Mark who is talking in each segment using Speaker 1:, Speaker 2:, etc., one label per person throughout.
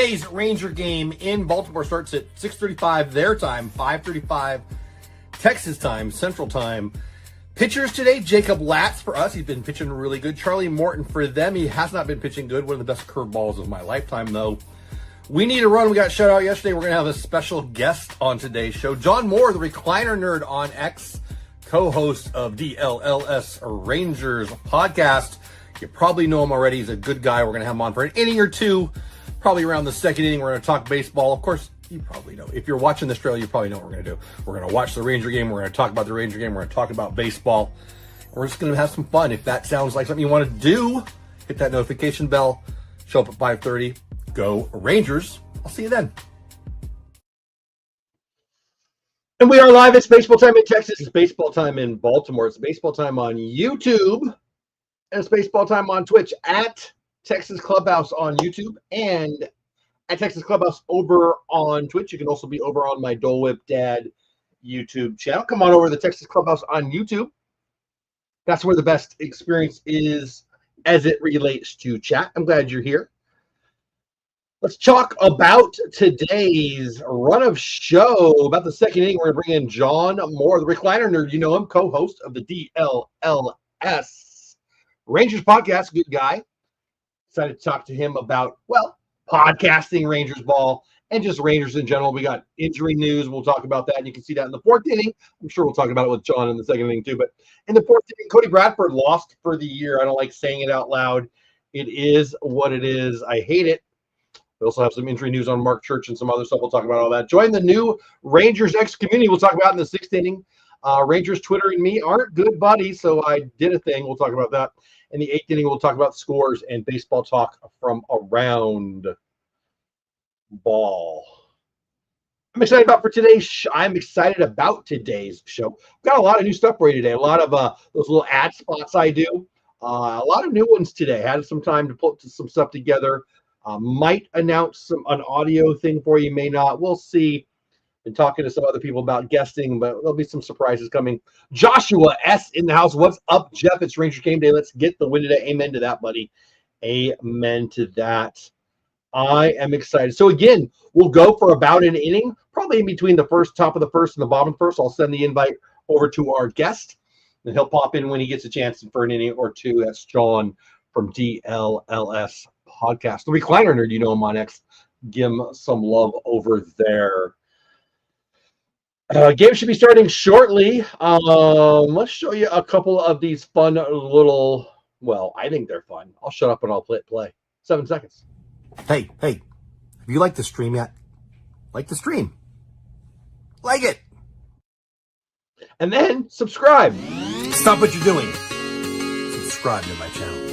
Speaker 1: Today's Ranger game in Baltimore starts at 6:35 their time, 5:35 Texas time, Central time. Pitchers today, Jacob Latz for us. He's been pitching really good. Charlie Morton for them. He has not been pitching good. One of the best curveballs of my lifetime, though. We need a run. We got shut out yesterday. We're going to have a special guest on today's show. John Moore, the recliner nerd on X, co-host of DLLS Rangers podcast. You probably know him already. He's a good guy. We're going to have him on for an inning or two. Probably around the second inning, we're going to talk baseball. Of course, you probably know. If you're watching this trailer, you probably know what we're going to do. We're going to watch the Ranger game. We're going to talk about the Ranger game. We're going to talk about baseball. We're just going to have some fun. If that sounds like something you want to do, hit that notification bell. Show up at 5:30. Go Rangers. I'll see you then. And we are live. It's baseball time in Texas. It's baseball time in Baltimore. It's baseball time on YouTube. And it's baseball time on Twitch at Texas Clubhouse on YouTube and at Texas Clubhouse over on Twitch. You can also be over on my Dole Whip Dad YouTube channel. Come on over to the Texas Clubhouse on YouTube. That's where the best experience is as it relates to chat. I'm glad you're here. Let's talk about today's run of show. About the second inning, we're going to bring in John Moore, the recliner nerd. You know him, co-host of the DLLS Rangers podcast. Good guy. Excited to talk to him about, well, podcasting, Rangers ball, and just Rangers in general. We got injury news. We'll talk about that, and you can see that in the fourth inning. I'm sure we'll talk about it with John in the second inning too. But in the fourth inning, Cody Bradford lost for the year. I don't like saying it out loud. It is what it is. I hate it. We also have some injury news on Mark Church and some other stuff. We'll talk about all that. Join the new Rangers X community. We'll talk about in the sixth inning. Rangers Twitter and me aren't good buddies, so I did a thing. We'll talk about that. In the eighth inning, we'll talk about scores and baseball talk from around ball. I'm excited about today's show. We've got a lot of new stuff for you today. A lot of those little ad spots I do. A lot of new ones today. Had some time to put some stuff together. Might announce an audio thing for you, may not. We'll see. Been talking to some other people about guesting, but there'll be some surprises coming. Joshua S. in the house. What's up, Jeff? It's Ranger Game Day. Let's get the win today. Amen to that, buddy. Amen to that. I am excited. So again, we'll go for about an inning, probably in between the top of the first and the bottom of the first. I'll send the invite over to our guest, and he'll pop in when he gets a chance for an inning or two. That's John from DLLS podcast. The recliner nerd, you know him on X. Give him some love over there. Game should be starting shortly. Let's show you a couple of these fun little, well, I think they're fun. I'll shut up and I'll play. 7 seconds. Hey, have you liked the stream yet? Like the stream. Like it. And then subscribe. Stop what you're doing. Subscribe to my channel.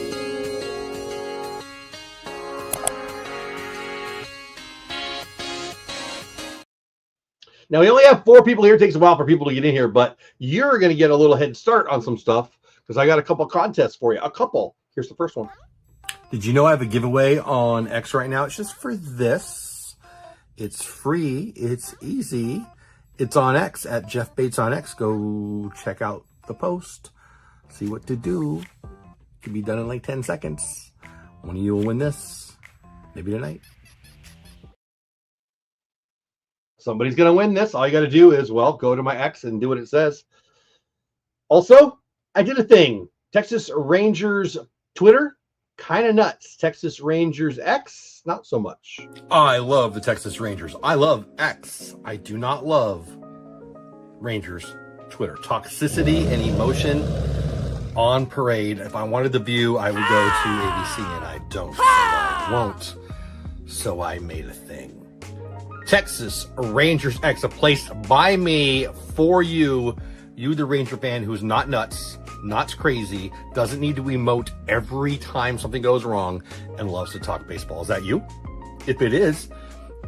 Speaker 1: Now, we only have 4 people here. It takes a while for people to get in here, but you're going to get a little head start on some stuff because I got a couple contests for you. A couple. Here's the first one. Did you know I have a giveaway on X right now? It's just for this. It's free. It's easy. It's on X at Jeff Bates on X. Go check out the post. See what to do. Can be done in like 10 seconds. One of you will win this. Maybe tonight. Somebody's going to win this. All you got to do is, well, go to my X and do what it says. Also, I did a thing. Texas Rangers Twitter, kind of nuts. Texas Rangers X, not so much. I love the Texas Rangers. I love X. I do not love Rangers Twitter. Toxicity and emotion on parade. If I wanted the view, I would go to ABC, and I don't. So I won't. So I made a thing. Texas Rangers X, a place by me for you. You, the Ranger fan who's not nuts, not crazy, doesn't need to emote every time something goes wrong, and loves to talk baseball. Is that you? If it is,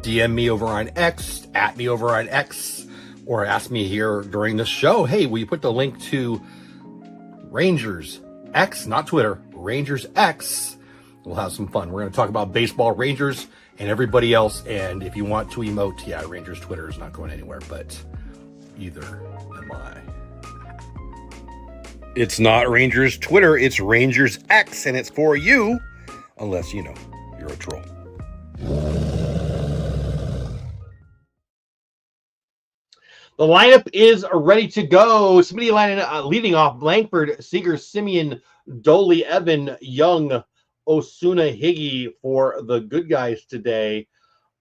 Speaker 1: DM me over on X, at me over on X, or ask me here during the show, hey, will you put the link to Rangers X, not Twitter, Rangers X? We'll have some fun. We're going to talk about baseball, Rangers, and everybody else. And if you want to emote, yeah, Rangers Twitter is not going anywhere, but either am I. It's not Rangers Twitter, it's Rangers X, and it's for you, unless, you know, you're a troll. The lineup is ready to go. Smitty leading off: Langford, Seager, Simeon, Doley, Evan, Young, Osuna, Higgy for the good guys today.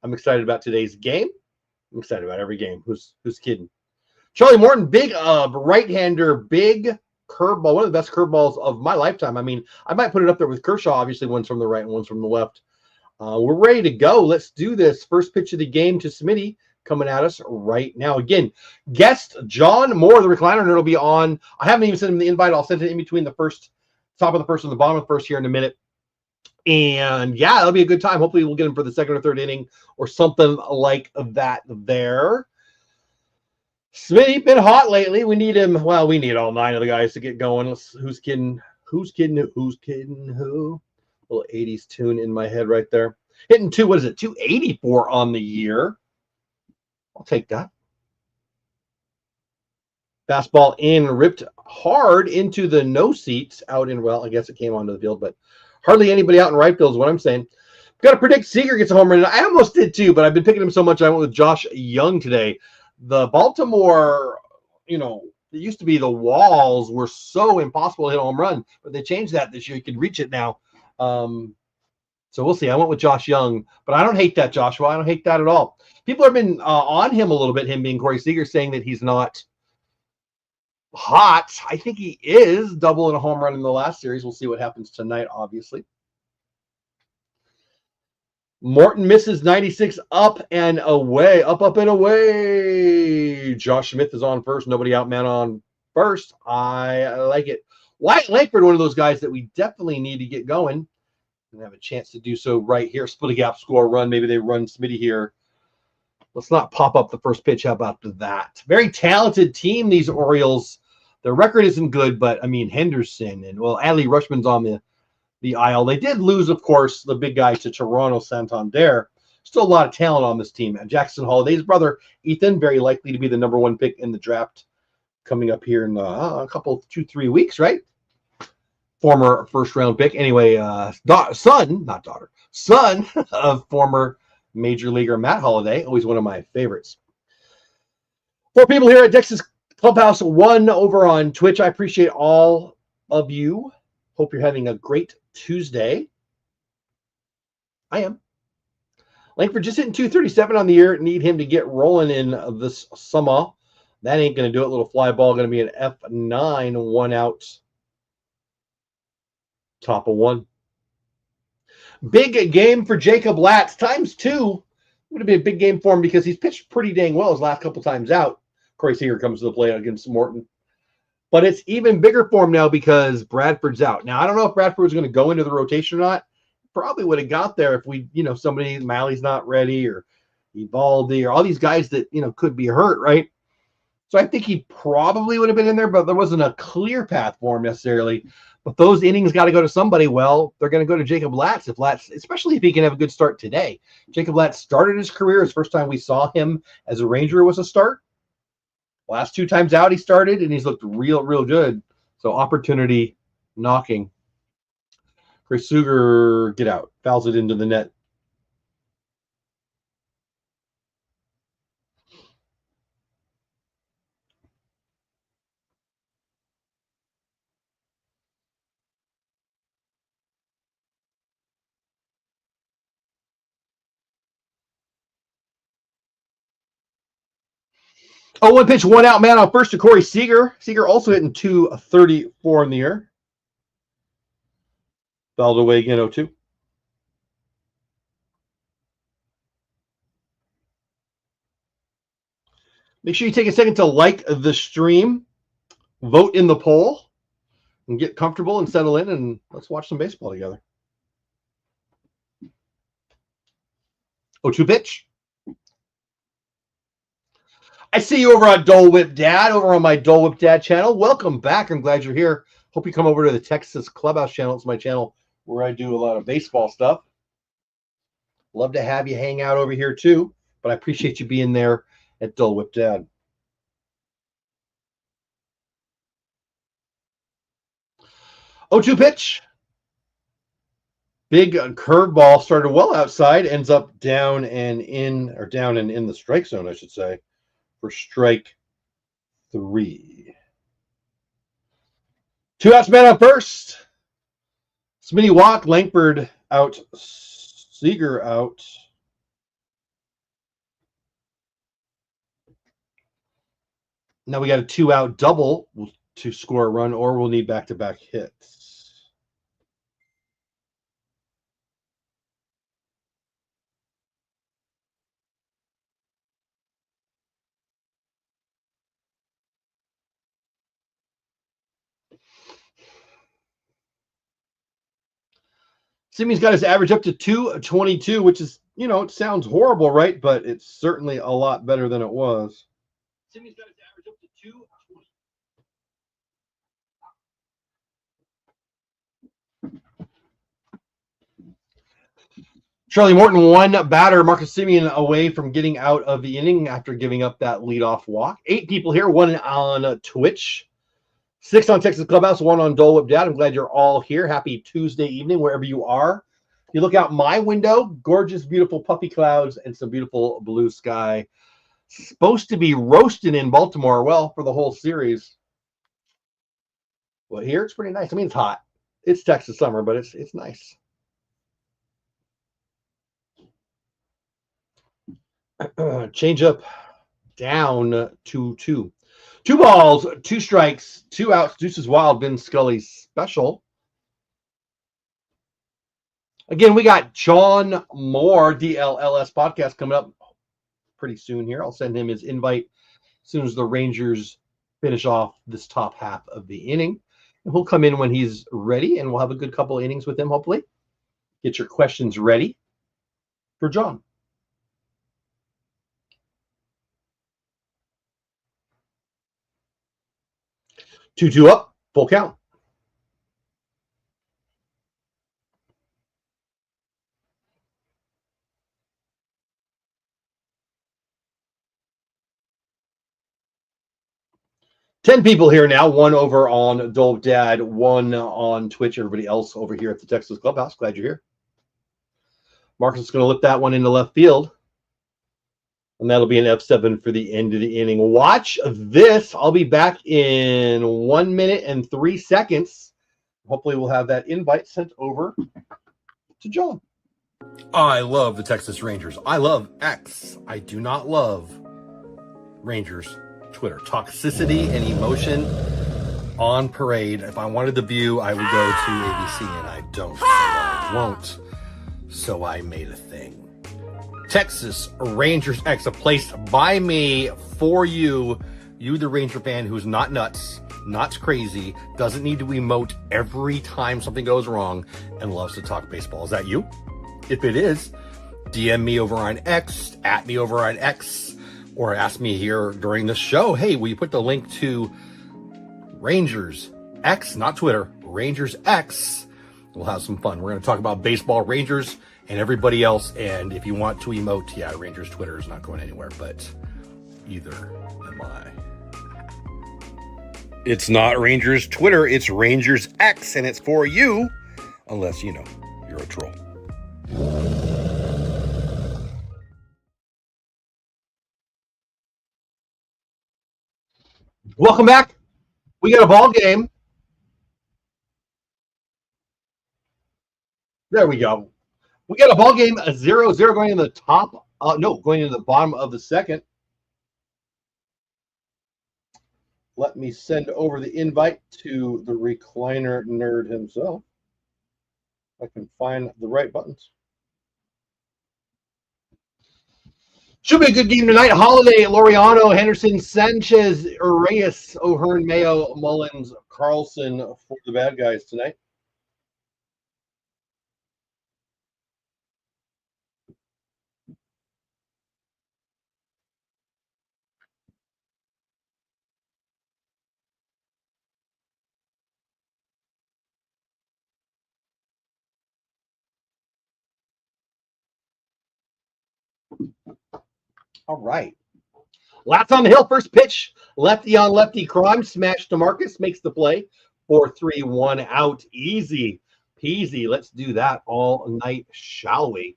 Speaker 1: I'm excited about today's game. I'm excited about every game. Who's kidding? Charlie Morton, big right-hander, big curveball, one of the best curveballs of my lifetime. I mean, I might put it up there with Kershaw. Obviously, one's from the right and one's from the left. We're ready to go. Let's do this. First pitch of the game to Smitty coming at us right now. Again, guest John Moore, the recliner, and it'll be on. I haven't even sent him the invite. I'll send it in between the top of the first and the bottom of the first here in a minute. And yeah, it'll be a good time. Hopefully, we'll get him for the second or third inning or something like that there. Smitty been hot lately. We need him. Well, we need all 9 of the guys to get going. Who's kidding? Who's kidding? Who's kidding? Who? Little 80s tune in my head right there. Hitting 284 on the year. I'll take that. Fastball in, ripped hard into the no seats out in, well, I guess it came onto the field, but hardly anybody out in right field is what I'm saying. Got to predict Seager gets a home run. I almost did too, but I've been picking him so much I went with Josh Young today. The Baltimore, it used to be the walls were so impossible to hit a home run, but they changed that this year. You can reach it now. So we'll see. I went with Josh Young, but I don't hate that, Joshua. I don't hate that at all. People have been on him a little bit, him being Corey Seager, saying that he's not hot. I think he is, doubling a home run in the last series. We'll see what happens tonight, obviously. Morton misses 96 up and away. Up and away. Josh Smith is on first. Nobody out, man on first. I like it. Wyatt Langford, one of those guys that we definitely need to get going. And have a chance to do so right here. Split a gap, score a run. Maybe they run Smitty here. Let's not pop up the first pitch. How about that? Very talented team, these Orioles. Their record isn't good, but, I mean, Henderson and, well, Adley Rutschman's on the aisle. They did lose, of course, the big guy to Toronto Santander. Still a lot of talent on this team. And Jackson Holliday's brother, Ethan, very likely to be the number 1 pick in the draft coming up here in a couple, 2-3 weeks, right? Former first-round pick. Anyway, son of former major leaguer Matt Holliday, always one of my favorites. 4 people here at Texas Clubhouse, 1 over on Twitch. I appreciate all of you. Hope you're having a great Tuesday. I am. Langford just hitting 237 on the year. Need him to get rolling in this summer. That ain't going to do it. Little fly ball going to be an F9, 1 out. Top of 1. Big game for Jacob Latz. ×2. Going to be a big game for him because he's pitched pretty dang well his last couple times out. Corey Seager comes to the plate against Morton. But it's even bigger for him now because Bradford's out. Now, I don't know if Bradford was going to go into the rotation or not. Probably would have got there if somebody, Malley's not ready or Evaldi or all these guys that, could be hurt, right? So I think he probably would have been in there, but there wasn't a clear path for him necessarily. But those innings got to go to somebody. Well, they're going to go to Jacob Latz, especially if he can have a good start today. Jacob Latz started his career. His first time we saw him as a Ranger was a start. Last 2 times out he started, and he's looked real, real good. So opportunity knocking. Chris Sugar, get out. Fouls it into the net. Oh, 1 pitch, 1 out, man on first to Corey Seager. Seager also hitting 234 in the air. Fouled away again, 0-2. Make sure you take a second to like the stream, vote in the poll, and get comfortable and settle in, and let's watch some baseball together. 0-2 pitch. I see you over on Dole Whip Dad, over on my Dole Whip Dad channel. Welcome back. I'm glad you're here. Hope you come over to the Texas Clubhouse channel. It's my channel where I do a lot of baseball stuff. Love to have you hang out over here too, but I appreciate you being there at Dole Whip Dad. 0-2 pitch. Big curveball started well outside, ends up down and in the strike zone, I should say, for strike 3. 2 outs, man on first. Smitty walk, Langford out, Seager out. Now we got a 2-out double to score a run, or we'll need back-to-back hits. Simmy's got his average up to 222, which is, it sounds horrible, right? But it's certainly a lot better than it was. Simmy's got his average up to 220. Charlie Morton, one batter. Marcus Semien away from getting out of the inning after giving up that leadoff walk. 8 people here, 1 on Twitch, 6 on Texas Clubhouse, 1 on Dole Whip Dad. I'm glad you're all here. Happy Tuesday evening, wherever you are. You look out my window, gorgeous, beautiful puffy clouds and some beautiful blue sky. Supposed to be roasting in Baltimore, well, for the whole series. Well, here it's pretty nice. I mean, it's hot. It's Texas summer, but it's nice. Change up down 2-2. 2 balls, 2 strikes, 2 outs. Deuces wild. Vin Scully special. Again, we got John Moore, DLLS podcast, coming up pretty soon here. I'll send him his invite as soon as the Rangers finish off this top half of the inning. And he'll come in when he's ready, and we'll have a good couple innings with him, hopefully. Get your questions ready for John. 2-2 up, full count. Ten people here now, 1 over on Dole Dad, 1 on Twitch, everybody else over here at the Texas Clubhouse. Glad you're here. Marcus is going to lift that one into left field. And that'll be an F7 for the end of the inning. Watch this. I'll be back in 1 minute and 3 seconds. Hopefully we'll have that invite sent over to John. I love the Texas Rangers. I love X. I do not love Rangers Twitter. Toxicity and emotion on parade. If I wanted the view, I would go to ABC, and I don't. So I won't. So I made a thing. Texas Rangers X, a place by me for you. You, the Ranger fan who's not nuts, not crazy, doesn't need to emote every time something goes wrong, and loves to talk baseball. Is that you? If it is, DM me over on X, at me over on X, or ask me here during the show, hey, will you put the link to Rangers X, not Twitter, Rangers X? We'll have some fun. We're going to talk about baseball, Rangers, and everybody else. And if you want to emote, yeah, Rangers Twitter is not going anywhere, but either am I. It's not Rangers Twitter, it's Rangers X, and it's for you, unless, you're a troll. Welcome back. We got a ball game. There we go. We got a ball game, a 0-0 going in the top. Going into the bottom of the second. Let me send over the invite to the recliner nerd himself. I can find the right buttons. Should be a good game tonight. Holiday, Laureano, Henderson, Sanchez, Reyes, O'Hearn, Mayo, Mullins, Carlson for the bad guys tonight. All right. Lats on the hill, first pitch. Lefty on lefty crime. Smash to Marcus. Makes the play. 4-3-1 out. Easy peasy. Let's do that all night, shall we?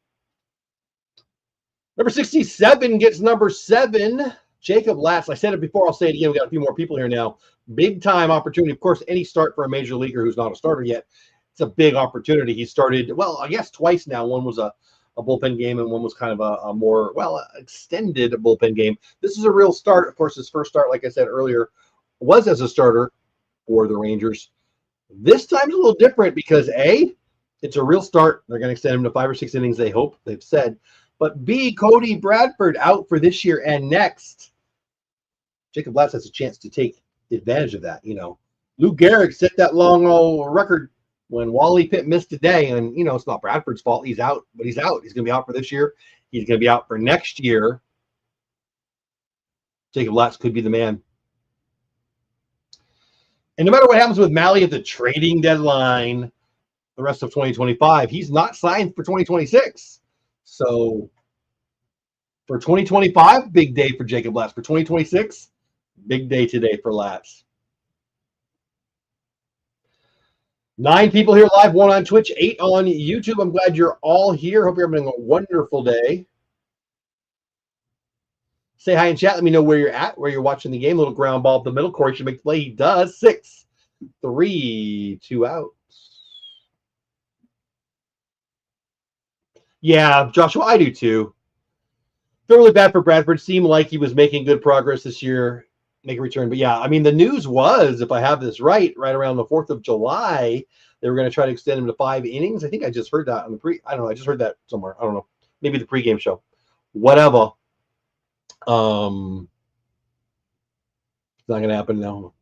Speaker 1: Number 67 gets number 7. Jacob Latz, I said it before, I'll say it again. We got a few more people here now. Big time opportunity. Of course, any start for a major leaguer who's not a starter yet, it's a big opportunity. He started, well, I guess twice now. One was a bullpen game, and one was kind of a more, well, extended bullpen game. This is a real start. Of course, his first start, like I said earlier, was as a starter for the Rangers. This time's a little different because A, it's a real start. They're going to extend him to 5 or 6 innings, they hope, they've said. But B, Cody Bradford out for this year and next. Jacob Latz has a chance to take advantage of that. Lou Gehrig set that long record when Wally Pitt missed today. And, it's not Bradford's fault. He's out, but he's out. He's going to be out for this year. He's going to be out for next year. Jacob Latz could be the man. And no matter what happens with Malley at the trading deadline, the rest of 2025, he's not signed for 2026. So for 2025, big day for Jacob Latz. For 2026, big day today for Latz. 9 people here live, 1 on Twitch, 8 on YouTube. I'm glad you're all here. Hope you're having a wonderful day. Say hi in chat. Let me know where you're at, where you're watching the game. Little ground ball up the middle. Corey should make the play. He does. 6, 3, 2 out. Yeah, Joshua, I do too. Feel really bad for Bradford. Seemed like he was making good progress this year, make a return. But yeah, I mean, the news was, if I have this right around the 4th of July, they were going to try to extend him to 5 innings. I think I just heard that on the I don't know. I just heard that somewhere. I don't know. Maybe the pregame show. Whatever. It's not going to happen now.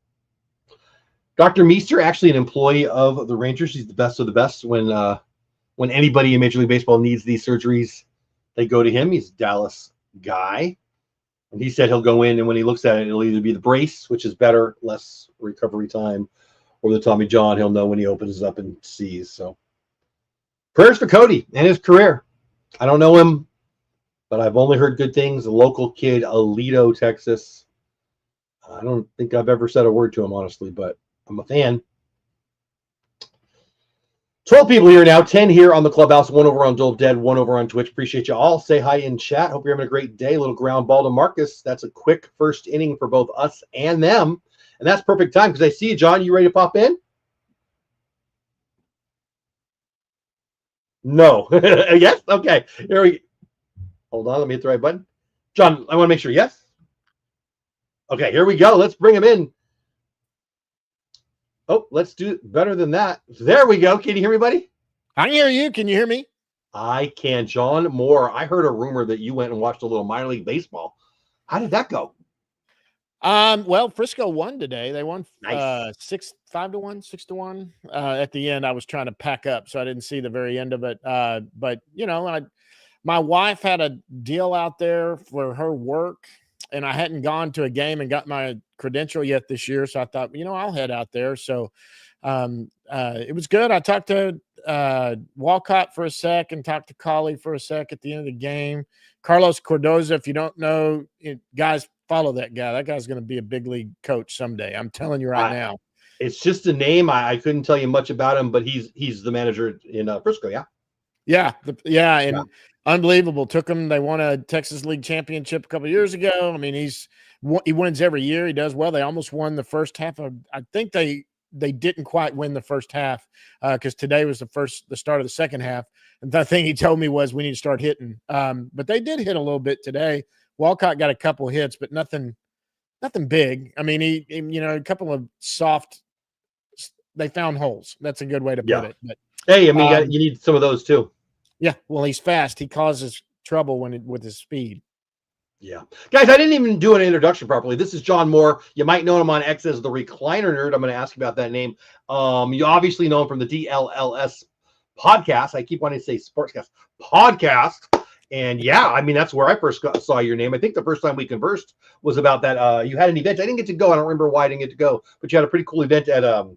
Speaker 1: Dr. Meester, actually an employee of the Rangers. He's the best of the best. When anybody in Major League Baseball needs these surgeries, they go to him. He's a Dallas guy. And he said he'll go in, and when he looks at it, it'll either be the brace, which is better, less recovery time, or the Tommy John. He'll know when he opens it up and sees. So prayers for Cody and his career. I don't know him, but I've only heard good things. A local kid, Aledo, Texas. I don't think I've ever said a word to him, honestly, but I'm a fan. 12 people here now, 10 here on the clubhouse, 1 over on Dole Dead, 1 over on Twitch. Appreciate you all. Say hi in chat. Hope you're having a great day. Little ground ball to Marcus. That's a quick first inning for both us and them. And that's perfect time because I see you, John. You ready to pop in? No. Yes? Okay. Here we go. Hold on. Let me hit the right button. John, I want to make sure. Yes? Okay, here we go. Let's bring him in. Oh, let's do better than that. There we go. Can you hear me, buddy?
Speaker 2: I can hear you. Can you hear me?
Speaker 1: I can. John Moore, I heard a rumor that you went and watched a little minor league baseball. How did that go?
Speaker 2: Well, Frisco won today. They won
Speaker 1: Nice.
Speaker 2: 5-1, 6-1. At the end, I was trying to pack up, so I didn't see the very end of it. But my wife had a deal out there for her work, and I hadn't gone to a game and got my credential yet this year. So I thought, I'll head out there. So it was good. I talked to Walcott for a sec and talked to Colley for a sec at the end of the game. Carlos Cordoza, if you don't know, guys, follow that guy. That guy's going to be a big league coach someday. I'm telling you right now.
Speaker 1: It's just a name. I couldn't tell you much about him, but he's the manager in Frisco. Yeah.
Speaker 2: And unbelievable. Took them. They won a Texas League championship a couple of years ago. I mean, he wins every year. He does well. They almost won the first half of. I think they didn't quite win the first half because today was the start of the second half. And the thing he told me was we need to start hitting. But they did hit a little bit today. Walcott got a couple of hits, but nothing big. I mean, he a couple of soft. They found holes. That's a good way to put it. But
Speaker 1: hey, I mean, you need some of those too.
Speaker 2: Yeah, well, he's fast. He causes trouble with his speed.
Speaker 1: Yeah. Guys, I didn't even do an introduction properly. This is John Moore. You might know him on X as the Recliner Nerd. I'm going to ask you about that name. You obviously know him from the DLLS podcast. I keep wanting to say Sportscast podcast. And yeah, I mean, that's where I first saw your name. I think the first time we conversed was about that. You had an event. I didn't get to go. I don't remember why I didn't get to go. But you had a pretty cool event at a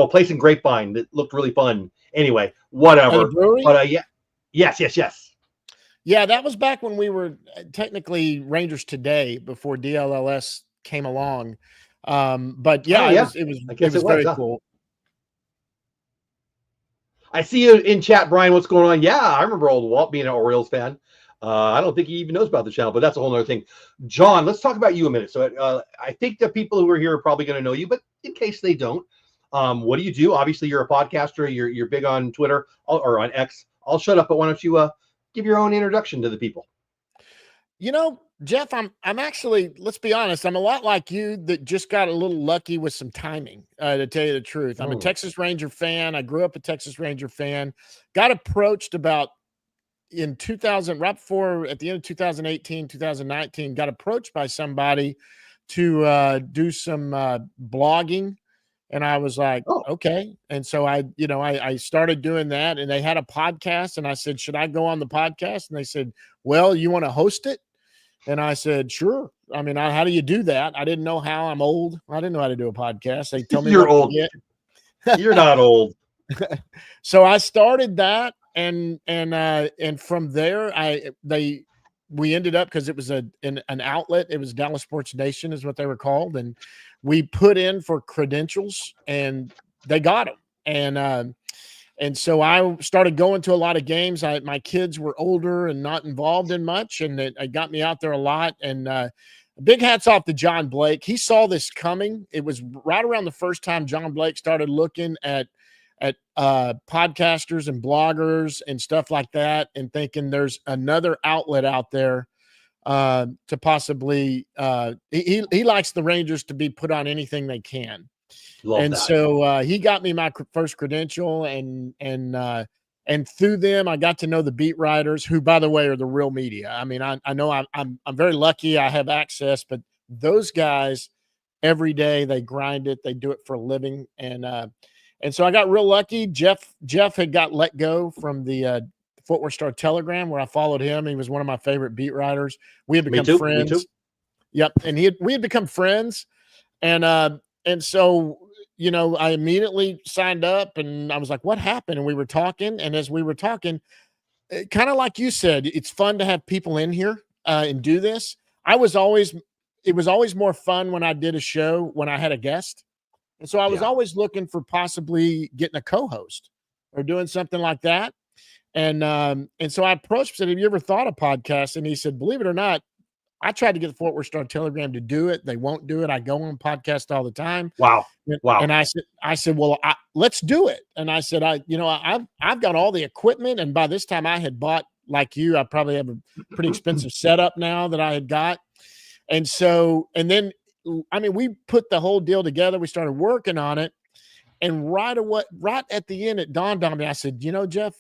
Speaker 1: place in Grapevine that looked really fun. Anyway, whatever. But Yes.
Speaker 2: Yeah, that was back when we were technically Rangers Today before DLLS came along. But yeah, it was very cool.
Speaker 1: I see you in chat, Brian. What's going on? Yeah, I remember old Walt being an Orioles fan. I don't think he even knows about the channel, but that's a whole other thing. John, let's talk about you a minute. So I think the people who are here are probably going to know you, but in case they don't, what do you do? Obviously, you're a podcaster. You're big on Twitter or on X. I'll shut up, but why don't you give your own introduction to the people?
Speaker 2: Jeff, I'm actually, let's be honest, I'm a lot like you that just got a little lucky with some timing, to tell you the truth. I'm a Texas Ranger fan. I grew up a Texas Ranger fan. Got approached about in 2000, right before at the end of 2018, 2019, got approached by somebody to do some blogging. And I was like, okay. And so I started doing that, and they had a podcast, and I said, should I go on the podcast? And they said, well, you want to host it? And I said, sure. I mean, how do you do that? I didn't know how. I'm old. I didn't know how to do a podcast. They told me
Speaker 1: you're old. You're not old.
Speaker 2: So I started that, and from there, we ended up, because it was an outlet. It was Dallas Sports Nation is what they were called, and we put in for credentials, and they got them. And so I started going to a lot of games. My kids were older and not involved in much, and it got me out there a lot. And big hats off to John Blake. He saw this coming. It was right around the first time John Blake started looking at podcasters and bloggers and stuff like that, and thinking there's another outlet out there to possibly he likes the Rangers to be put on anything they can. So he got me my first credential, and through them I got to know the beat writers, who, by the way, are the real media. I mean, I know I'm very lucky I have access, but those guys every day, they grind it, they do it for a living. And so I got real lucky. Jeff had got let go from the Fort Worth Star Telegram, where I followed him. He was one of my favorite beat writers. We had become friends. Me too. Yep. And we had become friends. And so, I immediately signed up, and I was like, what happened? And we were talking. And as we were talking, kind of like you said, it's fun to have people in here and do this. It was always more fun when I did a show when I had a guest. And so I was always looking for possibly getting a co-host or doing something like that. And so I approached him, said, have you ever thought of podcast? And he said, believe it or not, I tried to get the Fort Worth Star Telegram to do it. They won't do it. I go on podcast all the time.
Speaker 1: Wow.
Speaker 2: And I said, well, let's do it. And I said, I've got all the equipment. And by this time I had bought, like you, I probably have a pretty expensive setup now that I had got. And then, I mean, we put the whole deal together. We started working on it. And right at the end, it dawned on me. I said, Jeff,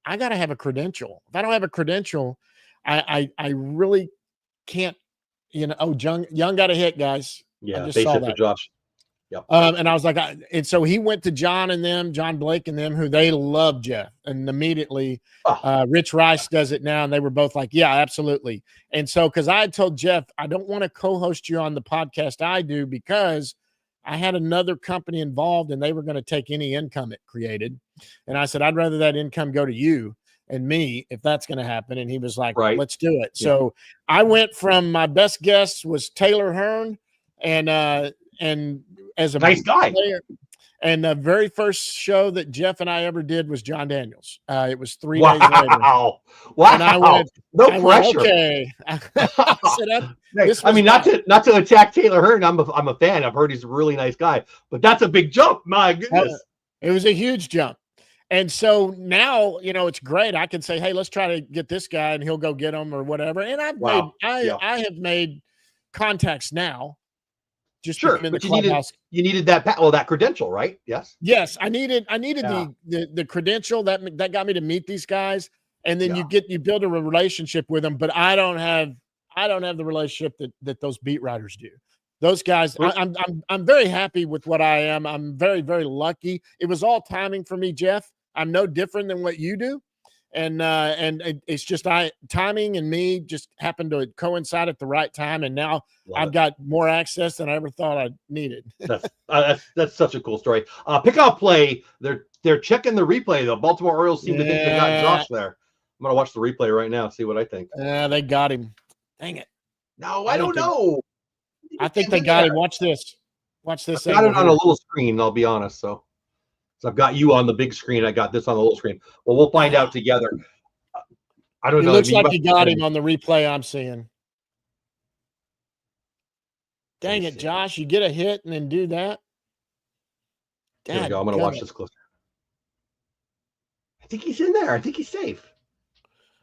Speaker 2: I got to have a credential. If I don't have a credential, I really can't, Young got a hit, guys.
Speaker 1: Yeah, I just saw that. For Josh.
Speaker 2: Yep. And I was like, and so he went to John Blake and them, who they love Jeff. And immediately Rich Rice does it now. And they were both like, yeah, absolutely. And so, because I had told Jeff, I don't want to co-host you on the podcast I do, because I had another company involved and they were going to take any income it created. And I said, I'd rather that income go to you and me if that's going to happen. And he was like, right, let's do it. Yeah. So I went from, my best guest was Taylor Hearn, and as a
Speaker 1: nice guy.
Speaker 2: Player, and the very first show that Jeff and I ever did was John Daniels. It was 3 days later.
Speaker 1: Wow.
Speaker 2: And I went,
Speaker 1: no pressure.
Speaker 2: Okay.
Speaker 1: I mean, not to attack Taylor Hearn. I'm a fan. I've heard he's a really nice guy, but that's a big jump. My goodness.
Speaker 2: It was a huge jump. And so now, it's great. I can say, hey, let's try to get this guy, and he'll go get him or whatever. And I have made contacts now. Just
Speaker 1: sure, but you needed that credential, right?
Speaker 2: Yes, I needed the credential that got me to meet these guys, and then you build a relationship with them. But I don't have the relationship that those beat writers do. Those guys, I'm very happy with what I am. I'm very, very lucky. It was all timing for me, Jeff. I'm no different than what you do. And it's just timing and me just happened to coincide at the right time, and now I've got more access than I ever thought I needed.
Speaker 1: That's such a cool story. Pickoff play. They're checking the replay. The Baltimore Orioles seem to think they got Josh there. I'm gonna watch the replay right now, see what I think.
Speaker 2: They got him. Dang it!
Speaker 1: No, I don't know.
Speaker 2: I think they got him. Watch this. Watch this.
Speaker 1: I got it on a little screen. I'll be honest. So I've got you on the big screen. I got this on the little screen. Well, we'll find out together. I don't
Speaker 2: It
Speaker 1: know. I
Speaker 2: looks
Speaker 1: mean, you
Speaker 2: like
Speaker 1: must
Speaker 2: you got
Speaker 1: have
Speaker 2: him on the replay I'm seeing.
Speaker 1: let me
Speaker 2: Dang it,
Speaker 1: see.
Speaker 2: Josh! You get a hit and then do that.
Speaker 1: Here we go. I'm
Speaker 2: Dad,
Speaker 1: going to watch this closer. I think he's in there. I think he's safe.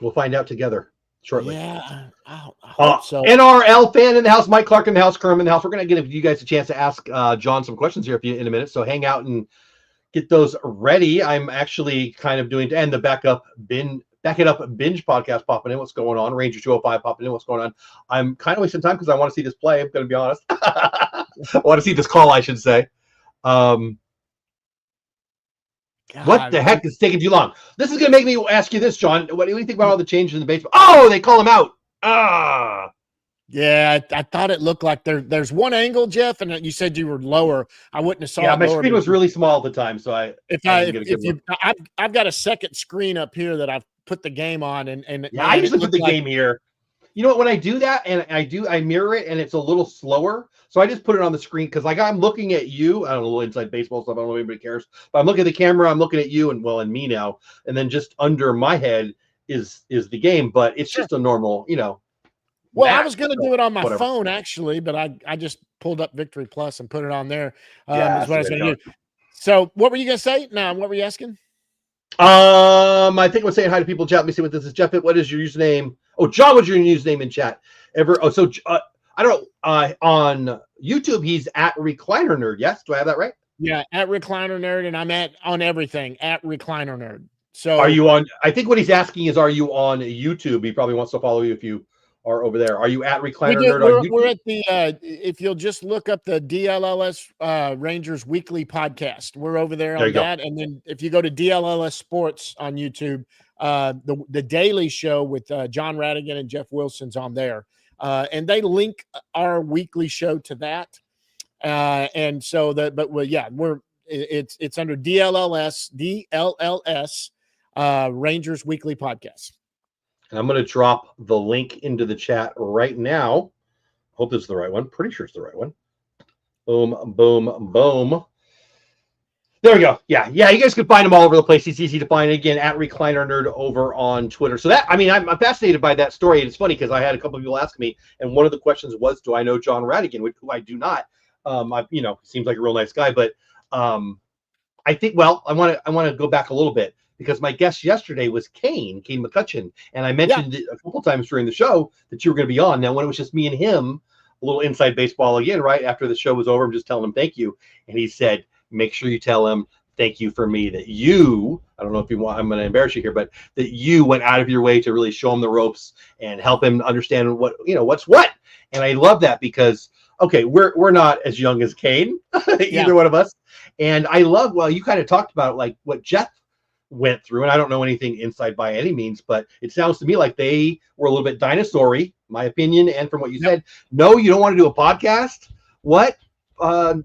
Speaker 1: We'll find out together shortly.
Speaker 2: Yeah, I hope so.
Speaker 1: NRL fan in the house, Mike Clark in the house, Kerm in the house. We're going to give you guys a chance to ask John some questions here in a minute. So hang out and get those ready. I'm actually kind of doing, and the back it up binge podcast popping in. What's going on? Ranger 205 popping in. What's going on? I'm kind of wasting time because I want to see this play. I'm going to be honest. I want to see this call, I should say. What the heck is taking too long? This is going to make me ask you this, John. What do you think about all the changes in the baseball? Oh, they call him out.
Speaker 2: Yeah, I thought it looked like there's one angle, Jeff, and you said you were lower. I wouldn't have saw it
Speaker 1: my
Speaker 2: lower.
Speaker 1: screen was really small at the time, so I didn't get a good look.
Speaker 2: I've got a second screen up here that I've put the game on, and
Speaker 1: yeah, man, I usually put the game here. You know what? When I do that, and I mirror it, and it's a little slower, so I just put it on the screen because like I'm looking at you. I don't know inside baseball stuff. I don't know if anybody cares, but I'm looking at the camera. I'm looking at you, and me now, and then just under my head is the game, but it's just a normal,
Speaker 2: Well, I was going to do it on my
Speaker 1: whatever.
Speaker 2: phone actually, but I just pulled up Victory Plus and put it on there.
Speaker 1: Is
Speaker 2: what I was going to do. So, what were you going to say? Now, what were you asking?
Speaker 1: I think we're saying hi to people in chat. Let me see what this is. Jeff, what is your username? Oh, John, what's your username in chat? I don't know. On YouTube, he's at Recliner Nerd. Yes, do I have that right?
Speaker 2: Yeah, at Recliner Nerd, and I'm on everything at Recliner Nerd. So,
Speaker 1: are you on? I think what he's asking is, are you on YouTube? He probably wants to follow you if you are over there. Are you at Recliner Nerd on YouTube?
Speaker 2: We're at the if you'll just look up the DLLS Rangers Weekly Podcast, we're over there on that. And then if you go to DLLS Sports on YouTube, the Daily Show with John Radigan and Jeff Wilson's on there, and they link our weekly show to that. And so it's under DLLS Rangers Weekly Podcast.
Speaker 1: And I'm going to drop the link into the chat right now. Hope this is the right one. Pretty sure it's the right one. Boom, boom, boom. There we go. Yeah. You guys can find them all over the place. It's easy to find. Again, at Recliner Nerd over on Twitter. So I'm fascinated by that story. And it's funny because I had a couple of people ask me, and one of the questions was, do I know John Radigan? Who I do not. Seems like a real nice guy, but I think, I want to go back a little bit. Because my guest yesterday was Kane McCutcheon, and I mentioned it a couple times during the show that you were going to be on. Now, when it was just me and him, a little inside baseball again, right after the show was over, I'm just telling him thank you, and he said, "Make sure you tell him thank you for me. That you, I don't know if you want, I'm going to embarrass you here, but that you went out of your way to really show him the ropes and help him understand what's what." And I love that because we're not as young as Kane, either one of us, and I love. Well, you kind of talked about like what Jeff went through, and I don't know anything inside by any means, but it sounds to me like they were a little bit dinosaur-y, my opinion, and from what you said, no, you don't want to do a podcast? What?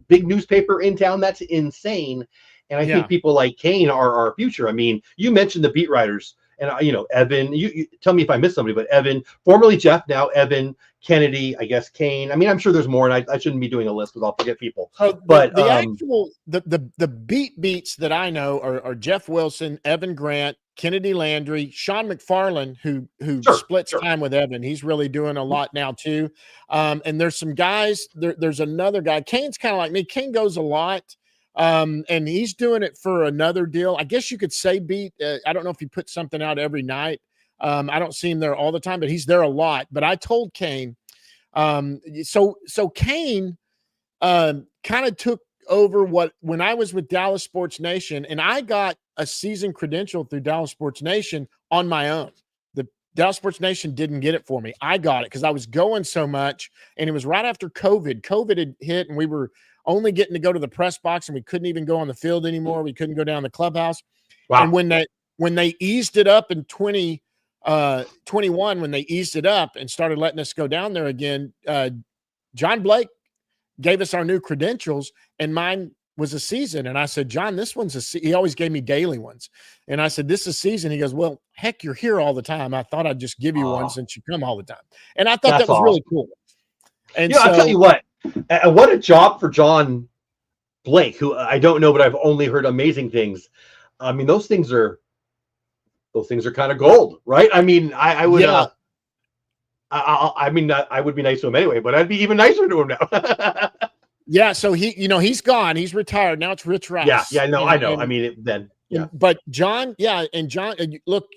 Speaker 1: Big newspaper in town? That's insane. And I think people like Kane are our future. I mean, you mentioned the beat writers, and Evan, you tell me if I missed somebody, but Evan, formerly Jeff, now Evan, Kennedy, I guess Kane. I mean, I'm sure there's more, and I shouldn't be doing a list because I'll forget people. But
Speaker 2: the beats that I know are Jeff Wilson, Evan Grant, Kennedy Landry, Sean McFarland, who splits time with Evan. He's really doing a lot now too. And there's some guys. There's another guy. Kane's kind of like me. Kane goes a lot. And he's doing it for another deal. I guess you could say beat. I don't know if he puts something out every night. I don't see him there all the time, but he's there a lot. But I told Kane, so Kane kind of took over when I was with Dallas Sports Nation, and I got a season credential through Dallas Sports Nation on my own. The Dallas Sports Nation didn't get it for me. I got it because I was going so much, and it was right after COVID. COVID had hit, and we were only getting to go to the press box, and we couldn't even go on the field anymore. We couldn't go down the clubhouse. Wow. And when they eased it up in 2021, when they eased it up and started letting us go down there again, John Blake gave us our new credentials, and mine was a season. And I said, John, this one's he always gave me daily ones. And I said, this is season. He goes, well, heck, you're here all the time. I thought I'd just give you one since you come all the time. And I thought that was really cool. And
Speaker 1: I'll tell you what a job for John Blake, who I don't know, but I've only heard amazing things. I mean, those things are those things are kind of gold, right? I mean, I would.
Speaker 2: Yeah.
Speaker 1: I mean, I would be nice to him anyway, but I'd be even nicer to him now.
Speaker 2: Yeah. So he's gone. He's retired. Now it's Rich Rice.
Speaker 1: Yeah. No, I know. I mean, yeah.
Speaker 2: But John, and John, look,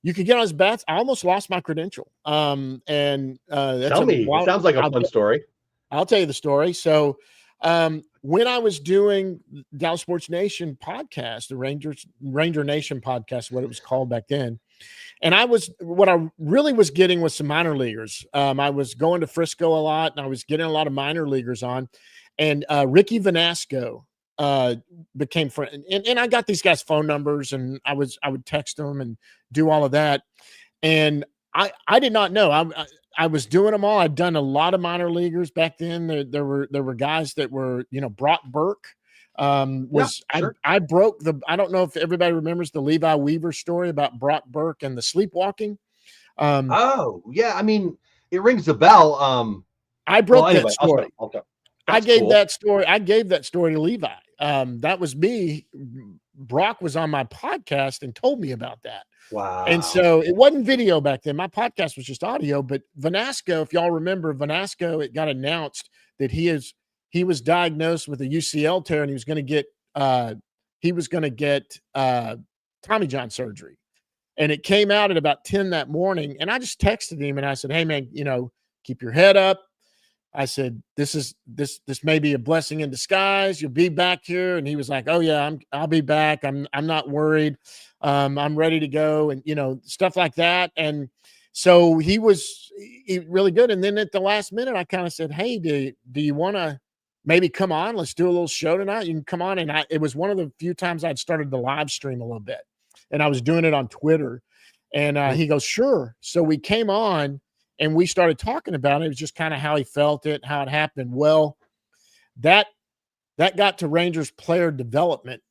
Speaker 2: you could get on his bats. I almost lost my credential. That's
Speaker 1: Tell me. It sounds like a fun story.
Speaker 2: I'll tell you the story. So, when I was doing Dallas Sports Nation podcast, the Ranger Nation podcast, what it was called back then, and what I really was getting was some minor leaguers. I was going to Frisco a lot, and I was getting a lot of minor leaguers on, and Ricky Vanasco became friend, and I got these guys' phone numbers, and I would text them and do all of that, and I did not know I was doing them all. I'd done a lot of minor leaguers back then. There were guys that were, Brock Burke
Speaker 1: Sure.
Speaker 2: I broke I don't know if everybody remembers the Levi Weaver story about Brock Burke and the sleepwalking.
Speaker 1: Oh yeah, I mean, it rings a bell.
Speaker 2: I broke that story. I gave
Speaker 1: cool.
Speaker 2: that story. I gave that story to Levi. That was me. Brock was on my podcast and told me about that.
Speaker 1: Wow.
Speaker 2: And so it wasn't video back then. My podcast was just audio. But Vanasco, if y'all remember, it got announced that he was diagnosed with a UCL tear, and he was going to get Tommy John surgery. And it came out at about 10 that morning. And I just texted him and I said, "Hey man, keep your head up." I said, this may be a blessing in disguise. You'll be back here. And he was like, "Oh yeah, I'll be back. I'm not worried. I'm ready to go." And, stuff like that. And so he was really good. And then at the last minute, I kind of said, "Hey, do you want to maybe come on? Let's do a little show tonight. You can come on." And it was one of the few times I'd started the live stream a little bit, and I was doing it on Twitter. And he goes, "Sure." So we came on and we started talking about it. It was just kind of how he felt it, how it happened. Well, that got to Rangers player development,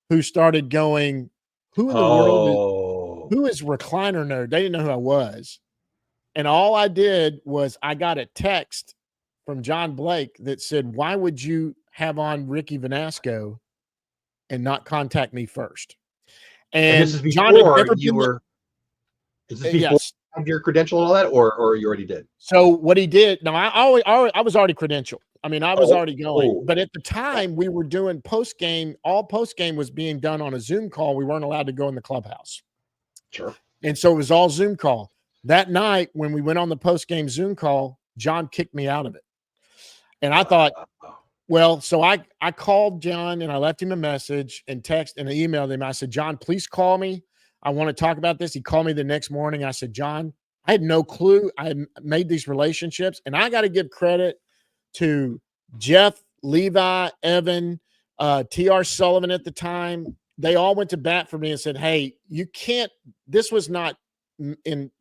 Speaker 2: who started going, who in the world who is Recliner Nerd? They didn't know who I was. And all I did was I got a text from John Blake that said, "Why would you have on Ricky Vanasco and not contact me first?" And
Speaker 1: this is before
Speaker 2: John had never
Speaker 1: you
Speaker 2: been
Speaker 1: were. Is this before
Speaker 2: yes.
Speaker 1: your credential and all that, or you already did?
Speaker 2: So what he did, no, I was already credentialed. I mean, I was already going. But at the time, we were doing post-game. All post-game was being done on a Zoom call. We weren't allowed to go in the clubhouse.
Speaker 1: Sure.
Speaker 2: And so it was all Zoom call. That night, when we went on the post-game Zoom call, John kicked me out of it. And I thought, well, so I called John and I left him a message and text and I emailed him. I said, "John, please call me. I want to talk about this." He called me the next morning. I said, "John, I had no clue. I had made these relationships, and I got to give credit to Jeff, Levi, Evan, TR Sullivan at the time. They all went to bat for me and said, 'Hey, you can't, this was not malintentions.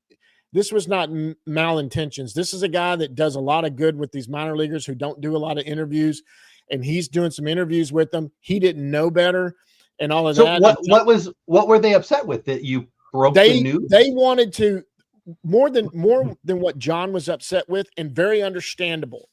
Speaker 2: This is a guy that does a lot of good with these minor leaguers who don't do a lot of interviews, and he's doing some interviews with them. He didn't know better and all of that.'"
Speaker 1: So what were they upset with, that you broke the news?
Speaker 2: They wanted to more than what John was upset with, and very understandable.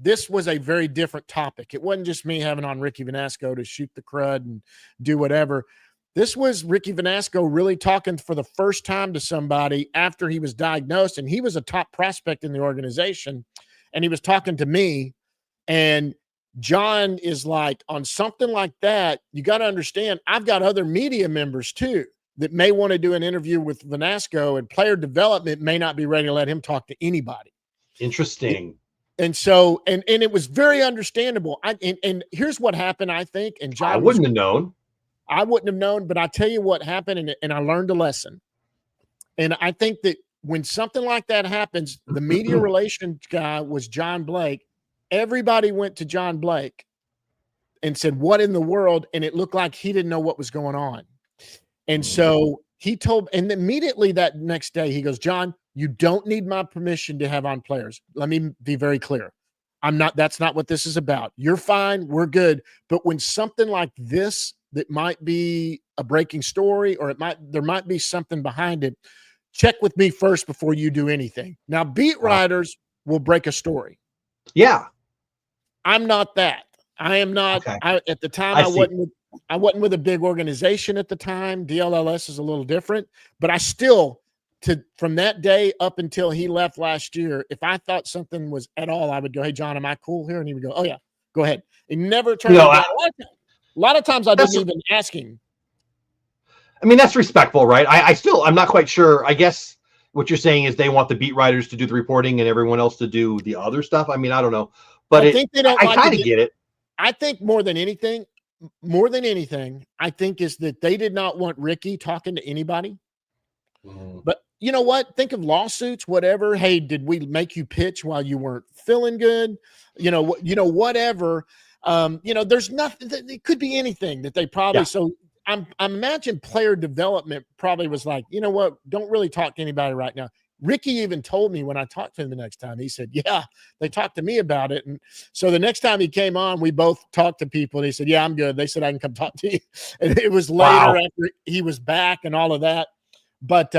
Speaker 2: This was a very different topic. It wasn't just me having on Ricky Vanasco to shoot the crud and do whatever. This was Ricky Vanasco really talking for the first time to somebody after he was diagnosed, and he was a top prospect in the organization, and he was talking to me. And John is like, on something like that, you got to understand, I've got other media members too that may want to do an interview with Vanasco, and player development may not be ready to let him talk to anybody.
Speaker 1: Interesting.
Speaker 2: And so, and it was very understandable. And here's what happened, I think. And John,
Speaker 1: I wouldn't have known.
Speaker 2: I wouldn't have known, but I tell you what happened, and I learned a lesson. And I think that when something like that happens, the media relations guy was John Blake. Everybody went to John Blake and said, "What in the world?" And it looked like he didn't know what was going on. And so he told, and immediately that next day, he goes, "John, you don't need my permission to have on players. Let me be very clear. That's not what this is about. You're fine. We're good. But when something like this, that might be a breaking story, or there might be something behind it, check with me first before you do anything." Now, beat writers will break a story.
Speaker 1: Yeah.
Speaker 2: I'm not that. I am not.
Speaker 1: Okay.
Speaker 2: At the time, I wasn't. I wasn't with a big organization at the time. DLLS is a little different, but I still, from that day up until he left last year, if I thought something was at all, I would go, "Hey, John, am I cool here?" And he would go, "Oh yeah, go ahead." He never turned me down. A lot of times I didn't even ask him.
Speaker 1: I mean, that's respectful, right? I'm not quite sure. I guess what you're saying is they want the beat writers to do the reporting and everyone else to do the other stuff. I mean, I don't know, but I kind of get it.
Speaker 2: I think more than anything, I think is that they did not want Ricky talking to anybody. But you know what? Think of lawsuits, whatever. Hey, did we make you pitch while you weren't feeling good? Whatever. There's nothing. It could be anything that they probably. Yeah. So I imagine player development probably was like, you know what? Don't really talk to anybody right now. Ricky even told me when I talked to him the next time, he said, yeah, they talked to me about it. And so the next time he came on, we both talked to people and he said, yeah, I'm good. They said, I can come talk to you. And it was later after he was back and all of that. But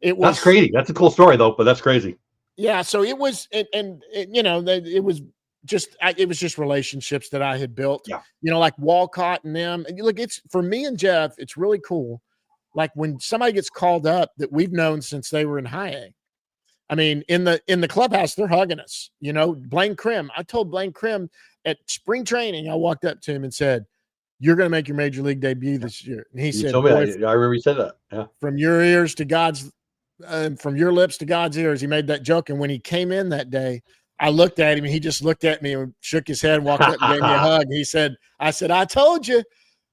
Speaker 2: it was.
Speaker 1: That's crazy. That's a cool story though, but that's crazy.
Speaker 2: Yeah. So it was, it was just relationships that I had built, like Walcott and them. And look, it's for me and Jeff, it's really cool. Like when somebody gets called up that we've known since they were in high A. I mean, in the clubhouse, they're hugging us. Blaine Krim. I told Blaine Krim at spring training, I walked up to him and said, "You're going to make your major league debut this year." And he said,
Speaker 1: told me that. I remember you said that. Yeah.
Speaker 2: From your ears to God's, from your lips to God's ears. He made that joke. And when he came in that day, I looked at him and he just looked at me and shook his head and walked up and gave me a hug. He said, I told you.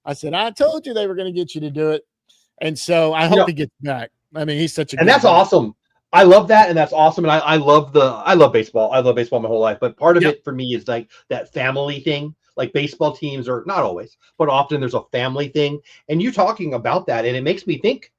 Speaker 2: I told you they were going to get you to do it. And so I hope he gets back. I mean, he's such a
Speaker 1: and that's guy. Awesome. I love that, and that's awesome. And I love baseball. I love baseball my whole life. But part of it for me is like that family thing. Like baseball teams are not always, but often there's a family thing. And you talking about that, and it makes me think.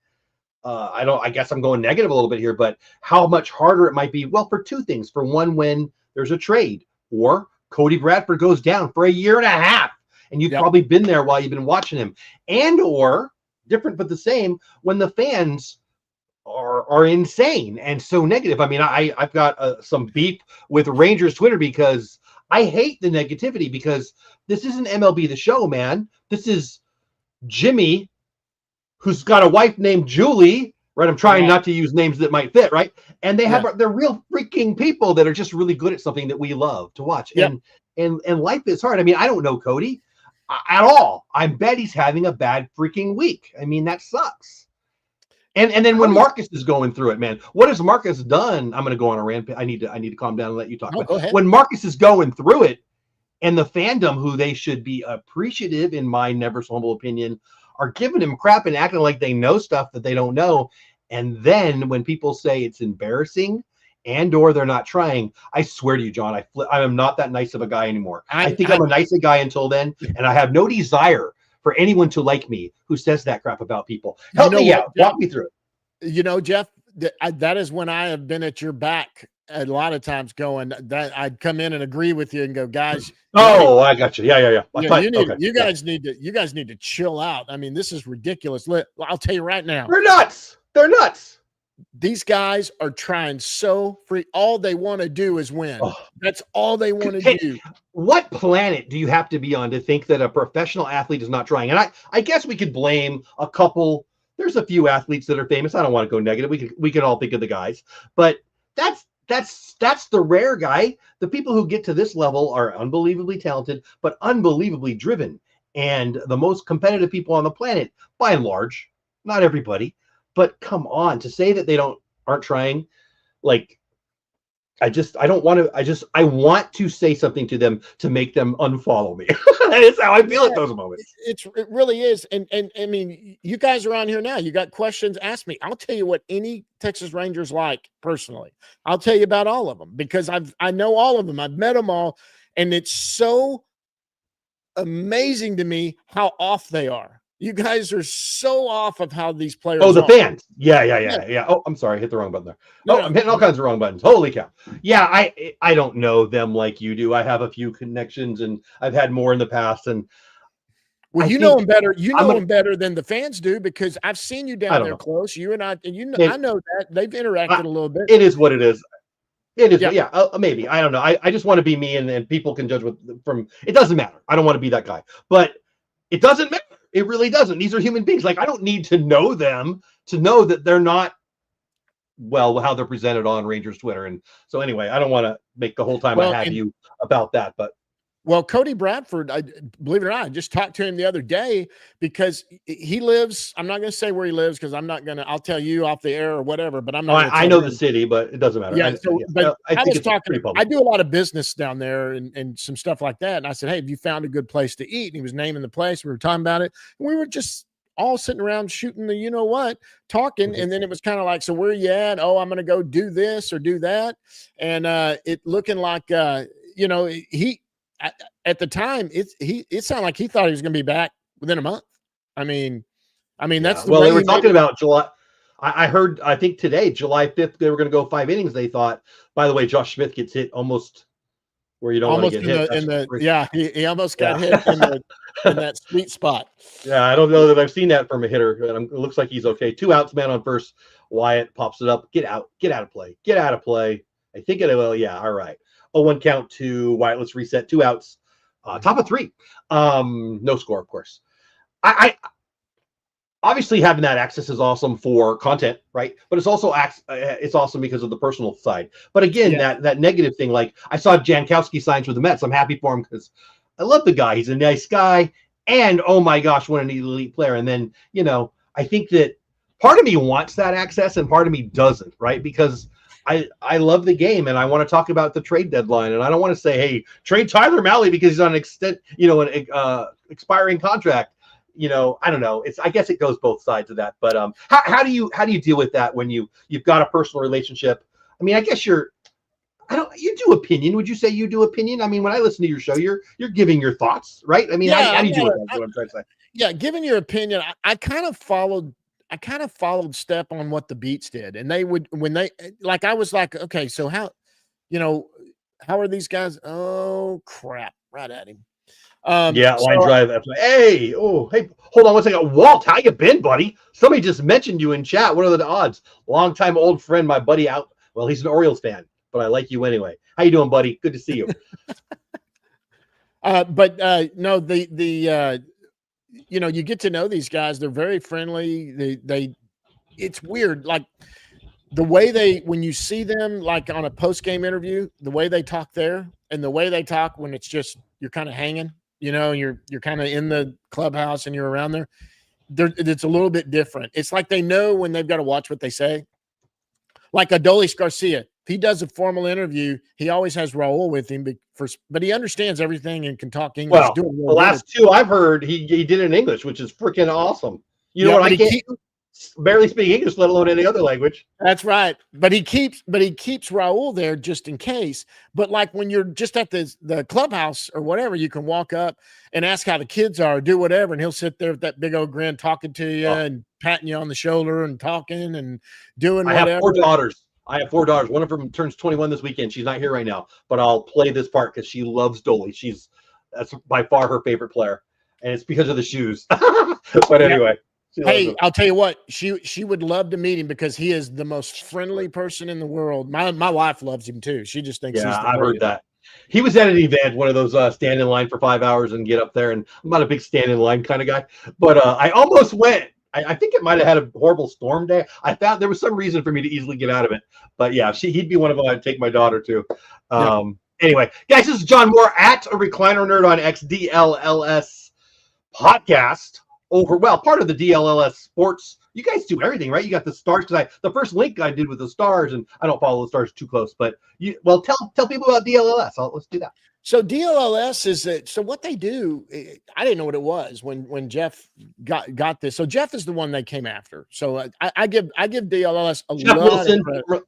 Speaker 1: I guess I'm going negative a little bit here, but how much harder it might be. Well, for two things. For one, when there's a trade, or Cody Bradford goes down for a year and a half, and you've probably been there while you've been watching him, and or different but the same when the fans are insane and so negative. I mean, I've got some beef with Rangers Twitter because I hate the negativity, because this isn't MLB The Show, man. This is Jimmy, who's got a wife named Julie, right? I'm trying not to use names that might fit, right? And they're real freaking people that are just really good at something that we love to watch. And life is hard. I mean, I don't know Cody at all. I bet he's having a bad freaking week. I mean, that sucks. And then when Marcus is going through it, man, what has Marcus done? I'm going to go on a rant. I need to calm down and let you talk.
Speaker 2: Go ahead.
Speaker 1: When Marcus is going through it, and the fandom, who they should be appreciative, in my never so humble opinion, are giving him crap and acting like they know stuff that they don't know. And then when people say it's embarrassing and or they're not trying, I swear to you, John, I am not that nice of a guy anymore. I think I'm a nicer guy until then, and I have no desire for anyone to like me who says that crap about people. Help me out. Walk me through it.
Speaker 2: Jeff, that is when I have been at your back a lot of times going that I'd come in and agree with you and go, guys.
Speaker 1: I got you. Yeah.
Speaker 2: You guys need to chill out. I mean, this is ridiculous. I'll tell you right now.
Speaker 1: They're nuts.
Speaker 2: These guys are trying so free. All they want to do is win. That's all they want to do.
Speaker 1: What planet do you have to be on to think that a professional athlete is not trying? And I guess we could blame a couple. There's a few athletes that are famous. I don't want to go negative. We can all think of the guys, but that's the rare guy. The people who get to this level are unbelievably talented, but unbelievably driven, and the most competitive people on the planet, by and large. Not everybody. But come on, to say that they aren't trying, like, I want to say something to them to make them unfollow me. That is how I feel at those moments.
Speaker 2: It really is. And I mean, you guys are on here now. You got questions, ask me. I'll tell you what any Texas Rangers like personally. I'll tell you about all of them because I know all of them. I've met them all. And it's so amazing to me how off they are. You guys are so off of how these players
Speaker 1: are. The fans. Yeah. Oh, I'm sorry. I hit the wrong button there. I'm hitting all kinds of wrong buttons. Holy cow. Yeah, I don't know them like you do. I have a few connections, and I've had more in the past. And
Speaker 2: you know them better. You know them better than the fans do because I've seen you down there close. You and I, and I know that they've interacted a little bit.
Speaker 1: It is what it is. It is. Yeah. Maybe. I don't know. I just want to be me, and people can judge from. It doesn't matter. I don't want to be that guy, but it doesn't matter. It really doesn't. These are human beings. Like, I don't need to know them to know that they're not, well, how they're presented on Rangers Twitter. And so anyway, I don't want to make the whole time I
Speaker 2: Well,
Speaker 1: have you about that, but
Speaker 2: well, Cody Bradford, believe it or not, I just talked to him the other day because he lives. I'm not going to say where he lives because I'm not going to. I'll tell you off the air or whatever. But I'm not.
Speaker 1: I know the city, but it doesn't matter.
Speaker 2: Yeah. So, but
Speaker 1: I think
Speaker 2: was
Speaker 1: it's
Speaker 2: talking.
Speaker 1: pretty public.
Speaker 2: I do a lot of business down there and some stuff like that. And I said, "Hey, have you found a good place to eat?" And he was naming the place. We were talking about it. And we were just all sitting around shooting the, you know what, talking. And then it was kind of like, so where are you at? Oh, I'm going to go do this or do that. And it looking like, you know, he. At the time, it sounded like he thought he was going to be back within a month. I mean, that's the
Speaker 1: well,
Speaker 2: way
Speaker 1: they were talking about July. I heard, I think today, July 5th, they were going to go 5 innings. They thought, by the way, Josh Smith gets hit almost where you don't want to get hit.
Speaker 2: Yeah, he almost got hit in that sweet spot.
Speaker 1: Yeah, I don't know that I've seen that from a hitter. It looks like he's okay. 2 outs, man on first. Wyatt pops it up. Get out of play. I think it will. Yeah, all right. 0-1 count to Wyatt. Let's reset. 2 outs. Top of 3. No score, of course. I obviously having that access is awesome for content, right? But it's also it's awesome because of the personal side. But again, that negative thing, like I saw Jankowski signs with the Mets. I'm happy for him because I love the guy. He's a nice guy, and oh my gosh, what an elite player. And then I think that part of me wants that access, and part of me doesn't, right? Because I love the game, and I want to talk about the trade deadline, and I don't want to say, hey, trade Tyler Mahle because he's on an expiring contract. I don't know. I guess it goes both sides of that. But how do you deal with that when you've got a personal relationship? I mean, I guess you do opinion. Would you say you do opinion? I mean, when I listen to your show, you're giving your thoughts, right? I mean, how do you do it? That's what I'm trying to say.
Speaker 2: Yeah, giving your opinion. I kind of followed step on what the Beats did. And they would, when they, like, I was like, okay, so how are these guys? Oh crap. Right at him.
Speaker 1: Line drive. Hey, hold on one second. Walt, how you been, buddy? Somebody just mentioned you in chat. What are the odds? Longtime old friend, my buddy out. Well, he's an Orioles fan, but I like you anyway. How you doing, buddy? Good to see you.
Speaker 2: No, you get to know these guys. They're very friendly. It's weird. Like the way when you see them, like on a post-game interview, the way they talk there and the way they talk when it's just, you're kind of hanging, you're kind of in the clubhouse and you're around there. It's a little bit different. It's like they know when they've got to watch what they say. Like Adolis Garcia, if he does a formal interview, he always has Raul with him, but he understands everything and can talk English.
Speaker 1: Well, the last 2 I've heard, he did it in English, which is freaking awesome. I can't barely speak English, let alone any other language.
Speaker 2: That's right. But he keeps Raul there just in case. But like when you're just at the clubhouse or whatever, you can walk up and ask how the kids are, do whatever, and he'll sit there with that big old grin talking to you and patting you on the shoulder and talking and doing whatever.
Speaker 1: I have 4 daughters. One of them turns 21 this weekend. She's not here right now, but I'll play this part because she loves Dolly. That's by far her favorite player, and it's because of the shoes. But anyway.
Speaker 2: Hey, I'll tell you what, she would love to meet him because he is the most friendly person in the world. My wife loves him too. She just thinks he's the
Speaker 1: I've heard that. He was at an event, one of those stand in line for 5 hours and get up there, and I'm not a big stand in line kind of guy, but I almost went. I think it might have had a horrible storm day. I found there was some reason for me to easily get out of it, but yeah, he'd be one of them I'd take my daughter to. Anyway, guys, this is John Moore at a Recliner Nerd on XDLLS podcast. Part of the DLLS Sports. You guys do everything, right? You got the Stars, because the first link I did with the Stars, and I don't follow the Stars too close, but tell people about DLLS. Let's do that.
Speaker 2: So DLLS is so what they do. I didn't know what it was when Jeff got this. So Jeff is the one they came after. So I give DLLS a lot of credit.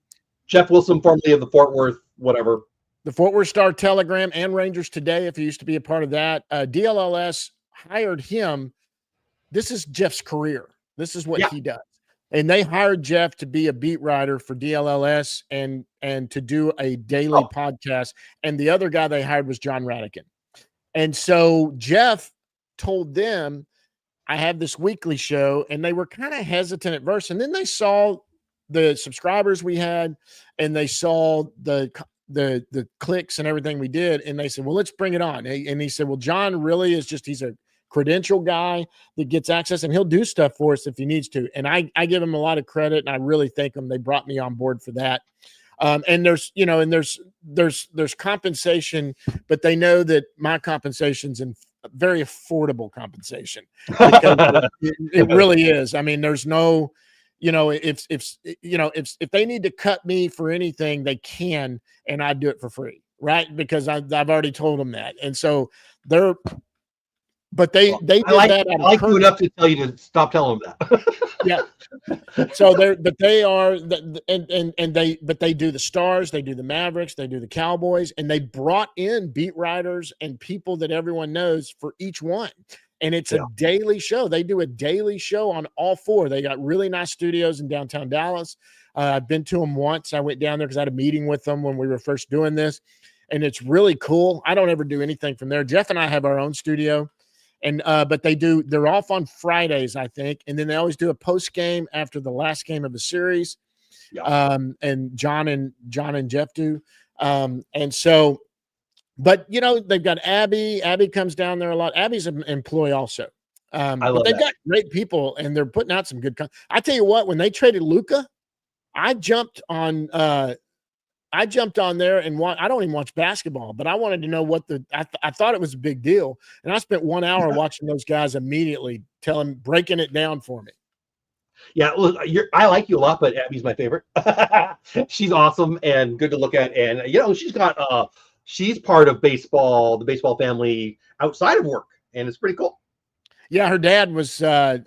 Speaker 1: Jeff Wilson, formerly of the Fort Worth, whatever.
Speaker 2: The Fort Worth Star Telegram and Rangers Today, if he used to be a part of that. DLLS hired him. This is Jeff's career. This is what he does. And they hired Jeff to be a beat writer for DLLS and to do a daily podcast. And the other guy they hired was John Radican. And so Jeff told them, I have this weekly show, and they were kind of hesitant at first. And then they saw the subscribers we had, and they saw the clicks and everything we did. And they said, well, let's bring it on. And he said, well, John really is he's a credential guy that gets access, and he'll do stuff for us if he needs to. And I give him a lot of credit, and I really thank him. They brought me on board for that. And there's compensation, but they know that my compensation's in very affordable compensation because it really is. I mean, there's no, if they need to cut me for anything, they can, and I do it for free, right? Because I've already told them that, and so they did that.
Speaker 1: I like you enough to tell you to stop telling them that.
Speaker 2: Yeah. So they do the Stars, they do the Mavericks, they do the Cowboys, and they brought in beat writers and people that everyone knows for each one. And it's a daily show. They do a daily show on all four. They got really nice studios in downtown Dallas. I've been to them once. I went down there because I had a meeting with them when we were first doing this, and it's really cool. I don't ever do anything from there. Jeff and I have our own studio. And but they're off on Fridays, I think, and then they always do a post game after the last game of the series. And John and Jeff do. And so, but they've got Abby. Abby comes down there a lot. Abby's an employee also. But they've got great people, and they're putting out some good I tell you what, when they traded Luka, I jumped on there and I don't even watch basketball, but I wanted to know what I thought it was a big deal. And I spent 1 hour watching those guys immediately breaking it down for me.
Speaker 1: Yeah. Look, I like you a lot, but Abby's my favorite. She's awesome and good to look at. And, she's part of the baseball family outside of work. And it's pretty cool.
Speaker 2: Yeah. Her dad was a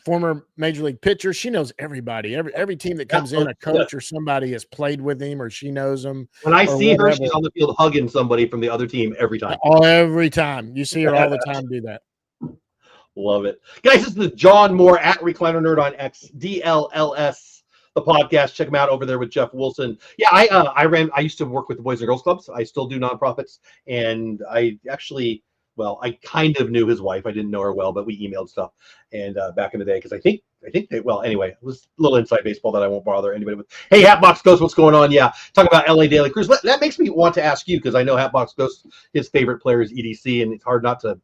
Speaker 2: former major league pitcher. She knows everybody. Every team that comes in, a coach or somebody has played with him, or she knows him.
Speaker 1: When I see her, she's on the field hugging somebody from the other team every time.
Speaker 2: Every time. You see her all the time do that.
Speaker 1: Love it. Guys, this is the John Moore at Recliner Nerd on X, DLLS, the podcast. Check them out over there with Jeff Wilson. Yeah, I used to work with the Boys and Girls Clubs. I still do nonprofits. And I kind of knew his wife. I didn't know her well, but we emailed stuff. And back in the day, because I think anyway, it was a little inside baseball that I won't bother anybody with. Hey, Hatbox Ghost, what's going on? Yeah, talk about LA Daily Cruise. That makes me want to ask you, because I know Hatbox Ghost, his favorite player is EDC, and it's hard not to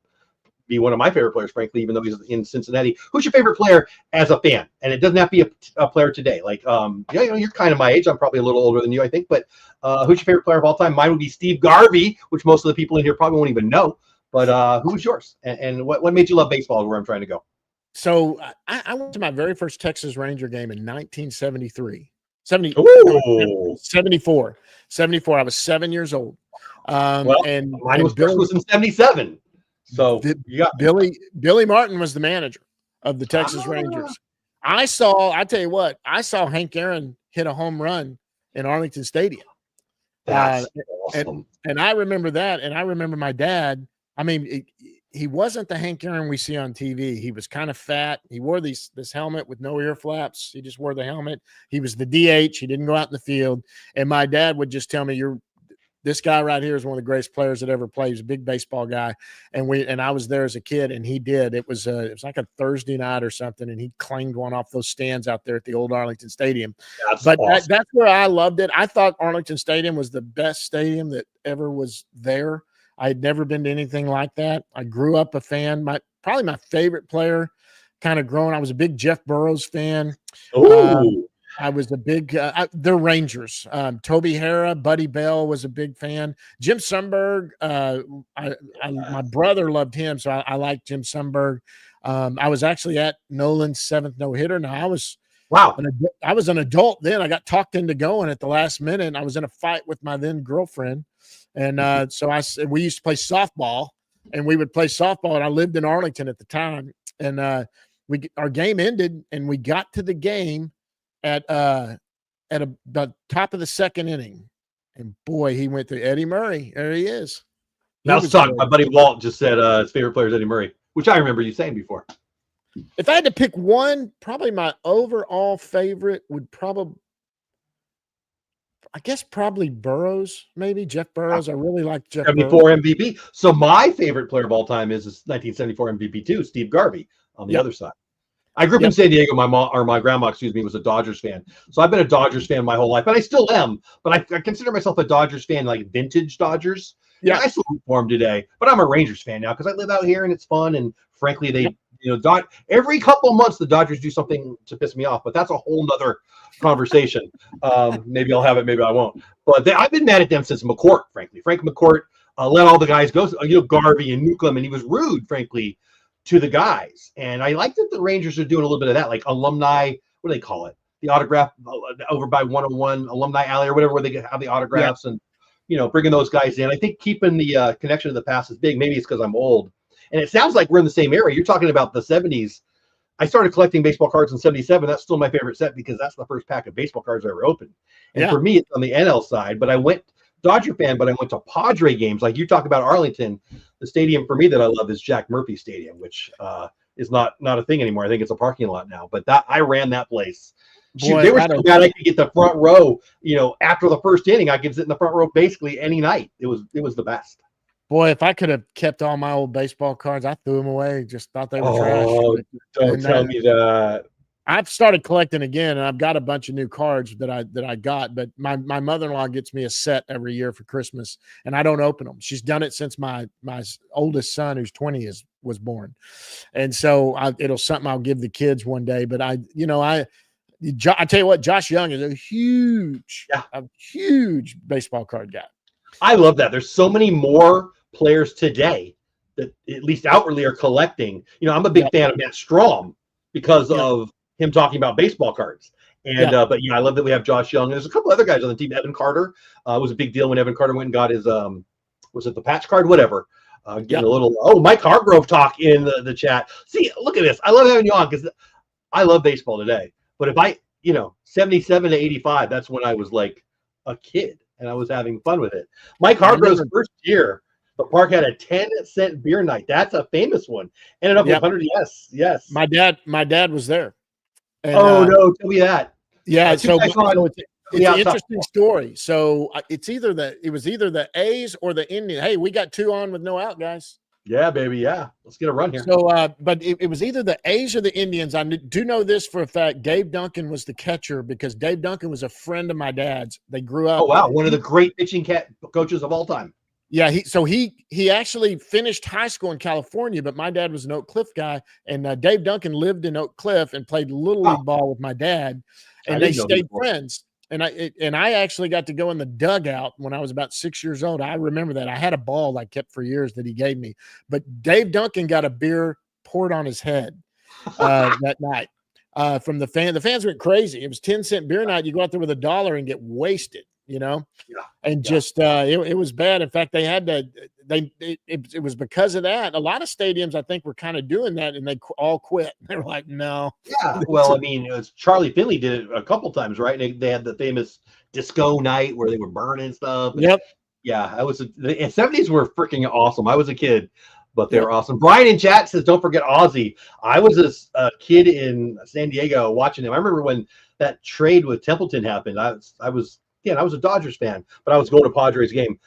Speaker 1: be one of my favorite players, frankly, even though he's in Cincinnati. Who's your favorite player as a fan? And it doesn't have to be a player today. Like, you're kind of my age. I'm probably a little older than you, I think. But who's your favorite player of all time? Mine would be Steve Garvey, which most of the people in here probably won't even know. But who was yours? And what made you love baseball is where I'm trying to go.
Speaker 2: So I went to my very first Texas Ranger game in 1973. 74. I was 7 years old.
Speaker 1: And mine was in 77. So you got
Speaker 2: Billy Martin was the manager of the Texas Rangers. I saw Hank Aaron hit a home run in Arlington Stadium.
Speaker 1: That's awesome.
Speaker 2: And I remember that. And I remember my dad. I mean, he wasn't the Hank Aaron we see on TV. He was kind of fat. He wore this helmet with no ear flaps. He just wore the helmet. He was the DH. He didn't go out in the field. And my dad would just tell me, this guy right here is one of the greatest players that ever played. He was a big baseball guy. And I was there as a kid, and he did. It was like a Thursday night or something, and he clanged one off those stands out there at the old Arlington Stadium. That's where I loved it. I thought Arlington Stadium was the best stadium that ever was there. I had never been to anything like that. I grew up a fan. Probably my favorite player kind of growing. I was a big Jeff Burroughs fan. I was a big they're Rangers. Toby Harrah, Buddy Bell was a big fan. Jim Sundberg, my brother loved him, so I liked Jim Sundberg. I was actually at Nolan's 7th no-hitter. Now I was an adult then. I got talked into going at the last minute, and I was in a fight with my then girlfriend. And so we used to play softball, and we would play softball, and I lived in Arlington at the time. And our game ended, and we got to the game at the top of the second inning. And boy, he went to Eddie Murray. There he is.
Speaker 1: Now let's talk. My buddy Walt just said his favorite player is Eddie Murray, which I remember you saying before.
Speaker 2: If I had to pick one, probably my overall favorite would probably Burroughs, maybe Jeff Burroughs. I really like Jeff
Speaker 1: 74 MVP. So my favorite player of all time is 1974 MVP too, Steve Garvey on the other side. I grew up in San Diego. My grandma, was a Dodgers fan. So I've been a Dodgers fan my whole life, and I still am. But I consider myself a Dodgers fan, like vintage Dodgers. And
Speaker 2: Yeah.
Speaker 1: I still root for them today, but I'm a Rangers fan now because I live out here and it's fun. And frankly,
Speaker 2: Yep.
Speaker 1: every couple of months the Dodgers do something to piss me off, but that's a whole nother conversation. Maybe I'll have it, maybe I won't. But I've been mad at them since McCourt. Frankly, Frank McCourt let all the guys go. Garvey and Newcomb, and he was rude, frankly, to the guys. And I like that the Rangers are doing a little bit of that, like alumni. What do they call it? The autograph over by 101 Alumni Alley or whatever, where they have the autographs and bringing those guys in. I think keeping the connection to the past is big. Maybe it's because I'm old, and it sounds like we're in the same era. You're talking about the 70s. I started collecting baseball cards in 77. That's still my favorite set because that's the first pack of baseball cards I ever opened. And for me, it's on the NL side. But I went Dodger fan, but I went to Padre games. Like you talk about Arlington, the stadium for me that I love is Jack Murphy Stadium, which is not a thing anymore. I think it's a parking lot now. But I ran that place. Boy, they were so bad I could get the front row. After the first inning, I could sit in the front row basically any night. It was the best.
Speaker 2: Boy, if I could have kept all my old baseball cards, I threw them away. Just thought they were trash.
Speaker 1: Don't tell me that.
Speaker 2: I've started collecting again, and I've got a bunch of new cards that I got. But my mother-in-law gets me a set every year for Christmas, and I don't open them. She's done it since my oldest son, who's 20, was born, and so it'll something I'll give the kids one day. But I tell you what, Josh Young is a huge baseball card guy.
Speaker 1: I love that. There's so many more players today that at least outwardly are collecting. I'm a big fan of Matt Strom because of him talking about baseball cards. And but I love that we have Josh Young. There's a couple other guys on the team. Evan Carter was a big deal when Evan Carter went and got his was it the patch card, whatever. Getting a little Mike Hargrove talk in the chat. See, look at this. I love having you on because I love baseball today. But if 77 to 85, that's when I was like a kid and I was having fun with it. Mike Hargrove's first year, the park had a 10-cent beer night. That's a famous one. Ended up with 100. Yes.
Speaker 2: My dad was there. And,
Speaker 1: no, tell me that.
Speaker 2: Yeah, so it's an interesting story. So it was either the A's or the Indians. Hey, we got 2 on with no out, guys.
Speaker 1: Yeah, baby. Yeah. Let's get a run here.
Speaker 2: So, but it was either the A's or the Indians. I do know this for a fact. Dave Duncan was the catcher because Dave Duncan was a friend of my dad's. They grew up.
Speaker 1: Oh, wow. One of the great pitching coaches of all time.
Speaker 2: Yeah. He actually finished high school in California, but my dad was an Oak Cliff guy. And Dave Duncan lived in Oak Cliff and played Little League ball with my dad. And they stayed friends. And I actually got to go in the dugout when I was about 6 years old. I remember that. I had a ball I kept for years that he gave me. But Dave Duncan got a beer poured on his head that night from the fans. The fans went crazy. It was 10-cent beer night. You go out there with $1 and get wasted, just it was bad. In fact, they had to. It was because of that. A lot of stadiums, I think, were kind of doing that, and they all quit. They were like, "No."
Speaker 1: Yeah. Well, I mean, it was Charlie Finley did it a couple times, right? And they had the famous disco night where they were burning stuff.
Speaker 2: Yep.
Speaker 1: Yeah, the 70s were freaking awesome. I was a kid, but they were awesome. Brian in chat says, "Don't forget Ozzy." I was a kid in San Diego watching him. I remember when that trade with Templeton happened. I was a Dodgers fan, but I was going to Padres game.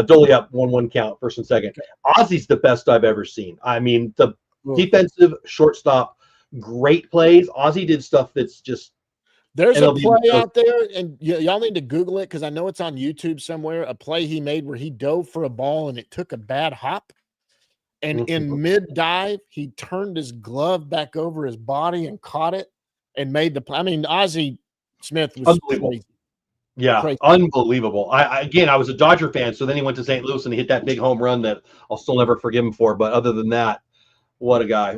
Speaker 1: Dolly up 1-1 count, first and second. Ozzy's the best I've ever seen. I mean, the defensive shortstop, great plays. Ozzy did stuff that's just.
Speaker 2: There's a play out there, and y'all need to Google it because I know it's on YouTube somewhere. A play he made where he dove for a ball and it took a bad hop. And in mid dive, he turned his glove back over his body and caught it and made the play. I mean, Ozzy Smith was crazy.
Speaker 1: Yeah, crazy. Unbelievable. I was a Dodger fan, so then he went to St. Louis and he hit that big home run that I'll still never forgive him for. But other than that, what a guy.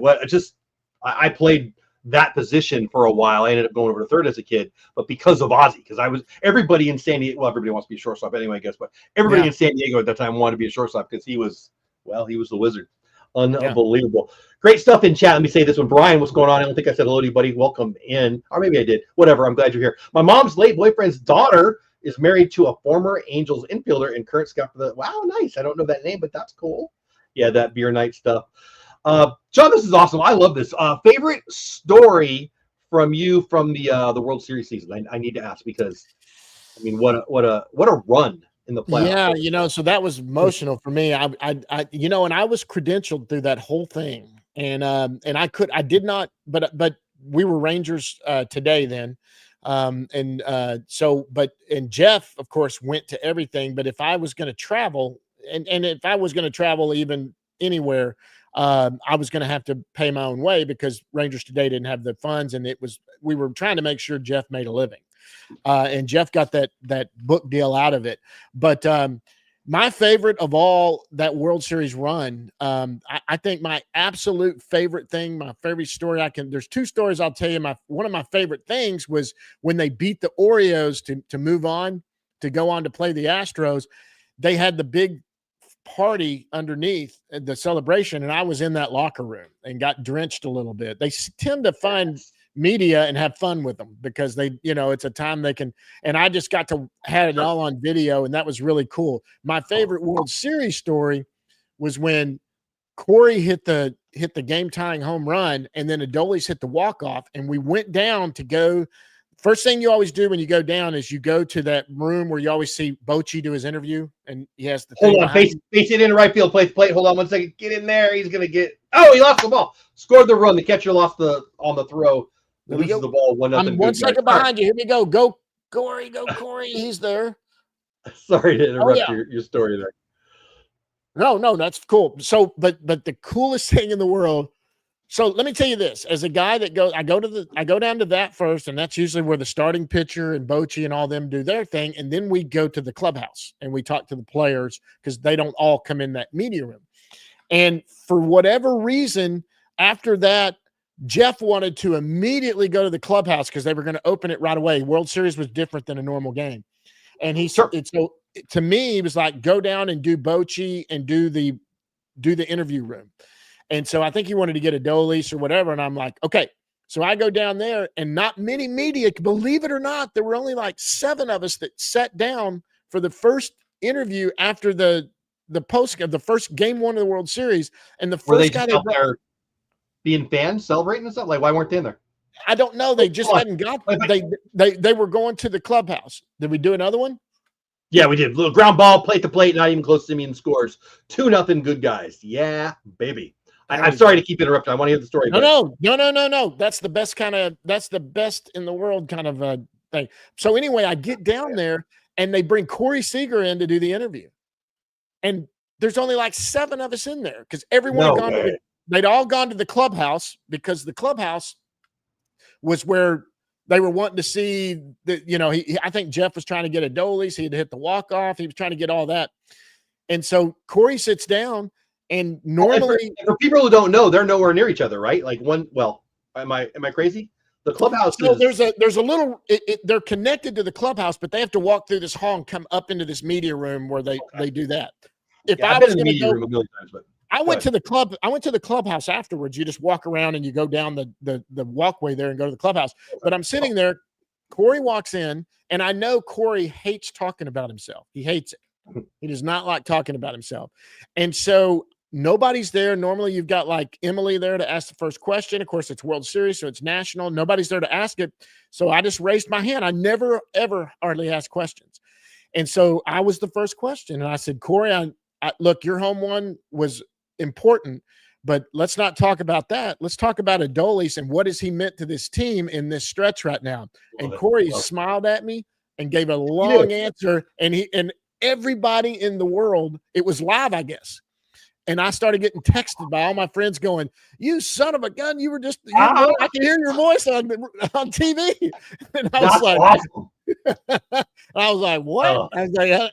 Speaker 1: I played that position for a while. I ended up going over to third as a kid, but because of Ozzy, because everybody in San Diego, well, everybody wants to be a shortstop anyway, I guess, but everybody in San Diego at that time wanted to be a shortstop because he was the wizard. Unbelievable. Great stuff in chat. Let me say this one. Brian, what's going on? I don't think I said hello to you, buddy. Welcome in. Or maybe I did. Whatever. I'm glad you're here. My mom's late boyfriend's daughter is married to a former Angels infielder and current scout for the. Wow, nice. I don't know that name, but that's cool. Yeah, that beer night stuff. John, this is awesome. I love this. Favorite story from you from the World Series season? I need to ask because, I mean, what a run. In the playoffs.
Speaker 2: Yeah, so that was emotional for me. I and I was credentialed through that whole thing, and I did not, but we were Rangers today then, and Jeff, of course, went to everything. But if I was going to travel, and if I was going to travel even anywhere, I was going to have to pay my own way because Rangers Today didn't have the funds, and we were trying to make sure Jeff made a living, and Jeff got that book deal out of it. But my favorite of all that World Series run, I think my absolute favorite thing, my favorite story there's two stories I'll tell you. One of my favorite things was when they beat the Orioles to move on, to go on to play the Astros. They had the big party underneath the celebration, and I was in that locker room and got drenched a little bit. They tend to find media and have fun with them because it's a time they can, and I just got to had it all on video, and that was really cool. My favorite World Series story was when Corey hit the game tying home run, and then Adolis hit the walk off, and we went down to go. First thing you always do when you go down is you go to that room where you always see Bochy do his interview, and he has the
Speaker 1: hold on, face it in right field, plate. Hold on 1 second, get in there. He's gonna get. Oh, he lost the ball. Scored the run. The catcher lost on the throw. Releases the ball. 1-0.
Speaker 2: I'm 1 second behind you. Here we go. Go Corey. Go Corey. He's there.
Speaker 1: Sorry to interrupt your story there.
Speaker 2: No, that's cool. So, but the coolest thing in the world. So let me tell you this: as a guy that I go down to that first, and that's usually where the starting pitcher and Bochy and all them do their thing, and then we go to the clubhouse and we talk to the players because they don't all come in that media room. And for whatever reason, after that, Jeff wanted to immediately go to the clubhouse because they were going to open it right away. World Series was different than a normal game, and so to me, he was like, "Go down and do Bochy and do the interview room." And so I think he wanted to get Adolis or whatever. And I'm like, okay. So I go down there, and not many media, believe it or not, there were only like 7 of us that sat down for the first interview after the post of the first game 1 of the World Series. And the first guy
Speaker 1: out there being fans, celebrating and stuff. Like, why weren't they in there?
Speaker 2: I don't know. They just hadn't got. They were going to the clubhouse. Did we do another one?
Speaker 1: Yeah, we did. Little ground ball, plate to plate, not even close to Simeon scores. 2-0, good guys. Yeah, baby. I'm sorry to keep interrupting. I want to hear the story.
Speaker 2: No. That's the best in the world kind of thing. So anyway, I get down there, and they bring Corey Seager in to do the interview. And there's only like 7 of us in there because everyone they'd all gone to the clubhouse because the clubhouse was where they were wanting to see that, I think Jeff was trying to get Adolis. He had hit the walk-off. He was trying to get all that. And so Corey sits down. And normally,
Speaker 1: for people who don't know, they're nowhere near each other, right? Like am I crazy? The clubhouse.
Speaker 2: So there's a little. They're connected to the clubhouse, but they have to walk through this hall and come up into this media room where they do that.
Speaker 1: I've been in the media room a million times, but
Speaker 2: I went to the clubhouse afterwards. You just walk around and you go down the walkway there and go to the clubhouse. But I'm sitting there. Corey walks in, and I know Corey hates talking about himself. He hates it. He does not like talking about himself, and so. Nobody's there. Normally, you've got like Emily there to ask the first question. Of course, it's World Series, so it's national. Nobody's there to ask it. So I just raised my hand. I never, ever hardly ask questions. And so I was the first question. And I said, Corey, I look, your home one was important, but let's not talk about that. Let's talk about Adolis and what has he meant to this team in this stretch right now. And Corey smiled at me and gave a long answer. And everybody in the world, it was live, I guess. And I started getting texted by all my friends going, "You son of a gun! You were just I can hear your voice on TV." And I was like, awesome. I was like, "What?" Oh. I was like,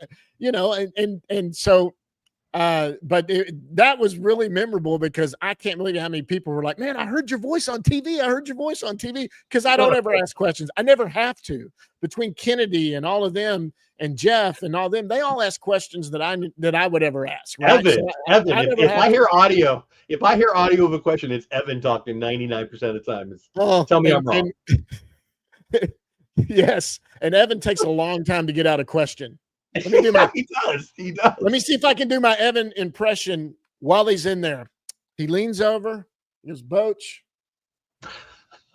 Speaker 2: and so, but that was really memorable because I can't believe how many people were like, "Man, I heard your voice on TV. I heard your voice on TV." Because I don't ever ask questions. I never have to. Between Kennedy and all of them. And Jeff and all them, they all ask questions that I would ever ask. Right?
Speaker 1: Evan, if I hear audio of a question, it's Evan talking 99% of the time. Tell me I'm wrong.
Speaker 2: Yes, and Evan takes a long time to get out a question. Let me do
Speaker 1: he does.
Speaker 2: Let me see if I can do my Evan impression while he's in there. He leans over, he goes, "Boch,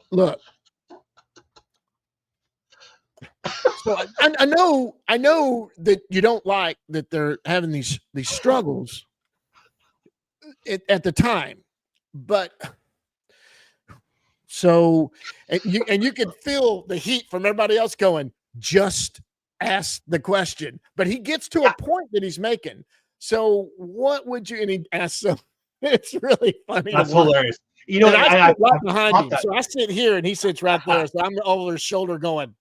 Speaker 2: look." So I know that you don't like that they're having these struggles at the time, but so and you could feel the heat from everybody else going, "Just ask the question." But he gets to a point that he's making. So what would you? And he asked, so it's really funny.
Speaker 1: That's
Speaker 2: to watch.
Speaker 1: hilarious. You know,
Speaker 2: And I sit right
Speaker 1: I've
Speaker 2: behind
Speaker 1: caught
Speaker 2: him.
Speaker 1: that.
Speaker 2: So I sit here and he sits right there. So I'm over his shoulder going,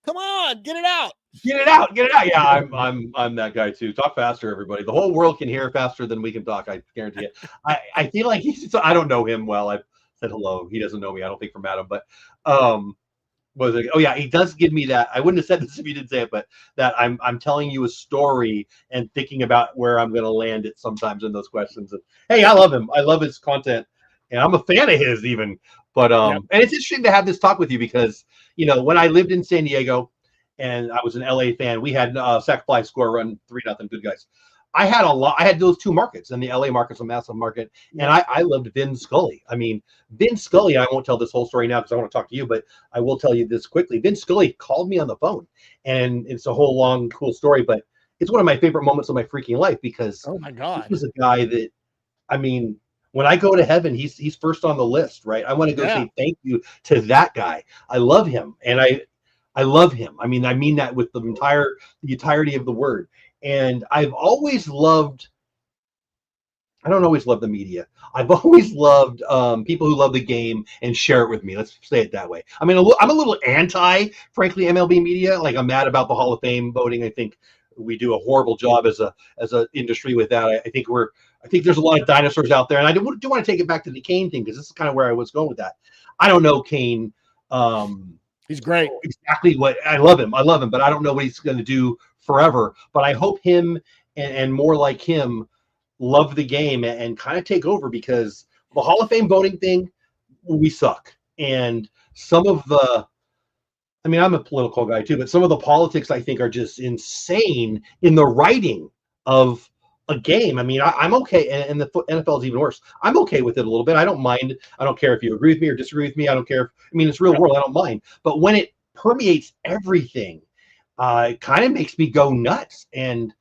Speaker 2: come on, get it out.
Speaker 1: Get it out, get it out. Yeah, I'm that guy too. Talk faster, everybody. The whole world can hear faster than we can talk. I guarantee it. I feel like I don't know him well. I've said hello. He doesn't know me. I don't think from Adam, but was it? Oh yeah, he does give me that. I wouldn't have said this if you didn't say it, but that I'm telling you a story and thinking about where I'm going to land it sometimes in those questions. And hey, I love him. I love his content, and I'm a fan of his even. But and it's interesting to have this talk with you because when I lived in San Diego. And I was an LA fan. We had Sack Fly Score run 3-0. Good guys. I had those two markets, and the LA market's a massive market. And I loved Vin Scully. I mean, Vin Scully. I won't tell this whole story now because I want to talk to you, but I will tell you this quickly. Vin Scully called me on the phone, and it's a whole long, cool story. But it's one of my favorite moments of my freaking life because
Speaker 2: oh my god,
Speaker 1: he was a guy that, I mean, when I go to heaven, he's first on the list, right? I want to go say thank you to that guy. I love him, and I love him. I mean that with the entirety of the word. And I've always loved. I don't always love the media. I've always loved people who love the game and share it with me. Let's say it that way. I mean, I'm a little anti, frankly, MLB media. Like I'm mad about the Hall of Fame voting. I think we do a horrible job as a industry with that. I think there's a lot of dinosaurs out there, and I do want to take it back to the Kane thing because this is kind of where I was going with that. I don't know Kane.
Speaker 2: He's great.
Speaker 1: Exactly what I love him, but I don't know what he's going to do forever. But I hope him and more like him love the game and kind of take over because the Hall of Fame voting thing, we suck. And some of I'm a political guy too, but some of the politics I think are just insane in the writing of a game. I mean, I'm okay, and the NFL is even worse. I'm okay with it a little bit. I don't mind. I don't care if you agree with me or disagree with me. I don't care. It's real world. I don't mind. But when it permeates everything, it kind of makes me go nuts. And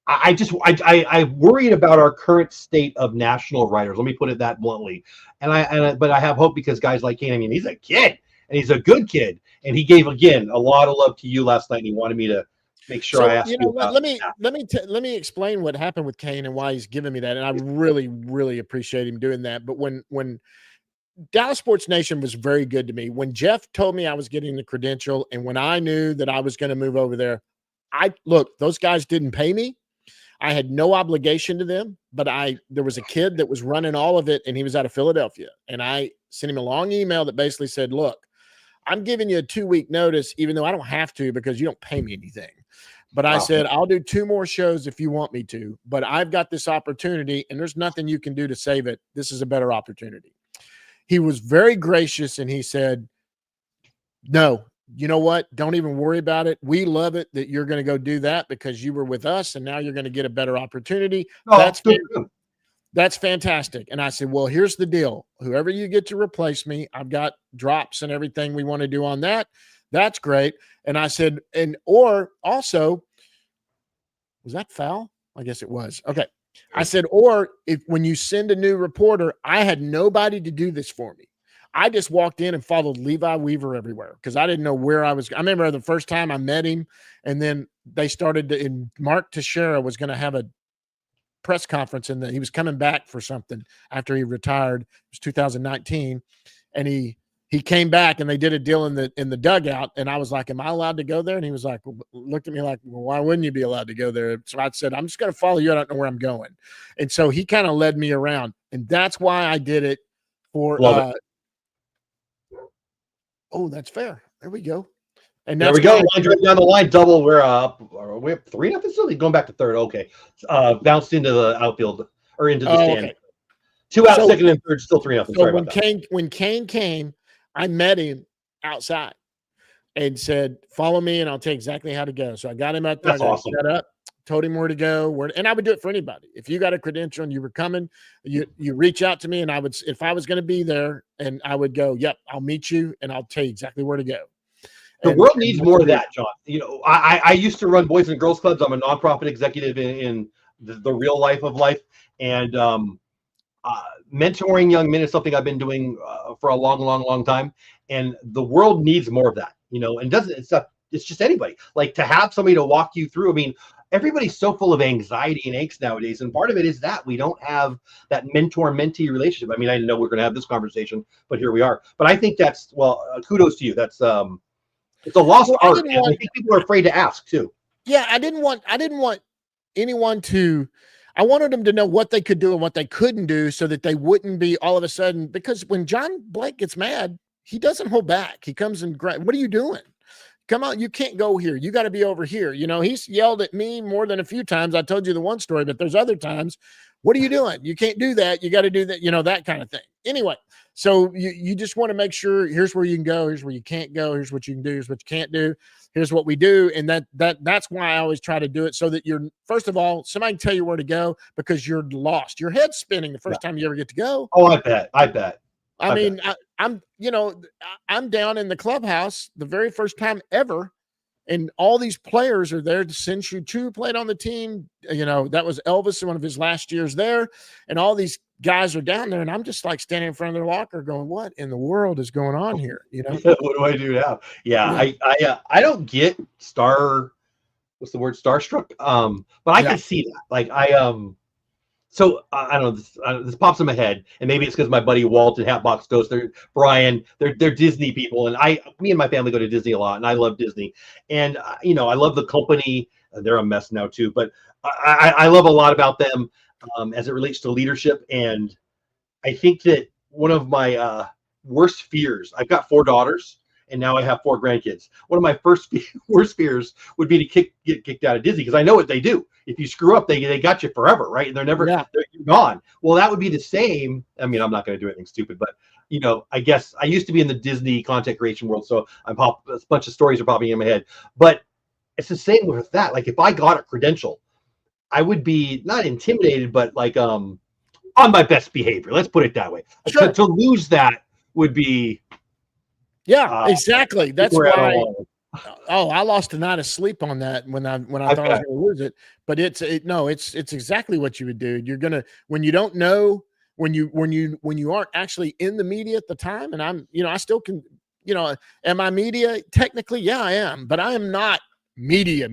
Speaker 1: I worried about our current state of national writers. Let me put it that bluntly. But I have hope because guys like Kane. He's a kid, and he's a good kid, and he gave again a lot of love to you last night. And he wanted me to make sure I asked you about
Speaker 2: let me explain what happened with Kane and why he's giving me that. And I really, really appreciate him doing that. But when Dallas Sports Nation was very good to me, when Jeff told me I was getting the credential and when I knew that I was going to move over there, those guys didn't pay me. I had no obligation to them, but there was a kid that was running all of it and he was out of Philadelphia. And I sent him a long email that basically said, look, I'm giving you a 2-week notice, even though I don't have to because you don't pay me anything. But I said, I'll do 2 more shows if you want me to, but I've got this opportunity and there's nothing you can do to save it. This is a better opportunity. He was very gracious and he said, no, you know what? Don't even worry about it. We love it that you're going to go do that because you were with us and now you're going to get a better opportunity. That's fantastic. And I said, well, here's the deal. Whoever you get to replace me, I've got drops and everything we want to do on that. That's great. And I said, or also, was that foul? I guess it was. Okay. I said, or when you send a new reporter, I had nobody to do this for me. I just walked in and followed Levi Weaver everywhere because I didn't know where I was. I remember the first time I met him, and then they started and Mark Teixeira was going to have a press conference, and he was coming back for something after he retired. It was 2019, and he came back and they did a deal in the dugout, and I was like, am I allowed to go there? And he was like, looked at me like, well, why wouldn't you be allowed to go there? So I said, I'm just going to follow you. I don't know where I'm going. And so he kind of led me around, and that's why I did it for oh, that's fair. There we go. And
Speaker 1: there we go. Line right down the line, double. We're up 3-0. Still going back to third. Okay. Bounced into the outfield or into the stand. Okay. 2 out, second and third, still 3-0.
Speaker 2: So when Kane came, I met him outside and said, follow me and I'll tell you exactly how to go. So I got him out there.
Speaker 1: That's awesome.
Speaker 2: Set up, told him where to go. And I would do it for anybody. If you got a credential and you were coming, you reach out to me and if I was going to be there, and I would go, yep, I'll meet you and I'll tell you exactly where to go.
Speaker 1: The world needs more of that, John. I used to run Boys and Girls Clubs. I'm a nonprofit executive in the real life of life. And mentoring young men is something I've been doing for a long time. And the world needs more of that, and it's just anybody. Like to have somebody to walk you through. I mean, everybody's so full of anxiety and angst nowadays, and part of it is that we don't have that mentor-mentee relationship. I mean, I didn't know we are going to have this conversation, but here we are. But I think that's kudos to you. That's it's a lost art, and I think people are afraid to ask too.
Speaker 2: Yeah, I didn't want anyone to. I wanted them to know what they could do and what they couldn't do, so that they wouldn't be all of a sudden. Because when John Blake gets mad, he doesn't hold back. He comes and what are you doing? Come on, you can't go here. You got to be over here. You know, he's yelled at me more than a few times. I told you the one story, but there's other times. What are you doing? You can't do that. You got to do that. You know, that kind of thing. Anyway, so you just want to make sure here's where you can go. Here's where you can't go. Here's what you can do. Here's what you can't do. Here's what we do. And that's why I always try to do it, so that you're, first of all, somebody can tell you where to go, because you're lost. Your head's spinning the first time you ever get to go.
Speaker 1: Oh, I bet.
Speaker 2: I mean, I'm down in the clubhouse the very first time ever, and all these players are there. Sin-Shu Chu played on the team. You know, that was Elvis in one of his last years there, and all these guys are down there, and I'm just like standing in front of their locker going, what in the world is going on here? You know,
Speaker 1: what do I do now? Yeah. I don't get starstruck. But I can see that. Like so I don't know. This pops in my head, and maybe it's because my buddy Walt and Hatbox Ghost, Brian, they're Disney people, and me and my family go to Disney a lot, and I love Disney, and I love the company. They're a mess now too, but I love a lot about them as it relates to leadership, and I think that one of my worst fears. I've got 4 daughters, and now I have 4 grandkids. One of my worst fears would be to get kicked out of Disney, because I know what they do. If you screw up, they got you forever, right? And they're gone. Well, that would be the same. I mean, I'm not going to do anything stupid, but I guess I used to be in the Disney content creation world, so a bunch of stories are popping in my head. But it's the same with that. Like, if I got a credential, I would be not intimidated, but like on my best behavior. Let's put it that way.
Speaker 2: Sure.
Speaker 1: To lose that would be.
Speaker 2: Yeah, exactly. That's why. I lost a night of sleep on that when I thought I was going to lose it. But it's exactly what you would do. You're gonna, when you don't know, when you aren't actually in the media at the time. And I still can, am I media? Technically, yeah, I am, but I am not media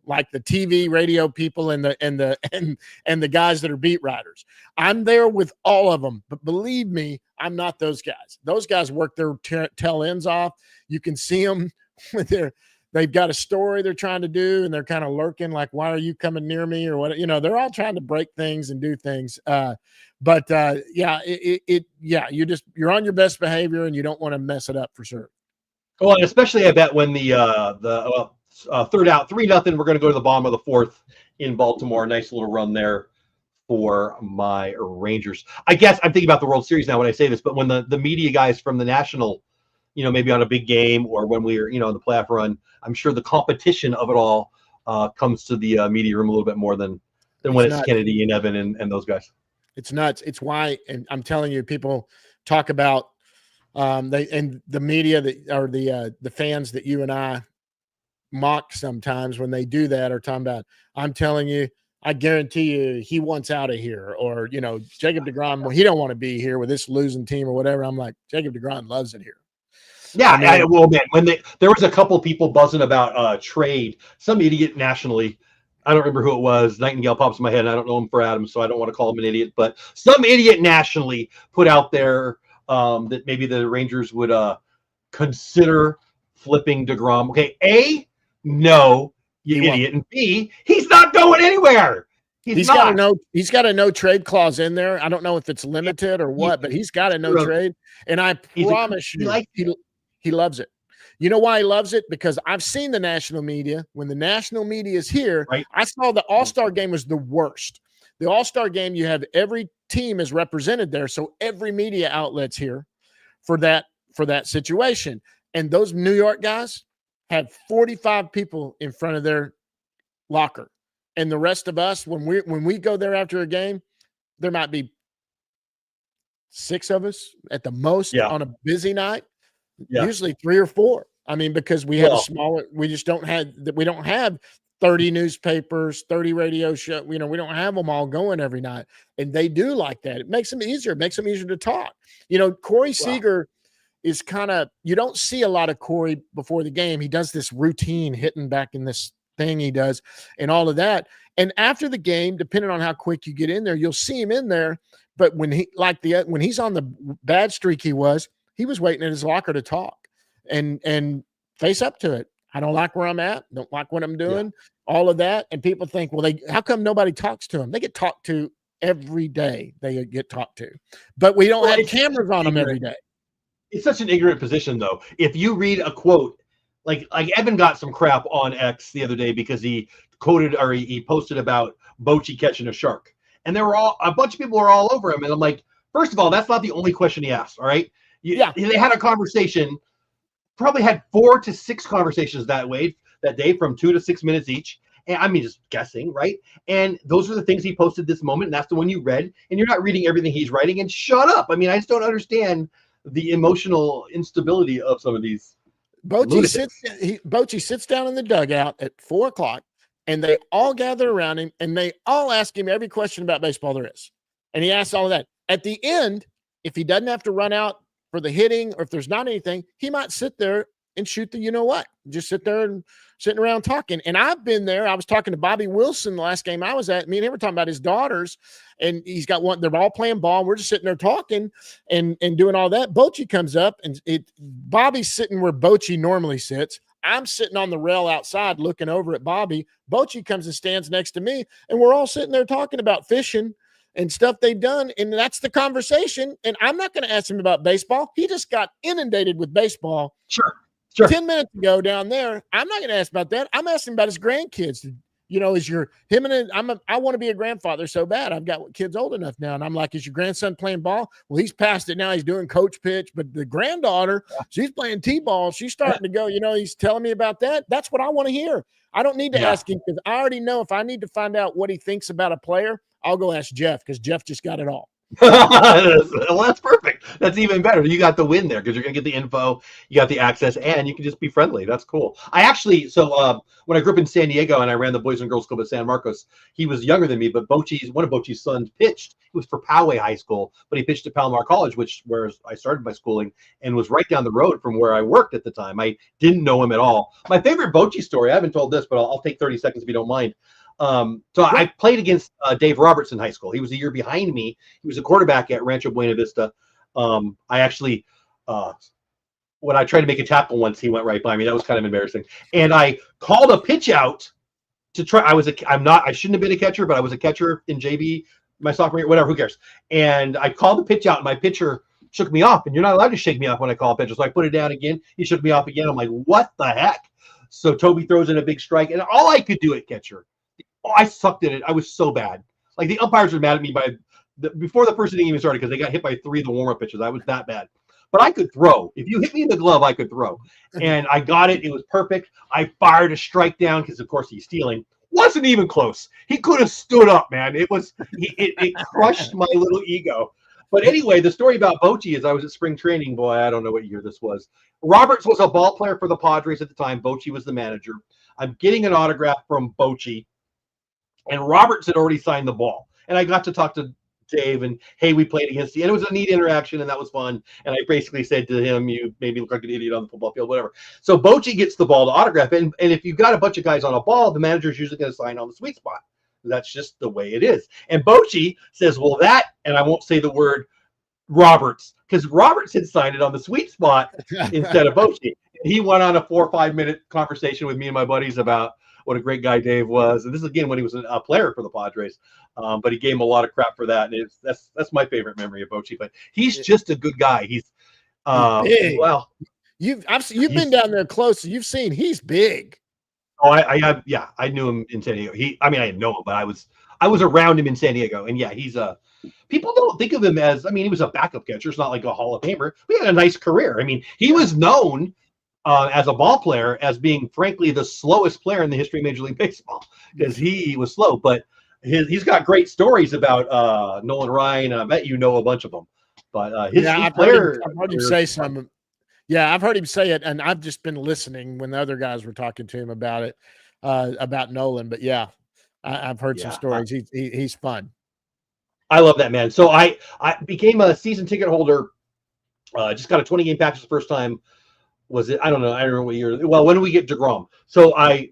Speaker 2: like the TV, radio people and the guys that are beat writers. I'm there with all of them, but believe me, I'm not those guys. Those guys work their tail ends off. You can see them when they've got a story they're trying to do, and they're kind of lurking, like, why are you coming near me, or what? They're all trying to break things and do things. You're on your best behavior, and you don't want to mess it up for sure.
Speaker 1: Well, and especially I bet when the third out, 3-0, we're going to go to the bottom of the 4th in Baltimore. Nice little run there for my Rangers. I guess I'm thinking about the World Series now when I say this, but when the media guys from the National, maybe on a big game, or when we're, in the playoff run, I'm sure the competition of it all comes to the media room a little bit more than when it's Kennedy and Evan and those guys.
Speaker 2: It's nuts. It's why, and I'm telling you, people talk about the media that are the fans that you and I mock sometimes when they do that, are talking about, I'm telling you, I guarantee you he wants out of here, or Jacob deGrom, well, he don't want to be here with this losing team or whatever. I'm like, Jacob deGrom loves it here.
Speaker 1: Yeah, well, man, when there was a couple people buzzing about trade, some idiot nationally, I don't remember who it was. Nightingale pops in my head, and I don't know him for Adam, so I don't want to call him an idiot. But some idiot nationally put out there that maybe the Rangers would consider flipping deGrom. Okay, A, no, you idiot, and B, he's not going anywhere. He's got
Speaker 2: a no trade clause in there. I don't know if it's limited or what, but he's got a no trade, and I promise you, he loves it. You know why he loves it? Because I've seen the national media. When the national media is here, right. I saw the All-Star game was the worst. The All-Star game, you have every team is represented there, so every media outlet's here for that situation. And those New York guys had 45 people in front of their locker. And the rest of us, when we go there after a game, there might be 6 of us at the most on a busy night. Yeah. Usually 3 or 4. I mean, because we have we don't have 30 newspapers, 30 radio shows. We don't have them all going every night. And they do like that. It makes them easier. It makes them easier to talk. Corey Seager is kind of, you don't see a lot of Corey before the game. He does this routine hitting back in this thing he does and all of that. And after the game, depending on how quick you get in there, you'll see him in there. But when he's on the bad streak he was waiting in his locker to talk and face up to it. I don't like where I'm at. Don't like what I'm doing. All of that. And people think, well, how come nobody talks to them? They get talked to every day. They get talked to, but we don't have cameras on them every day.
Speaker 1: It's such an ignorant position, though. If you read a quote, like Evan got some crap on X the other day because he quoted or he posted about Bochy catching a shark, and there were a bunch of people were all over him, and I'm like, first of all, that's not the only question he asked. All right, they had a conversation, probably had 4 to 6 conversations that day from 2 to 6 minutes each. And I mean, just guessing, right? And those are the things he posted this moment, and that's the one you read, and you're not reading everything he's writing. And shut up! I mean, I just don't understand the emotional instability of some of these.
Speaker 2: Bochy sits down in the dugout at 4 o'clock, and they all gather around him, and they all ask him every question about baseball there is. And he asks all of that. At the end, if he doesn't have to run out for the hitting, or if there's not anything, he might sit there and shoot the you-know-what. Just sit there and sitting around talking. And I've been there. I was talking to Bobby Wilson the last game I was at. Me and him were talking about his daughters, and he's got one. They're all playing ball. We're just sitting there talking and doing all that. Bochy comes up, and Bobby's sitting where Bochy normally sits. I'm sitting on the rail outside looking over at Bobby. Bochy comes and stands next to me, and we're all sitting there talking about fishing and stuff they've done, and that's the conversation. And I'm not going to ask him about baseball. He just got inundated with baseball.
Speaker 1: Sure.
Speaker 2: 10 minutes ago down there. I'm not going to ask about that. I'm asking about his grandkids. I want to be a grandfather so bad. I've got kids old enough now. And I'm like, is your grandson playing ball? Well, he's past it now. He's doing coach pitch. But the granddaughter, she's playing T-ball. She's starting to go, he's telling me about that. That's what I want to hear. I don't need to ask him because I already know if I need to find out what he thinks about a player, I'll go ask Jeff because Jeff just got it all.
Speaker 1: Well, that's perfect. That's even better. You got the win there because you're going to get the info, you got the access, and you can just be friendly. That's cool. I actually, when I grew up in San Diego and I ran the Boys and Girls Club at San Marcos, he was younger than me, but one of Bochy's sons pitched. He was for Poway High School, but he pitched at Palomar College, where I started my schooling, and was right down the road from where I worked at the time. I didn't know him at all. My favorite Bochy story, I haven't told this, but I'll take 30 seconds if you don't mind. I played against Dave Roberts in high school. He was a year behind me. He was a quarterback at Rancho Buena Vista. I actually, when I tried to make a tackle once, he went right by me. That was kind of embarrassing. And I called a pitch out to try. I shouldn't have been a catcher, but I was a catcher in JV my sophomore year, whatever, who cares? And I called the pitch out, and my pitcher shook me off. And you're not allowed to shake me off when I call a pitcher. So I put it down again. He shook me off again. I'm like, what the heck? So Toby throws in a big strike, and all I could do at catcher. Oh, I sucked at it. I was so bad. Like the umpires were mad at me before the first inning even started because they got hit by 3 of the warm-up pitches. I was that bad. But I could throw. If you hit me in the glove, I could throw. And I got it. It was perfect. I fired a strike down because, of course, he's stealing. Wasn't even close. He could have stood up, man. It crushed my little ego. But anyway, the story about Bochy is I was at spring training. Boy, I don't know what year this was. Roberts was a ball player for the Padres at the time. Bochy was the manager. I'm getting an autograph from Bochy. And Roberts had already signed the ball. And I got to talk to Dave and, hey, we played against you. And it was a neat interaction, and that was fun. And I basically said to him, you made me look like an idiot on the football field, whatever. So Bochy gets the ball to autograph. And if you've got a bunch of guys on a ball, the manager's usually going to sign on the sweet spot. That's just the way it is. And Bochy says, well, and I won't say the word Roberts, because Roberts had signed it on the sweet spot instead of Bochy. He went on a 4 or 5 minute conversation with me and my buddies about what a great guy Dave was. And this is, again, when he was a player for the Padres. But he gave him a lot of crap for that. And that's my favorite memory of Bochy. But he's just a good guy. He's
Speaker 2: big.
Speaker 1: Well,
Speaker 2: you've been down there close. You've seen he's big.
Speaker 1: Oh, I knew him in San Diego. I didn't know him, but I was around him in San Diego. And yeah, he's people don't think of him as, he was a backup catcher. It's not like a Hall of Famer. We had a nice career. He was known as a ball player as being, frankly, the slowest player in the history of Major League Baseball because he was slow. But he's got great stories about Nolan Ryan. I bet you know a bunch of them. But
Speaker 2: I've heard him say some. Yeah, I've heard him say it, and I've just been listening when the other guys were talking to him about it, about Nolan. But yeah, I've heard some stories. He's fun.
Speaker 1: I love that man. So I became a season ticket holder. Just got a 20-game package the first time. Was it? I don't know. I don't remember what year. Well, when did we get DeGrom? So I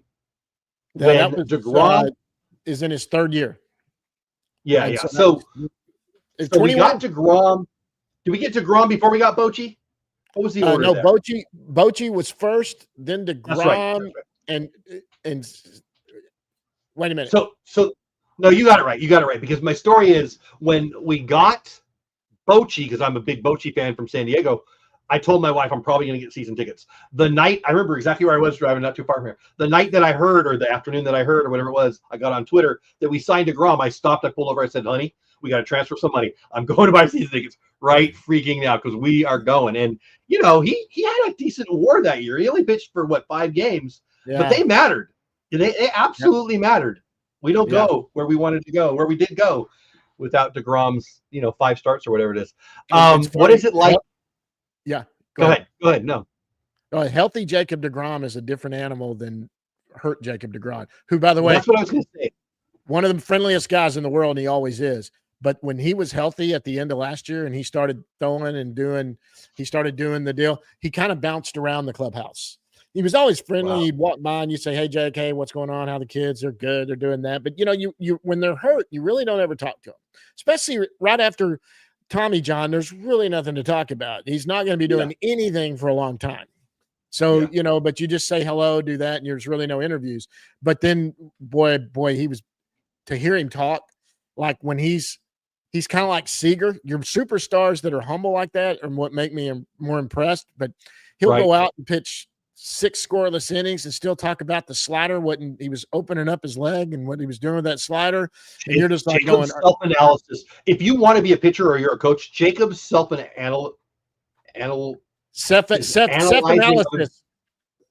Speaker 2: Yeah,
Speaker 1: when
Speaker 2: that was
Speaker 1: DeGrom.
Speaker 2: is in his third year.
Speaker 1: Yeah,
Speaker 2: And
Speaker 1: yeah.
Speaker 2: so
Speaker 1: So we
Speaker 2: 21.
Speaker 1: got DeGrom. Did we get DeGrom before we got Bochy? What was the order
Speaker 2: No,
Speaker 1: there?
Speaker 2: Bochy was first, then
Speaker 1: That's right.
Speaker 2: DeGrom, and wait a minute.
Speaker 1: So no, you got it right. You got it right, because my story is when we got Bochy, because I'm a big Bochy fan from San Diego. I told my wife I'm probably going to get season tickets. The night, I remember exactly where I was driving, not too far from here. The night that I heard, or the afternoon that I heard, or whatever it was, I got on Twitter that we signed DeGrom. I stopped, I pulled over, I said, honey, we got to transfer some money. I'm going to buy season tickets right freaking now, because we are going. And, you know, he had a decent WAR that year. He only pitched for, 5 games?
Speaker 2: Yeah.
Speaker 1: But they mattered. They absolutely mattered. We don't go where we wanted to go, where we did go, without DeGrom's, 5 starts or whatever it is. What is it like?
Speaker 2: Yeah.
Speaker 1: Go ahead. No.
Speaker 2: Healthy Jacob DeGrom is a different animal than hurt Jacob DeGrom, who, by the way,
Speaker 1: that's what I was going to say.
Speaker 2: One of the friendliest guys in the world, and he always is. But when he was healthy at the end of last year and he started throwing and doing the deal, he kind of bounced around the clubhouse. He was always friendly.
Speaker 1: Wow.
Speaker 2: He'd walk by and you'd say, hey, Jake, hey, what's going on? How the kids? They're good. They're doing that. But, you when they're hurt, you really don't ever talk to them, especially right after Tommy John. There's really nothing to talk about. He's not going to be doing anything for a long time. So, but you just say hello, do that, and there's really no interviews. But then, boy, he was, to hear him talk, like when he's kind of like Seager. Your superstars that are humble like that are what make me more impressed. But he'll go out and pitch 6 scoreless innings and still talk about the slider, he was opening up his leg and what he was doing with that slider. And you're just like
Speaker 1: Jacob's self-analysis. If you want to be a pitcher or you're a coach, Jacob's self-analysis.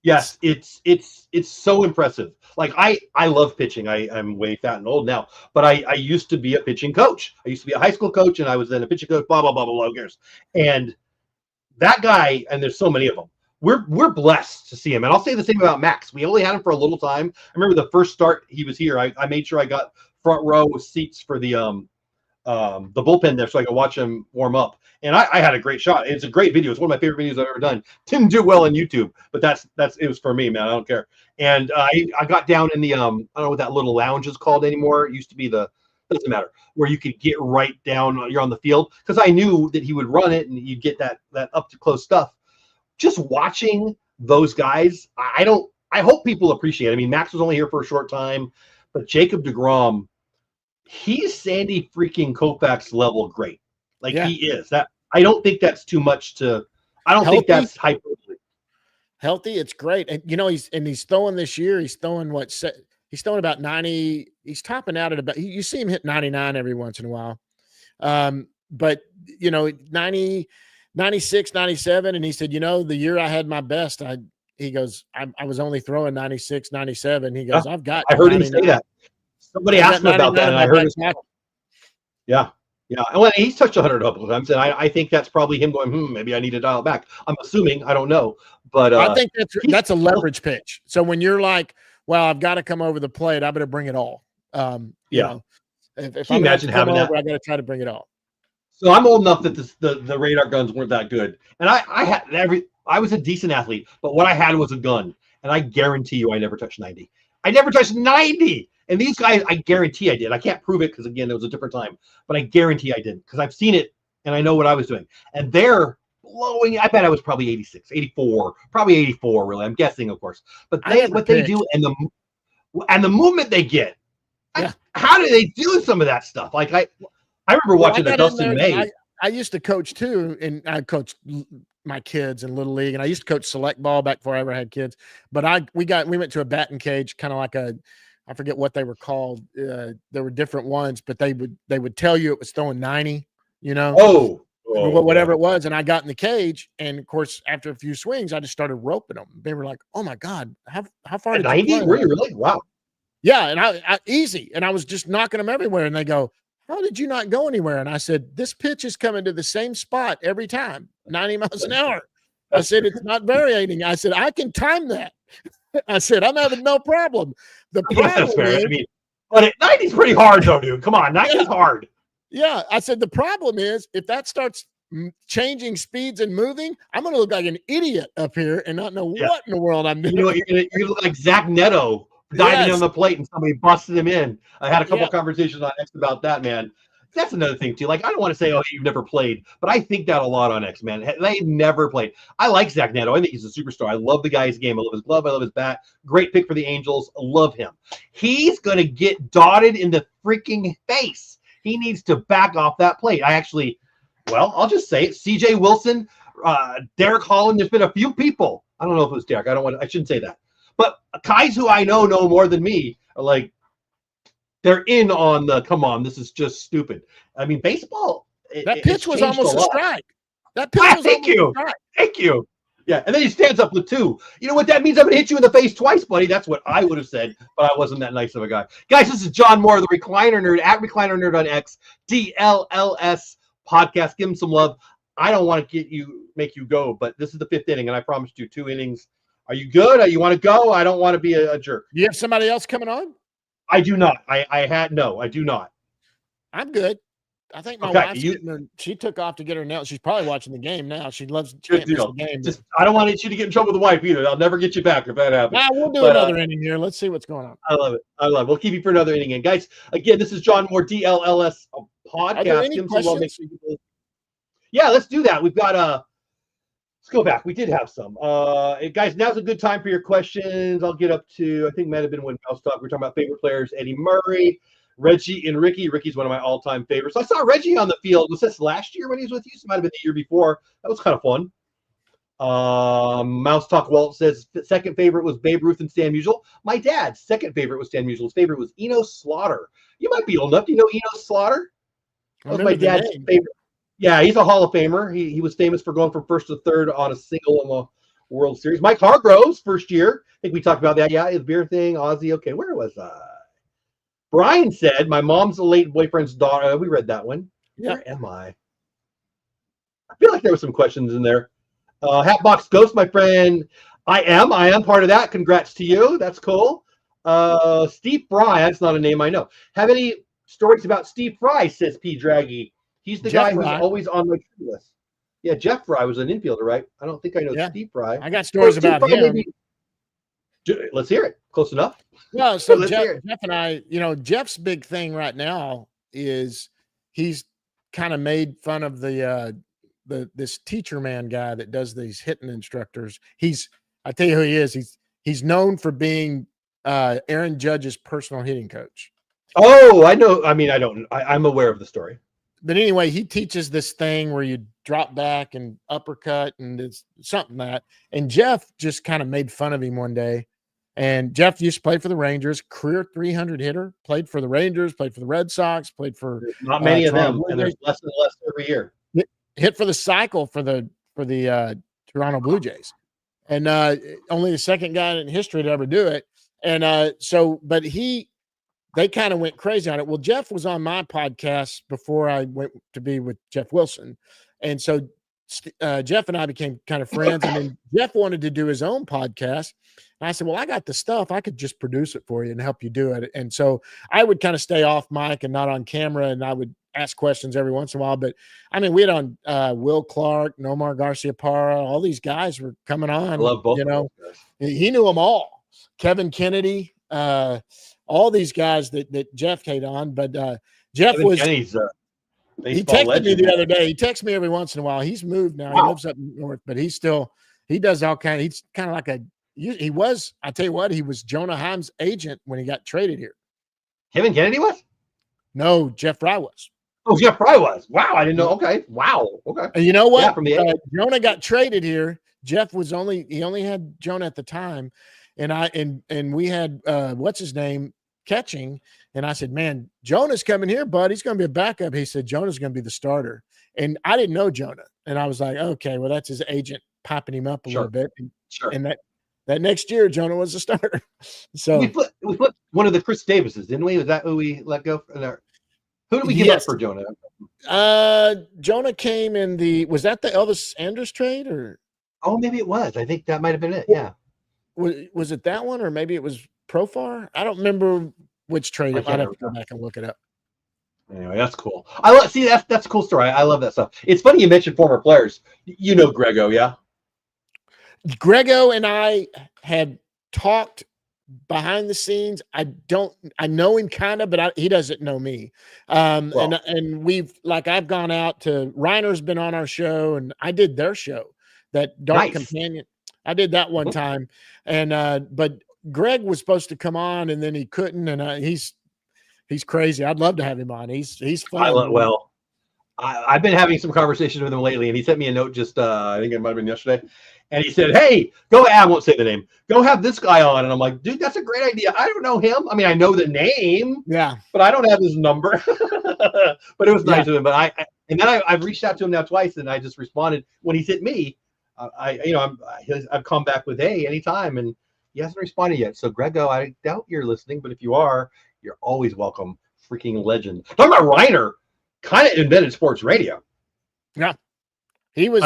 Speaker 1: Yes, it's so impressive. Like I love pitching. I'm way fat and old now, but I used to be a pitching coach. I used to be a high school coach, and I was then a pitching coach. Blah blah blah blah. Who cares? And that guy, and there's so many of them. We're blessed to see him. And I'll say the same about Max. We only had him for a little time. I remember the first start he was here. I made sure I got front row seats for the bullpen there so I could watch him warm up. And I had a great shot. It's a great video. It's one of my favorite videos I've ever done. Didn't do well on YouTube, but it was for me, man. I don't care. And I got down in the I don't know what that little lounge is called anymore. It used to be doesn't matter, where you could get right down. You're on the field, because I knew that he would run it and you'd get that up to close stuff. Just watching those guys, I hope people appreciate it. I mean, Max was only here for a short time, but Jacob DeGrom, he's Sandy freaking Koufax level great. Like he is. That I don't think that's too much to. I don't think that's hyperbole.
Speaker 2: Healthy, it's great, and he's throwing this year. He's throwing he's throwing about 90. He's topping out at about. You see him hit 99 every once in a while, but 90, 96, 97, and he said, the year I had my best, he goes, I was only throwing 96, 97. He goes, I
Speaker 1: heard him say that. Somebody asked me about that, and I heard him. Yeah. Well, he's touched 100 a couple of times, and I think that's probably him going, maybe I need to dial it back. I'm assuming, I don't know, but
Speaker 2: I think that's a leverage pitch. So when you're like, well, I've got to come over the plate, I better bring it all. If I imagine having that, I got to try to bring it all.
Speaker 1: So I'm old enough that the radar guns weren't that good, and I was a decent athlete, but what I had was a gun, and I guarantee you, I never touched 90. I never touched 90. And these guys, I guarantee I did. I can't prove it because, again, it was a different time. But I guarantee I didn't, because I've seen it and I know what I was doing. And they're blowing. I bet I was probably 86, 84, probably 84, really. I'm guessing, of course. But they do and the movement they get. How do they do some of that stuff? Like I remember watching the Dustin May.
Speaker 2: I used to coach too, and I coached my kids in Little League, and I used to coach select ball back before I ever had kids. But we went to a batting cage, kind of like I forget what they were called. There were different ones, but they would tell you it was throwing 90, whatever it was. And I got in the cage, and of course, after a few swings, I just started roping them. They were like, "Oh my God, how far did
Speaker 1: 90?
Speaker 2: You play?"
Speaker 1: Were you really? Wow.
Speaker 2: Yeah, and I easy, and I was just knocking them everywhere. And they go, "How did you not go anywhere?" And I said, "This pitch is coming to the same spot every time, 90 miles an hour." I said, "It's not variating." I said, "I can time that." I said, "I'm having no problem." The problem is,
Speaker 1: but 90's pretty hard though, dude. Come on, 90's hard.
Speaker 2: Yeah, I said the problem is if that starts changing speeds and moving, I'm going to look like an idiot up here and not know what in the world I'm doing.
Speaker 1: You're going to look like Zach Neto diving
Speaker 2: Yes.
Speaker 1: on the plate and somebody busted him in. I had a couple
Speaker 2: Yeah.
Speaker 1: conversations on X about that, man. That's another thing too. Like, I don't want to say, oh, you've never played, but I think that a lot on X, man. They've never played. I like Zach Neto. I think he's a superstar. I love the guy's game. I love his glove. I love his bat. Great pick for the Angels. I love him. He's going to get dotted in the freaking face. He needs to back off that plate. I'll just say it. CJ Wilson, Derek Holland. There's been a few people. I don't know if it was Derek. I shouldn't say that. But guys who I know more than me are like, they're in on the, come on, this is just stupid. I mean, baseball.
Speaker 2: That pitch was almost a strike. That pitch was
Speaker 1: Thank you. Thank you. Yeah, and then he stands up with two. You know what that means? I'm going to hit you in the face twice, buddy. That's what I would have said, but I wasn't that nice of a guy. Guys, this is John Moore, the Recliner Nerd, at Recliner Nerd on X, DLLS podcast. Give him some love. I don't want to make you go, but this is the 5th inning, and I promised you 2 innings. Are you good? You want to go? I don't want to be a jerk.
Speaker 2: Do you have somebody else coming on?
Speaker 1: I do not. I do not.
Speaker 2: I'm good. I think my wife's getting her. She took off to get her nails. She's probably watching the game now. She can't miss the game.
Speaker 1: I don't want you to get in trouble with the wife either. I'll never get you back if that happens.
Speaker 2: We'll do another inning here. Let's see what's going on.
Speaker 1: I love it. We'll keep you for another inning. And guys, again, this is John Moore, DLLS podcast.
Speaker 2: Are there any questions?
Speaker 1: Yeah, let's do that. We've got let's go back. We did have some. Guys, now's a good time for your questions. I'll get up to, I think might have been when Mouse Talk. We're talking about favorite players, Eddie Murray, Reggie, and Ricky. Ricky's one of my all-time favorites. I saw Reggie on the field. Was this last year when he was with you? So it might have been the year before. That was kind of fun. Mouse Talk Walt says second favorite was Babe Ruth and Stan Musial. My dad's second favorite was Stan Musial. His favorite was Eno Slaughter. You might be old enough. Do you know Eno Slaughter? That was my dad's favorite. Yeah, he's a Hall of Famer. He was famous for going from first to third on a single in the World Series. Mike Hargrove's first year. I think we talked about that. Yeah, his beer thing, Ozzy. Okay, where was I? Brian said, my mom's a late boyfriend's daughter. We read that one.
Speaker 2: Yeah.
Speaker 1: Where am I? I feel like there were some questions in there. Hatbox Ghost, my friend. I am part of that. Congrats to you. That's cool. Steve Fry. That's not a name I know. Have any stories about Steve Fry, says P. Draggy. He's the guy who's always on my list. Yeah, Jeff Fry was an infielder, right? I don't think I know Steve Fry.
Speaker 2: I got stories about him.
Speaker 1: Let's hear it. Close enough.
Speaker 2: No, so Jeff and I, Jeff's big thing right now is he's kind of made fun of this teacher man guy that does these hitting instructors. I tell you who he is. He's known for being Aaron Judge's personal hitting coach.
Speaker 1: Oh, I know. I mean, I'm aware of the story.
Speaker 2: But anyway, he teaches this thing where you drop back and uppercut and it's something that. And Jeff just kind of made fun of him one day. And Jeff used to play for the Rangers, career 300 hitter, played for the Rangers, played for the Red Sox, played for
Speaker 1: not many of them, and there's less and less every year.
Speaker 2: Hit for the cycle for the Toronto Blue Jays, and only the second guy in history to ever do it. And but they kind of went crazy on it. Well, Jeff was on my podcast before I went to be with Jeff Wilson, and so Jeff and I became kind of friends. And then Jeff wanted to do his own podcast. And I said, well, I got the stuff. I could just produce it for you and help you do it. And so I would kind of stay off mic and not on camera, and I would ask questions every once in a while. But I mean, we had on Will Clark, Nomar Garciaparra, all these guys were coming on.
Speaker 1: I love both.
Speaker 2: He knew them all. Kevin Kennedy, all these guys that Jeff came on. But Jeff was. He texted me the other day. He texts me every once in a while. He's moved now. Wow. He lives up north, but he does all kind of. He's kind of like he was. I tell you what, he was Jonah Heim's agent when he got traded here.
Speaker 1: Kevin Kennedy was?
Speaker 2: No, Jeff Fry was.
Speaker 1: Oh, Jeff Fry was. Wow, I didn't know. Okay, wow. Okay.
Speaker 2: And you know what? Yeah, Jonah got traded here. Jeff was only had Jonah at the time, and we had what's his name catching. And I said, man, Jonah's coming here, bud. He's going to be a backup. He said, Jonah's going to be the starter. And I didn't know Jonah. And I was like, okay, well, that's his agent popping him up a little bit. And that next year, Jonah was the starter. So
Speaker 1: we put one of the Chris Davises, didn't we? Was that who we let go from there? Who did we give up for Jonah?
Speaker 2: Jonah came was that the Elvis Andrus trade or?
Speaker 1: Oh, maybe it was. I think that might have been it. Yeah.
Speaker 2: Was it that one or maybe it was Profar? I don't remember which trade. I'd have to go back and look it up.
Speaker 1: Anyway, that's cool. That's a cool story. I love that stuff. It's funny you mentioned former players. You know Grego, yeah?
Speaker 2: Grego and I had talked behind the scenes, I know him kind of, but he doesn't know me.
Speaker 1: Well,
Speaker 2: And I've gone out to, Reiner's been on our show, and I did their show, that Dark
Speaker 1: nice.
Speaker 2: Companion. I did that one time. And, but Greg was supposed to come on, and then he couldn't. And he's crazy. I'd love to have him on. He's fun.
Speaker 1: I've been having some conversations with him lately, and he sent me a note just, I think it might have been yesterday. And he said, hey, I won't say the name. Go have this guy on. And I'm like, dude, that's a great idea. I don't know him. I mean, I know the name, but I don't have his number. But it was nice of him. But I've reached out to him now twice, and I just responded when he's hit me. I've come back with, hey, anytime. And he hasn't responded yet. So, Grego, I doubt you're listening. But if you are, you're always welcome. Freaking legend. Talking about Reiner. Kind of invented sports radio.
Speaker 2: Yeah, he was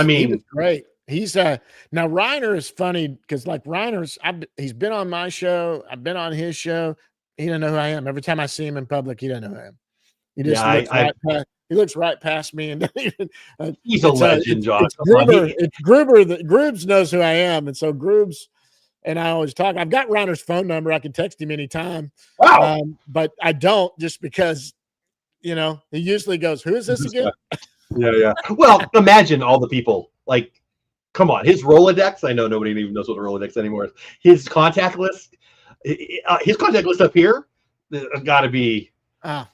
Speaker 2: great. He's now Reiner is funny because like he's been on my show. I've been on his show. He doesn't know who I am. Every time I see him in public, he doesn't know who I am. He just looks right past me, and
Speaker 1: he's a legend, John.
Speaker 2: It's Gruber that Groobs knows who I am, and so Groobs and I always talk. I've got Reiner's phone number. I can text him anytime.
Speaker 1: Wow,
Speaker 2: but I don't, just because. He usually goes, who is this again?
Speaker 1: Yeah. Well, imagine all the people. Like, come on. His Rolodex. I know nobody even knows what a Rolodex anymore is. His contact list. His contact list up here has got to be.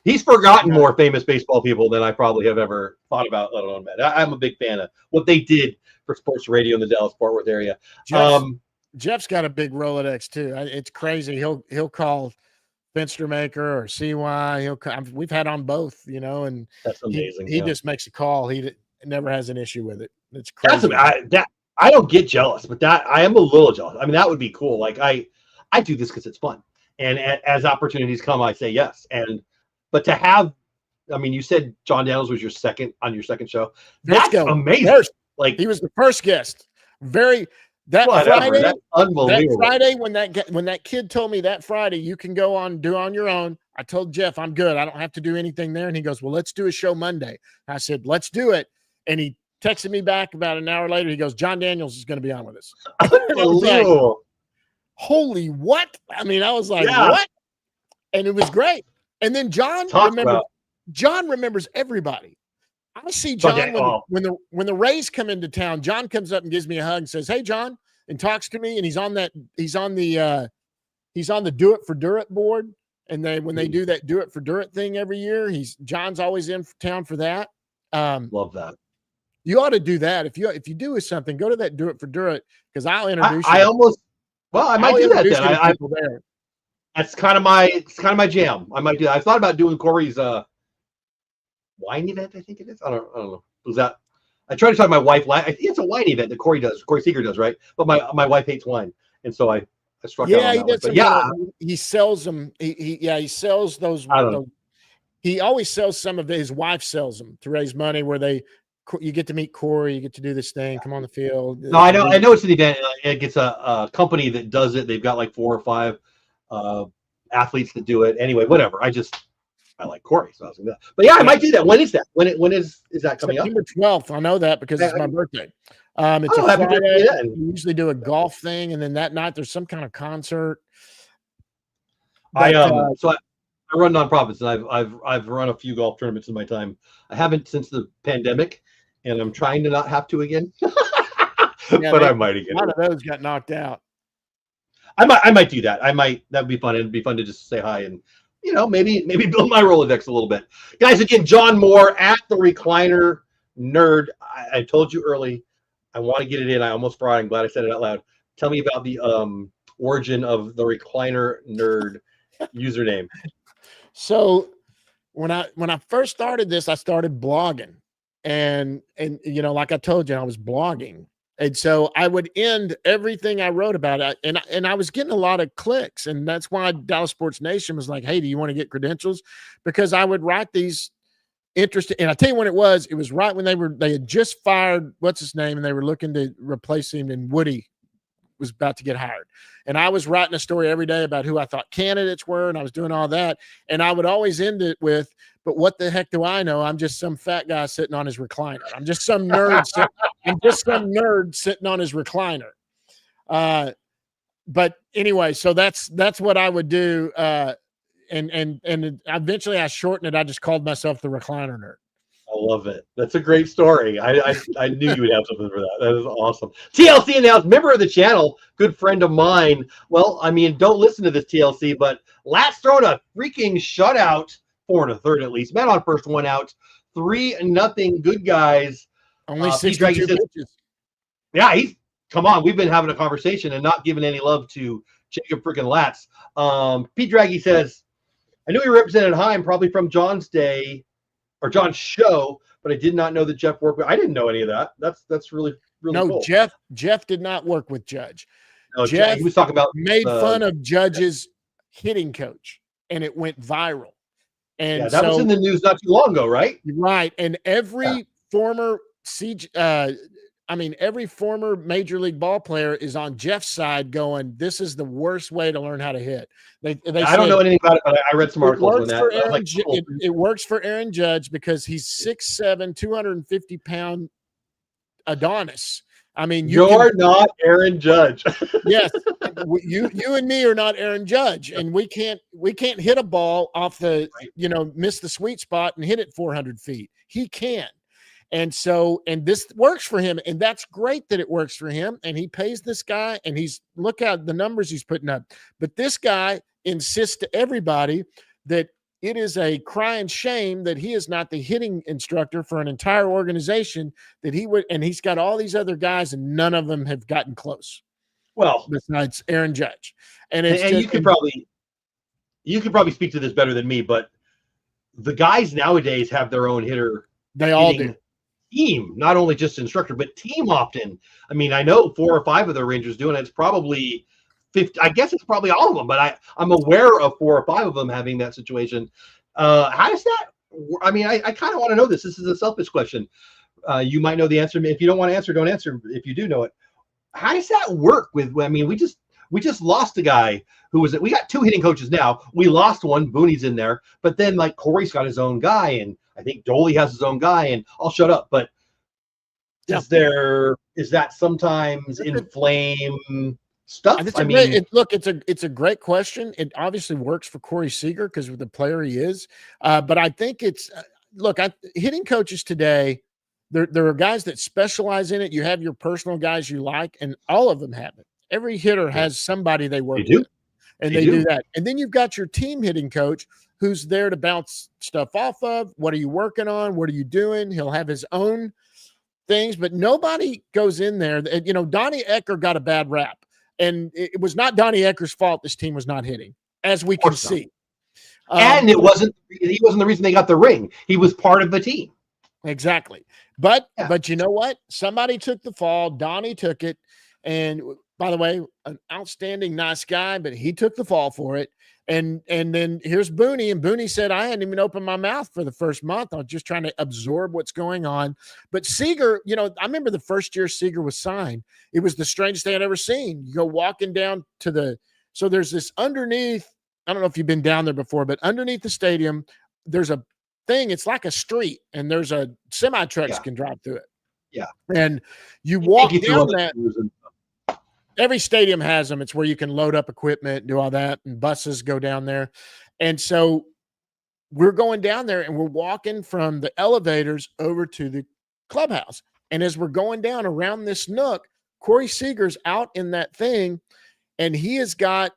Speaker 1: He's forgotten more famous baseball people than I probably have ever thought about, let alone met. I'm a big fan of what they did for sports radio in the Dallas-Fort Worth area.
Speaker 2: Jeff's got a big Rolodex too. It's crazy. He'll call Finstermaker or CY. We've had on both, and
Speaker 1: that's amazing.
Speaker 2: He just makes a call. He never has an issue with it. It's crazy.
Speaker 1: I don't get jealous, but that I am a little jealous. I mean, that would be cool. Like I do this because it's fun, and as opportunities come, I say yes. But to have, I mean, you said John Daniels was your second show. That's amazing.
Speaker 2: First, like he was the first guest. Friday,
Speaker 1: that's unbelievable.
Speaker 2: That Friday, when that kid told me that Friday you can go on your own, I told Jeff I'm good. I don't have to do anything there. And he goes, well, let's do a show Monday. I said, let's do it. And he texted me back about an hour later. He goes, John Daniels is going to be on with us.
Speaker 1: Unbelievable.
Speaker 2: Like, holy what? I mean, I was like, what? And it was great. And then John remembers everybody. I see John when the Rays come into town. John comes up and gives me a hug and says, "Hey, John," and talks to me. And he's on the Do It for Durrett board. And when they do that Do It for Durrett thing every year, John's always in town for that.
Speaker 1: Love that.
Speaker 2: You ought to do that if you do something. Go to that Do It for Durrett because I'll introduce you.
Speaker 1: I might do that then. That's kind of my jam. I might do that. I thought about doing Corey's wine event, I think it is. I don't know. Was that? I tried to talk to my wife. I think it's a wine event that Corey Seeger does, right? But my wife hates wine, and so I struck out on that one.
Speaker 2: He sells them. He sells those. He always sells some of his wife sells them to raise money. Where you get to meet Corey, you get to do this thing, come on the field.
Speaker 1: No, I know it's an event. It gets a company that does it. They've got like 4 or 5 athletes that do it. Anyway, whatever. I like Corey, so I was like that. But yeah, I might do that. When is that? When is that coming up?
Speaker 2: September 12th. I know that because it's my birthday. It's a Friday. We usually do a golf thing, and then that night there's some kind of concert.
Speaker 1: I run nonprofits, and I've run a few golf tournaments in my time. I haven't since the pandemic, and I'm trying to not have to again. But I might again.
Speaker 2: A lot of those got knocked out.
Speaker 1: I might do that. That'd be fun. It'd be fun to just say hi and maybe build my Rolodex a little bit. Guys, again, John Moore at the Recliner Nerd. I told you early, I want to get it in. I almost forgot. I'm glad I said it out loud. Tell me about the origin of the Recliner Nerd username.
Speaker 2: So when I first started this, I started blogging. And like I told you, I was blogging. And so I would end everything I wrote about it. And I was getting a lot of clicks. And that's why Dallas Sports Nation was like, hey, do you want to get credentials? Because I would write these interesting. And I tell you when it was right when they had just fired, what's his name? And they were looking to replace him, and Woody was about to get hired. And I was writing a story every day about who I thought candidates were. And I was doing all that. And I would always end it with, but what the heck do I know? I'm just some fat guy sitting on his recliner. I'm just some nerd. I'm just some nerd sitting on his recliner. but anyway, so that's what I would do. And eventually I shortened it. I just called myself the recliner nerd.
Speaker 1: I love it. That's a great story. I knew you would have something for that. That is awesome. TLC announced, member of the channel, good friend of mine. Well, I mean, don't listen to this TLC, but Lat's thrown a freaking shutout, 4 1/3 at least. Man on first, one out, 3-0. Good guys.
Speaker 2: Only
Speaker 1: Pete
Speaker 2: 62
Speaker 1: Draghi says,
Speaker 2: pitches.
Speaker 1: yeah, he's come on. We've been having a conversation and not giving any love to Jacob freaking Latz. Pete Draghi says, I knew he represented Heim probably from John's day or John's show, but I did not know that Jeff worked with. I didn't know any of that. That's really cool.
Speaker 2: Jeff did not work with Judge.
Speaker 1: No,
Speaker 2: Jeff
Speaker 1: he was talking about
Speaker 2: made fun of Judge's hitting coach, and it went viral. And
Speaker 1: yeah, that was in the news not too long ago, right?
Speaker 2: Right, and every former every former major league ball player is on Jeff's side going, this is the worst way to learn how to hit. They
Speaker 1: I don't know anything about it, but I read some articles on that.
Speaker 2: It works for Aaron Judge because he's 6'7", 250-pound Adonis. I mean,
Speaker 1: you're not Aaron Judge.
Speaker 2: Yes, you and me are not Aaron Judge, and we can't hit a ball off the miss the sweet spot and hit it 400 feet. He can. And this works for him. And that's great that it works for him. And he pays this guy, and look at the numbers he's putting up. But this guy insists to everybody that it is a crying shame that he is not the hitting instructor for an entire organization and he's got all these other guys and none of them have gotten close.
Speaker 1: Well,
Speaker 2: besides Aaron Judge.
Speaker 1: You could probably speak to this better than me, but the guys nowadays have their own hitter.
Speaker 2: They all do.
Speaker 1: Team, not only just instructor, but team often. I mean, I know 4 or 5 of the Rangers doing it. It's probably 50. I guess it's probably all of them, but I'm aware of 4 or 5 of them having that situation. How does that? I mean, I kind of want to know this. This is a selfish question. You might know the answer. If you don't want to answer, don't answer. If you do know it, how does that work? I mean, we just lost a guy who was. We got 2 hitting coaches now. We lost one. Booney's in there, but then like Corey's got his own guy, and I think Dolly has his own guy, and I'll shut up. But is that sometimes inflame stuff?
Speaker 2: It's a great question. It obviously works for Corey Seager because of the player he is. But I think hitting coaches today, there are guys that specialize in it. You have your personal guys you like, and all of them have it. Every hitter has somebody they work with, and they do that. And then you've got your team hitting coach who's there to bounce stuff off of. What are you working on? What are you doing? He'll have his own things, but nobody goes in there. Donnie Ecker got a bad rap, and it was not Donnie Ecker's fault this team was not hitting, as we can see.
Speaker 1: And he wasn't the reason they got the ring. He was part of the team.
Speaker 2: Exactly. But you know what? Somebody took the fall. Donnie took it. And by the way, an outstanding, nice guy, but he took the fall for it. And then here's Booney, and Booney said, I hadn't even opened my mouth for the first month. I was just trying to absorb what's going on. But Seager, I remember the first year Seager was signed. It was the strangest thing I'd ever seen. You go walking down so there's this underneath, I don't know if you've been down there before, but underneath the stadium, there's a thing. It's like a street, and there's a semi-trucks can drive through it.
Speaker 1: Yeah.
Speaker 2: And you walk down that. Every stadium has them. It's where you can load up equipment, do all that, and buses go down there. And so we're going down there, and we're walking from the elevators over to the clubhouse. And as we're going down around this nook, Corey Seager's out in that thing, and he has got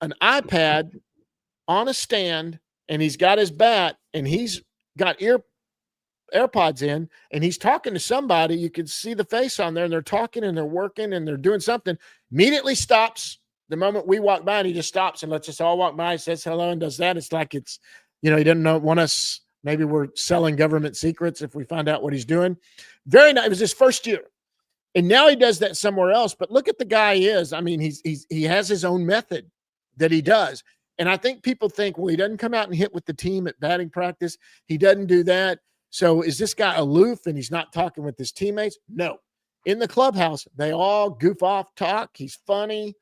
Speaker 2: an iPad on a stand, and he's got his bat, and he's got AirPods in, and he's talking to somebody. You can see the face on there, and they're talking and they're working and they're doing something. Immediately stops the moment we walk by, and he just stops and lets us all walk by, says hello, and does that. It's like he doesn't want us. Maybe we're selling government secrets if we find out what he's doing. Very nice. It was his first year, and now he does that somewhere else. But look at the guy he is. I mean, he has his own method that he does. And I think people think, well, he doesn't come out and hit with the team at batting practice. He doesn't do that. So is this guy aloof and he's not talking with his teammates? No. In the clubhouse, they all goof off, talk. He's funny.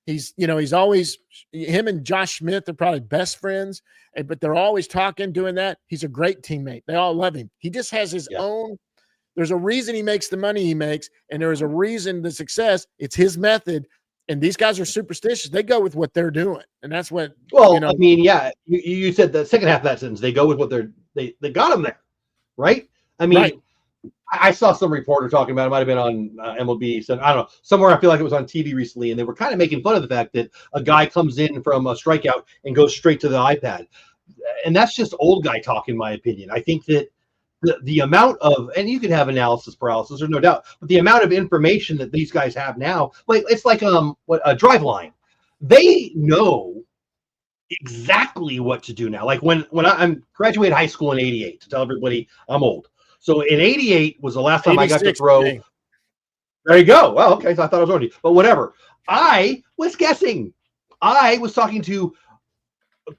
Speaker 2: He's always, him and Josh Smith are probably best friends, but they're always talking, doing that. He's a great teammate. They all love him. He just has his own. There's a reason he makes the money he makes, and there is a reason the success. It's his method, And these guys are superstitious. They go with what they're doing. And that's what,
Speaker 1: Well,
Speaker 2: you know.
Speaker 1: I mean, yeah, you said the second half of that sentence, they go with what they got them there, right? I mean,
Speaker 2: Right.
Speaker 1: I saw some reporter talking about it. Might have been on MLB. So I don't know, somewhere. I feel like it was on TV recently, and they were kind of making fun of the fact that a guy comes in from a strikeout and goes straight to the iPad, and that's just old guy talk, in my opinion. I think that the amount of, and you could have analysis paralysis, there's no doubt, but the amount of information that these guys have now, like it's like what a drive line, they know exactly what to do now. Like when I'm graduated high school in '88, to tell everybody I'm old. So in '88 was the last time I got to throw.
Speaker 2: Day.
Speaker 1: There you go. Well, okay, so I thought I was already, but whatever. I was guessing. I was talking to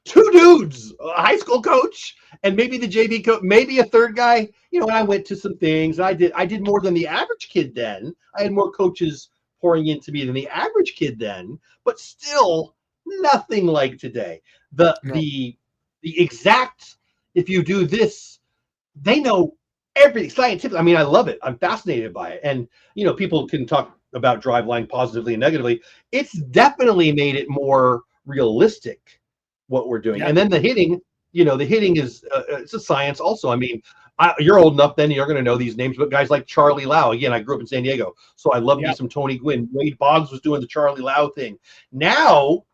Speaker 1: two dudes, a high school coach and maybe the JV coach, maybe a third guy. You know, and I went to some things. And I did more than the average kid then. I had more coaches pouring into me than the average kid then, but still nothing like today. The exact, if you do this, they know everything scientific. I mean, I love it. I'm fascinated by it. And, you know, people can talk about driveline positively and negatively. It's definitely made it more realistic what we're doing. Yeah. And then the hitting, you know, the hitting is it's a science also. I mean, you're old enough then, you're going to know these names, but guys like Charlie Lau, again, I grew up in San Diego, so I love me some Tony Gwynn. Wade Boggs was doing the Charlie Lau thing. Now,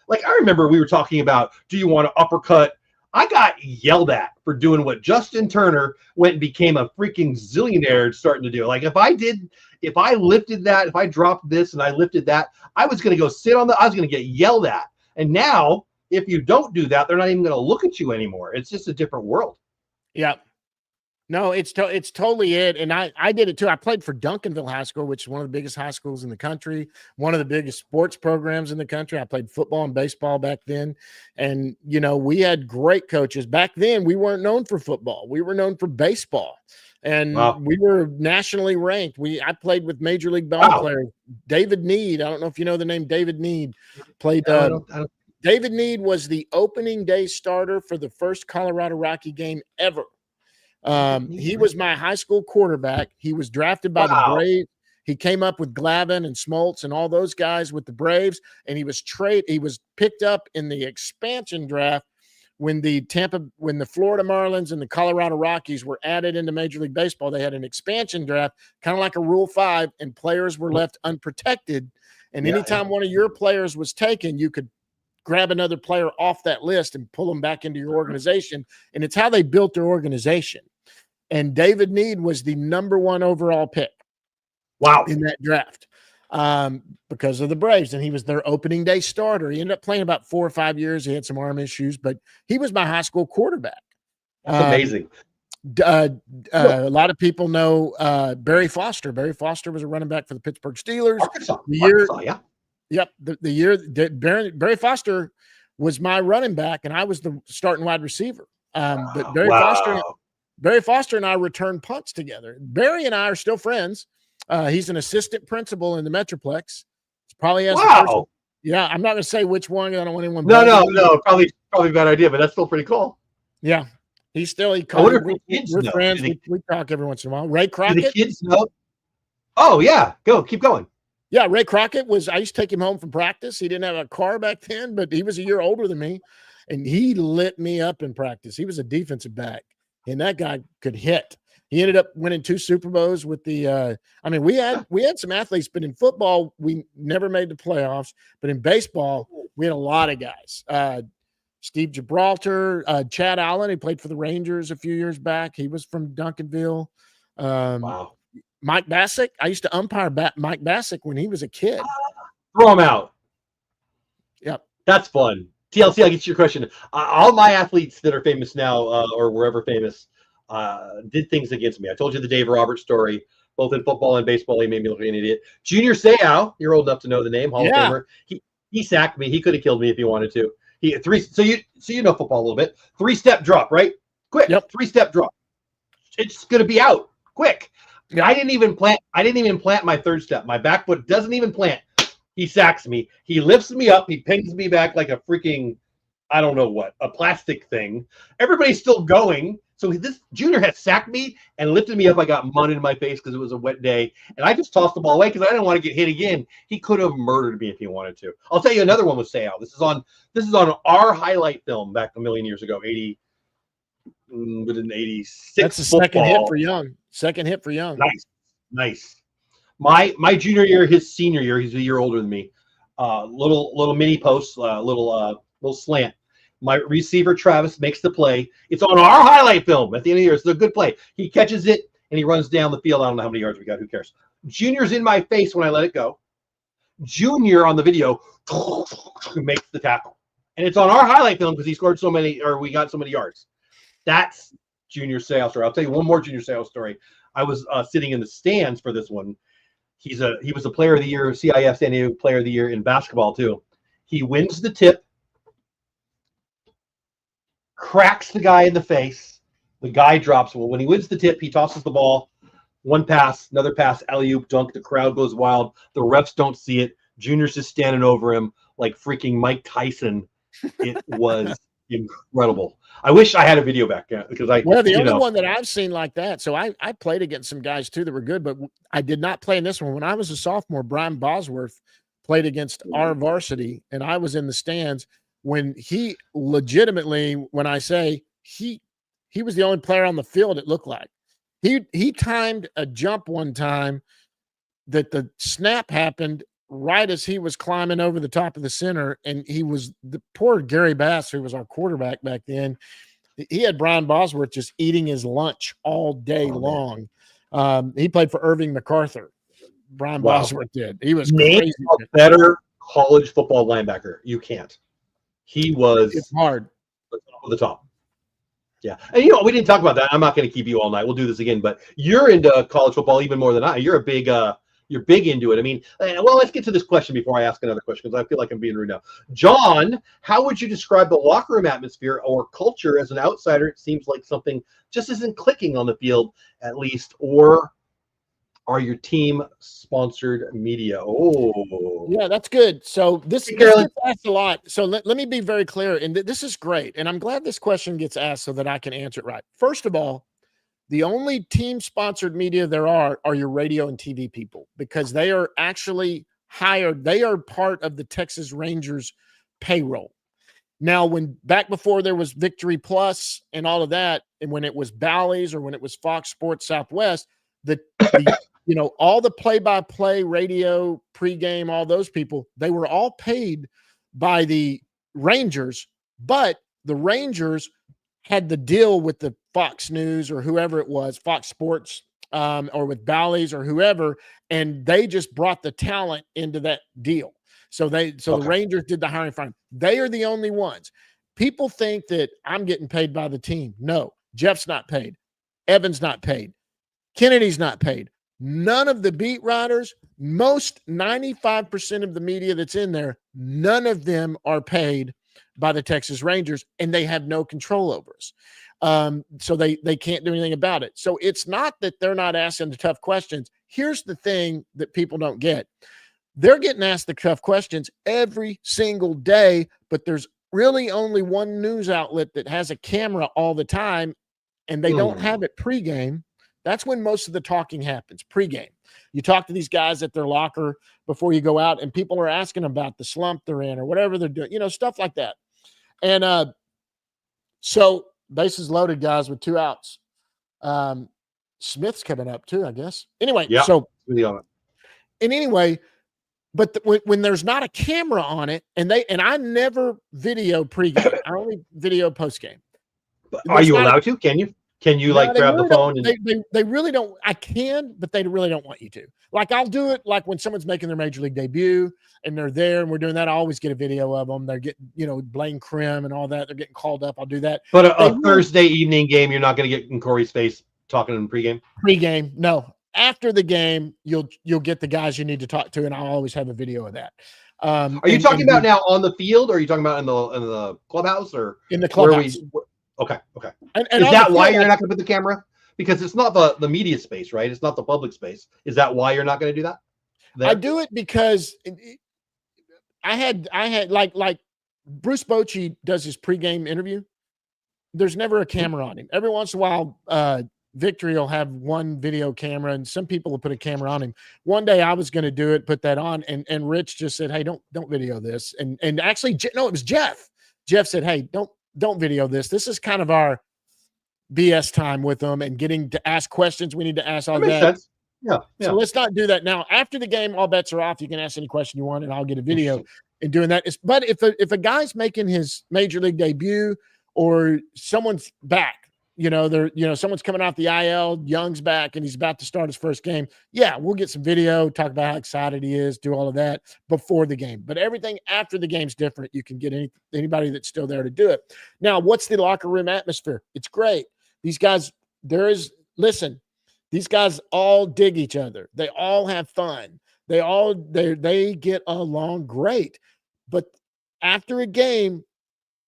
Speaker 1: like I remember we were talking about, do you want to uppercut? I got yelled at for doing what Justin Turner went and became a freaking zillionaire starting to do. Like if I lifted that, if I dropped this and I lifted that, I was going to go sit on I was going to get yelled at. And now, if you don't do that, they're not even going to look at you anymore. It's just a different world.
Speaker 2: Yeah. No, it's totally it. And I did it too. I played for Duncanville High School, which is one of the biggest high schools in the country, one of the biggest sports programs in the country. I played football and baseball back then. And, you know, we had great coaches. Back then, we weren't known for football. We were known for baseball. And we were nationally ranked. I played with Major League ball players. David Need, I don't know if you know the name David Need, played David Need was the opening day starter for the first Colorado Rocky game ever. He was my high school quarterback. He was drafted by the Braves. He came up with Glavin and Smoltz and all those guys with the Braves, and he was picked up in the expansion draft when the Florida Marlins and the Colorado Rockies were added into Major League Baseball. They had an expansion draft, kind of like a Rule 5, and players were left unprotected. And anytime one of your players was taken, you could grab another player off that list and pull them back into your organization. And it's how they built their organization. And David Need was the #1 overall pick. In that draft because of the Braves. And he was their opening day starter. He ended up playing about 4 or 5 years. He had some arm issues, but he was my high school quarterback.
Speaker 1: That's amazing.
Speaker 2: A lot of people know Barry Foster. Barry Foster was a running back for the Pittsburgh Steelers.
Speaker 1: Arkansas, yeah.
Speaker 2: Yep. The year that Barry Foster was my running back, and I was the starting wide receiver. But Barry Foster and I returned punts together. Barry and I are still friends. He's an assistant principal in the Metroplex. Probably has I'm not going to say which one. I don't want anyone.
Speaker 1: No. Probably a bad idea, but that's still pretty cool.
Speaker 2: Yeah. We're friends. We talk every once in a while. Ray Crockett.
Speaker 1: Do the kids know? Oh, yeah. Keep going.
Speaker 2: Yeah, Ray Crockett I used to take him home from practice. He didn't have a car back then, but he was a year older than me, and he lit me up in practice. He was a defensive back, and that guy could hit. He ended up winning 2 Super Bowls with the we had some athletes, but in football, we never made the playoffs. But in baseball, we had a lot of guys. Steve Gibraltar, Chad Allen, he played for the Rangers a few years back. He was from Duncanville. Mike Bassick. I used to umpire Mike Bassick when he was a kid.
Speaker 1: Throw him out.
Speaker 2: Yep.
Speaker 1: That's fun. TLC, I'll get you your question. All my athletes that are famous now or wherever famous did things against me. I told you the Dave Roberts story, both in football and baseball. He made me look like an idiot. Junior Seau, you're old enough to know the name, Hall of Famer. He sacked me. He could have killed me if he wanted to. So you know football a little bit. 3-step drop, right? Quick. Yep. 3-step drop. It's going to be out quick. Yeah. I didn't even plant my 3rd step. My back foot doesn't even plant. He sacks me. He lifts me up. He pings me back like a freaking, I don't know what, a plastic thing. Everybody's still going. So this junior had sacked me and lifted me up. I got mud in my face because it was a wet day, and I just tossed the ball away because I didn't want to get hit again. He could have murdered me if he wanted to. I'll tell you another one with Seau. This is on our highlight film back a million years ago, 86.
Speaker 2: That's the second hit for Young. Second hit for Young.
Speaker 1: Nice. My junior year, his senior year, he's a year older than me. Little mini post, little slant. My receiver Travis makes the play. It's on our highlight film at the end of the year. It's a good play. He catches it and he runs down the field. I don't know how many yards we got. Who cares? Junior's in my face when I let it go. Junior on the video makes the tackle, and it's on our highlight film because he scored so many, or we got so many yards. That's Junior Seau story. I'll tell you one more Junior Seau story. I was sitting in the stands for this one. He was a player of the year, CIF San Diego player of the year in basketball too. He wins the tip, cracks the guy in the face. The guy drops. Well, when he wins the tip, he tosses the ball. One pass, another pass, alley-oop dunk. The crowd goes wild. The refs don't see it. Junior's just standing over him like freaking Mike Tyson. It was incredible. I wish I had a video back because the
Speaker 2: only one that I've seen like that. So I played against some guys too that were good, but I did not play in this one. When I was a sophomore, Brian Bosworth played against our varsity, and I was in the stands when he legitimately, when I say he was the only player on the field, it looked like. He timed a jump one time that the snap happened right as he was climbing over the top of the center, and he was the poor Gary Bass, who was our quarterback back then. He had Brian Bosworth just eating his lunch all day long. He played for Irving MacArthur. Brian Bosworth did. He was crazy.
Speaker 1: A better college football linebacker. You can't. He was
Speaker 2: it's hard.
Speaker 1: The top. Yeah. And we didn't talk about that. I'm not going to keep you all night. We'll do this again, but you're into college football even more than I. You're big into it. I mean, well, let's get to this question before I ask another question because I feel like I'm being rude now. John, how would you describe the locker room atmosphere or culture as an outsider? It seems like something just isn't clicking on the field, at least, or are your team sponsored media? Oh,
Speaker 2: yeah, that's good. So this gets asked a lot. So let me be very clear. And this is great. And I'm glad this question gets asked so that I can answer it right. First of all, the only team sponsored media there are your radio and TV people because they are actually hired. They are part of the Texas Rangers payroll. Now, back before there was Victory Plus and all of that, and when it was Bally's or when it was Fox Sports Southwest, all the play-by-play radio, pregame, all those people, they were all paid by the Rangers, but the Rangers had the deal with the Fox News or whoever it was, Fox Sports, or with Bally's or whoever, and they just brought the talent into that deal. So the Rangers did the hiring for them. They are the only ones. People think that I'm getting paid by the team. No, Jeff's not paid. Evan's not paid. Kennedy's not paid. None of the beat writers, 95% of the media that's in there, none of them are paid by the Texas Rangers, and they have no control over us. So they can't do anything about it. So it's not that they're not asking the tough questions. Here's the thing that people don't get. They're getting asked the tough questions every single day, but there's really only one news outlet that has a camera all the time, and they don't have it pregame. That's when most of the talking happens, pregame. You talk to these guys at their locker before you go out, and people are asking about the slump they're in or whatever they're doing, stuff like that. And so bases loaded, guys, with 2 outs. Smith's coming up too, I guess. Anyway,
Speaker 1: yeah.
Speaker 2: But when there's not a camera on it, and I never video pregame, I only video postgame.
Speaker 1: Are you allowed to? Can you? Can you grab the phone?
Speaker 2: They really don't. I can, but they really don't want you to. Like I'll do it like when someone's making their major league debut and they're there and we're doing that. I always get a video of them. They're getting, Blaine Krim and all that. They're getting called up. I'll do that.
Speaker 1: But a Thursday evening game, you're not going to get in Corey's face talking in pregame?
Speaker 2: Pregame, no. After the game, you'll get the guys you need to talk to, and I'll always have a video of that.
Speaker 1: Are you talking about now on the field, or are you talking about in the clubhouse, or
Speaker 2: in the clubhouse?
Speaker 1: Okay.
Speaker 2: And
Speaker 1: is that why you're not going to put the camera? Because it's not the media space, right? It's not the public space. Is that why you're not going to do that?
Speaker 2: I do it because I had like Bruce Bochy does his pregame interview. there's never a camera on him. Every once in a while, Victory will have one video camera, and some people will put a camera on him. One day I was going to do it, put that on, and Rich just said, "Hey, don't video this." And actually, no, it was Jeff. Jeff said, "Hey, don't video this. This is kind of our BS time with them and getting to ask questions. We need to ask all
Speaker 1: That makes
Speaker 2: that.
Speaker 1: sense. Yeah.
Speaker 2: So let's not do that now. After the game, all bets are off. You can ask any question you want, and I'll get a video in doing that. But if a guy's making his major league debut or someone's back, someone's coming off the IL, Young's back, and he's about to start his first game. Yeah, we'll get some video, talk about how excited he is, do all of that before the game. But everything after the game's different. You can get anybody that's still there to do it. Now, what's the locker room atmosphere? It's great. These guys, these guys all dig each other. They all have fun. They get along great. But after a game,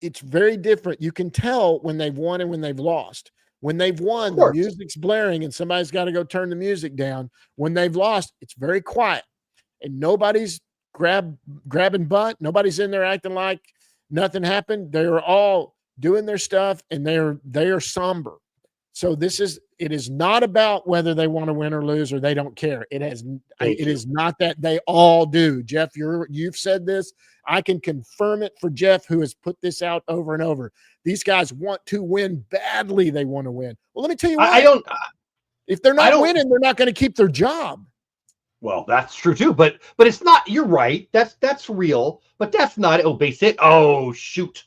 Speaker 2: it's very different. You can tell when they've won and when they've lost. When they've won, the music's blaring and somebody's got to go turn the music down. When they've lost, it's very quiet. And nobody's grabbing butt. Nobody's in there acting like nothing happened. They're all doing their stuff, and they are somber. So it is not about whether they want to win or lose or they don't care. It is not that. They all do. Jeff, you've said this. I can confirm it for Jeff, who has put this out over and over. These guys want to win badly. They want to win. Well, let me tell you what. If they're not winning, they're not going to keep their job.
Speaker 1: Well, that's true too. But it's not. You're right. That's real. But that's not. Oh, base hit. Oh, shoot.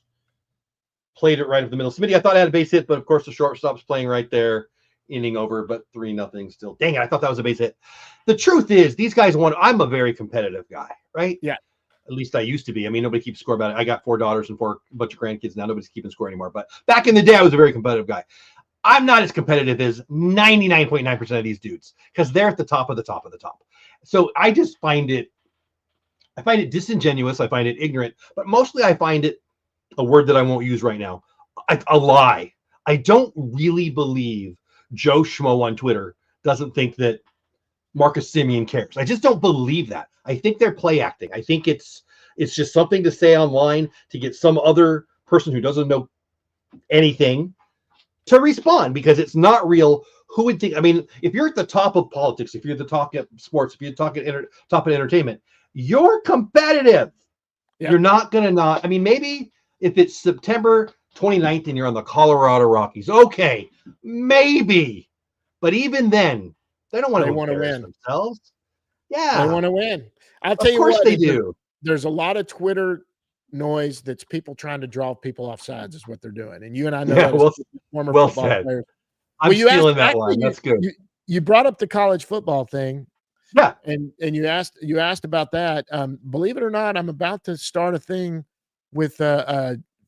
Speaker 1: Played it right up the middle. Smitty, I thought I had a base hit, but of course the shortstop's playing right there. Inning over, but 3-0 still. Dang it, I thought that was a base hit. The truth is, these guys want. I'm a very competitive guy, right?
Speaker 2: Yeah.
Speaker 1: At least I used to be. I mean, nobody keeps score about it. I got 4 daughters and a bunch of grandkids now. Nobody's keeping score anymore. But back in the day, I was a very competitive guy. I'm not as competitive as 99.9% of these dudes because they're at the top of the top of the top. So I just find it disingenuous. I find it ignorant, but mostly I find it a word that I won't use right now. A lie. I don't really believe Joe Schmo on Twitter doesn't think that Marcus Semien cares. I just don't believe that. I think they're play acting. I think it's just something to say online to get some other person who doesn't know anything to respond because it's not real. Who would think? I mean, if you're at the top of politics, if you're at the top of sports, if you're top of entertainment, you're competitive. Yep. You're not going to not. I mean, maybe if it's September 29th and you're on the Colorado Rockies, okay, maybe. But even then, they don't want to win themselves. Yeah.
Speaker 2: They want to win. I'll tell you what.
Speaker 1: Of course they do.
Speaker 2: There's a lot of Twitter noise that's people trying to draw people off sides is what they're doing. And you and I know that former football players.
Speaker 1: I'm stealing that line. That's good.
Speaker 2: You brought up the college football thing.
Speaker 1: Yeah.
Speaker 2: And you asked about that. Believe it or not, I'm about to start a thing with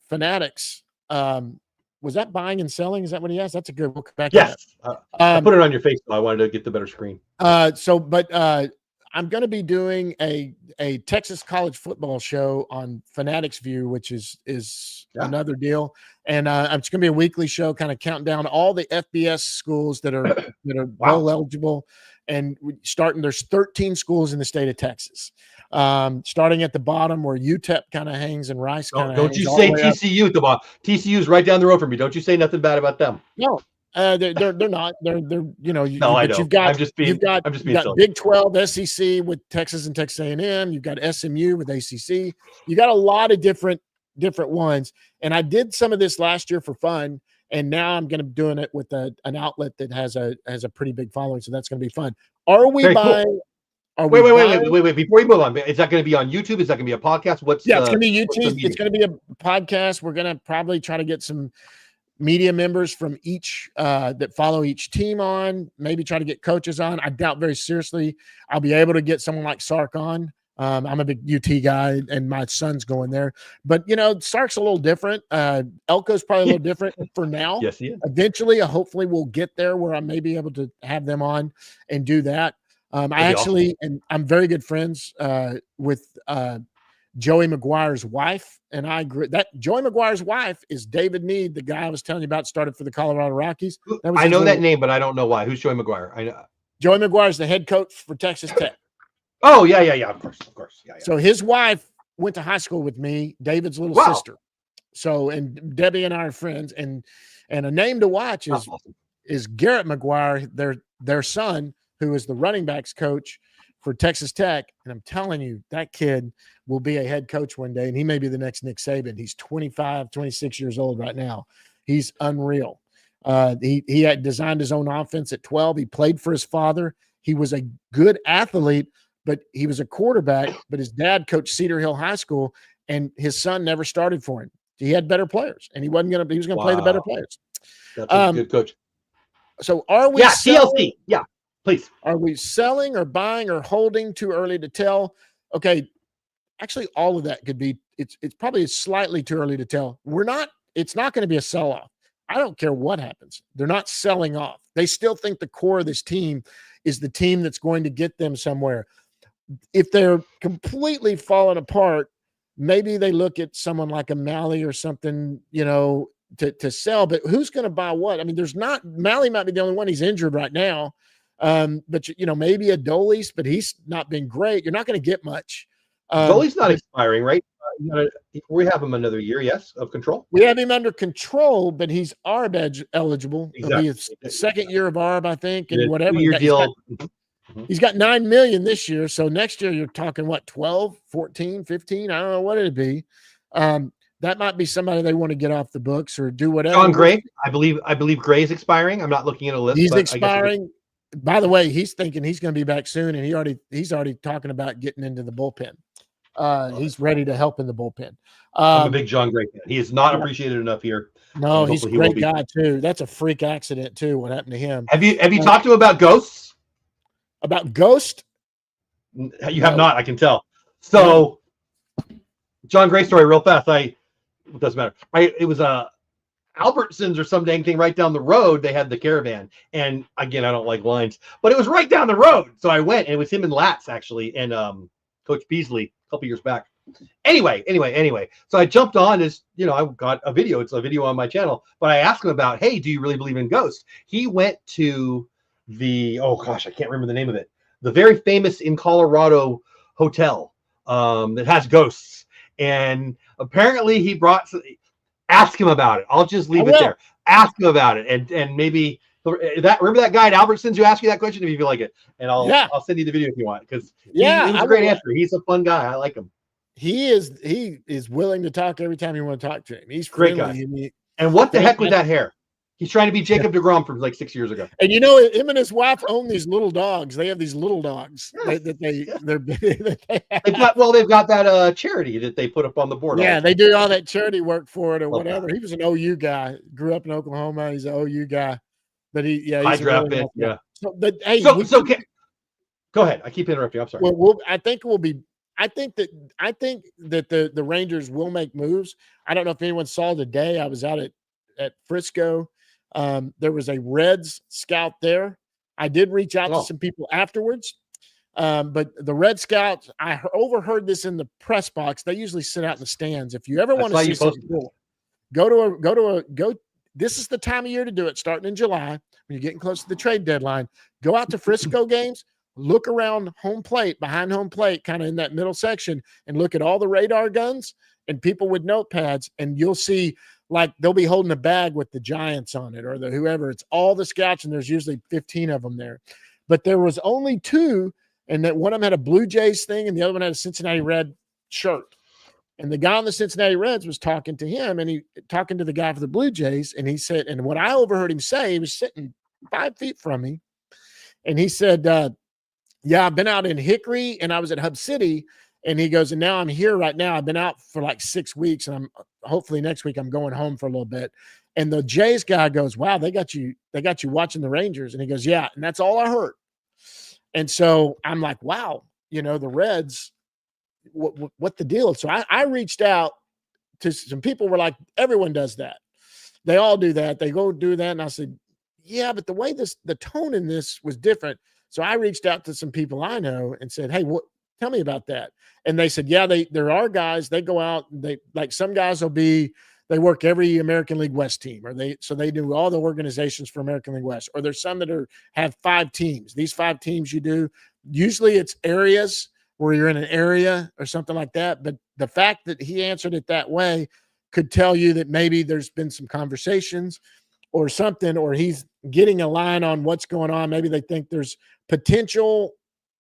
Speaker 2: Fanatics. Was that buying and selling? Is that what he asked? That's a good. We'll come back.
Speaker 1: Yes. I put it on your face. I wanted to get the better screen.
Speaker 2: I'm going to be doing a Texas college football show on Fanatics View, which is another deal. And it's going to be a weekly show, kind of counting down all the FBS schools that are bowl eligible. And there's 13 schools in the state of Texas. Starting at the bottom where UTEP kind of hangs and Rice kind of.
Speaker 1: Don't you say TCU at the bottom? TCU's right down the road from me. Don't you say nothing bad about them?
Speaker 2: No. They're not. They're
Speaker 1: No, I don't. You've got
Speaker 2: Big 12, SEC with Texas and Texas A&M. You've got SMU with ACC. You got a lot of different ones. And I did some of this last year for fun, and now I'm going to be doing it with an outlet that has a pretty big following. So that's going to be fun. Are we buying? Cool.
Speaker 1: Wait! Before you move on, is that going to be on YouTube? Is that going to be a podcast?
Speaker 2: It's going to be YouTube. It's going to be a podcast. We're going to probably try to get some media members from each that follow each team on, maybe try to get coaches on. I doubt very seriously I'll be able to get someone like Sark on. I'm a big UT guy and my son's going there, but Sark's a little different. Elko's probably a little different for now.
Speaker 1: Yes, he is.
Speaker 2: Eventually, hopefully we'll get there where I may be able to have them on and do that. And I'm very good friends with Joey McGuire's wife, and I agree that Joey McGuire's wife is David Need, the guy I was telling you about, started for the Colorado Rockies.
Speaker 1: I know that name, but I don't know why. Who's Joey McGuire? I know
Speaker 2: Joey McGuire's the head coach for Texas Tech.
Speaker 1: Oh, yeah. Of course. Yeah.
Speaker 2: So his wife went to high school with me, David's little sister. So, and Debbie and I are friends, and a name to watch
Speaker 1: That's awesome.
Speaker 2: is Garrett McGuire, their son, who is the running backs coach for Texas Tech. And I'm telling you, that kid will be a head coach one day, and he may be the next Nick Saban. He's 25, 26 years old right now. He's unreal. He had designed his own offense at 12. He played for his father. He was a good athlete, but he was a quarterback. But his dad coached Cedar Hill High School, and his son never started for him. He had better players, and he was going to play the better players.
Speaker 1: That's a good coach.
Speaker 2: So are we
Speaker 1: TLC? Yeah, please.
Speaker 2: Are we selling or buying or holding? Too early to tell. Okay, actually, all of that could be. It's probably slightly too early to tell. It's not going to be a sell-off. I don't care what happens. They're not selling off. They still think the core of this team is the team that's going to get them somewhere. If they're completely falling apart, maybe they look at someone like a Malley or something, to sell. But who's going to buy what? I mean, Malley might be the only one. He's injured right now. But maybe a Dolis, but he's not been great. You're not going to get much.
Speaker 1: Dolis not expiring, right? We have him another year, yes, of control.
Speaker 2: We have him under control, but he's ARB eligible.
Speaker 1: Exactly.
Speaker 2: It'll be his second year of ARB, I think, and whatever.
Speaker 1: Year deal.
Speaker 2: He's got $9 million this year. So next year you're talking what, 12, 14, 15? I don't know what it'd be. That might be somebody they want to get off the books or do whatever.
Speaker 1: John Gray, I believe Gray's expiring. I'm not looking at a list.
Speaker 2: He's expiring. By the way, he's thinking he's going to be back soon, and he's already talking about getting into the bullpen. He's ready to help in the bullpen.
Speaker 1: I'm a big John Gray fan. He is not appreciated enough here.
Speaker 2: No, he's a great guy too. That's a freak accident too. What happened to him?
Speaker 1: Have you talked to him about ghosts?
Speaker 2: About Ghost?
Speaker 1: You have not, I can tell. So, John Gray story, real fast. It doesn't matter. It was Albertsons or some dang thing right down the road. They had the caravan, and again, I don't like lines, but it was right down the road. So I went, and it was him and Latz actually, and Coach Beasley a couple years back. Anyway. So I jumped on I got a video. It's a video on my channel, but I asked him about, hey, do you really believe in ghosts? He went to I can't remember the name of it. The very famous in Colorado hotel that has ghosts. And apparently he ask him about it. I'll just leave it there. Ask him about it. And maybe remember that guy at Albertsons who asked you that question if you feel like it. And I'll send you the video if you want, because it was a great answer. He's a fun guy. I like him.
Speaker 2: He is willing to talk every time you want to talk to him. He's
Speaker 1: great guy. And what the heck with that hair? He's trying to be Jacob deGrom from like 6 years ago.
Speaker 2: And him and his wife own these little dogs. They have these little dogs they've
Speaker 1: got that charity that they put up on the board.
Speaker 2: Yeah, they do all that charity work for it or whatever. He was an OU guy. Grew up in Oklahoma. He's an OU guy. But he's
Speaker 1: high draft pick. Yeah.
Speaker 2: So, but hey,
Speaker 1: go ahead. I keep interrupting. I'm sorry.
Speaker 2: I think that the Rangers will make moves. I don't know if anyone saw the day I was out at Frisco. There was a Reds scout there. I did reach out to some people afterwards. But the Red Scouts, I overheard this in the press box. They usually sit out in the stands. If you ever want to see something cool, this is the time of year to do it, starting in July, when you're getting close to the trade deadline. Go out to Frisco games, look around home plate, behind home plate, kind of in that middle section, and look at all the radar guns and people with notepads, and you'll see like they'll be holding a bag with the Giants on it or the whoever. It's all the scouts, and there's usually 15 of them there. But there was only two, and that one of them had a Blue Jays thing, and the other one had a Cincinnati Red shirt. And the guy on the Cincinnati Reds was talking to him, and he talking to the guy for the Blue Jays, and he said, and what I overheard him say, he was sitting 5 feet from me, and he said, I've been out in Hickory, and I was at Hub City. And he goes, and now I'm here right now. I've been out for like 6 weeks, and hopefully next week I'm going home for a little bit. And the Jays guy goes, wow, they got you watching the Rangers. And he goes, yeah. And that's all I heard. And so I'm like, wow, the Reds, what the deal? So I reached out to some people. Were like, everyone does that. They all do that. They go do that. And I said, yeah, but the way the tone in this was different. So I reached out to some people I know and said, hey, tell me about that. And they said, yeah, there are guys, they go out, some guys they work every American League West team, or they do all the organizations for American League West, or there's some that have 5 teams. These 5 teams you do, usually it's areas where you're in an area or something like that. But the fact that he answered it that way could tell you that maybe there's been some conversations or something, or he's getting a line on what's going on. Maybe they think there's potential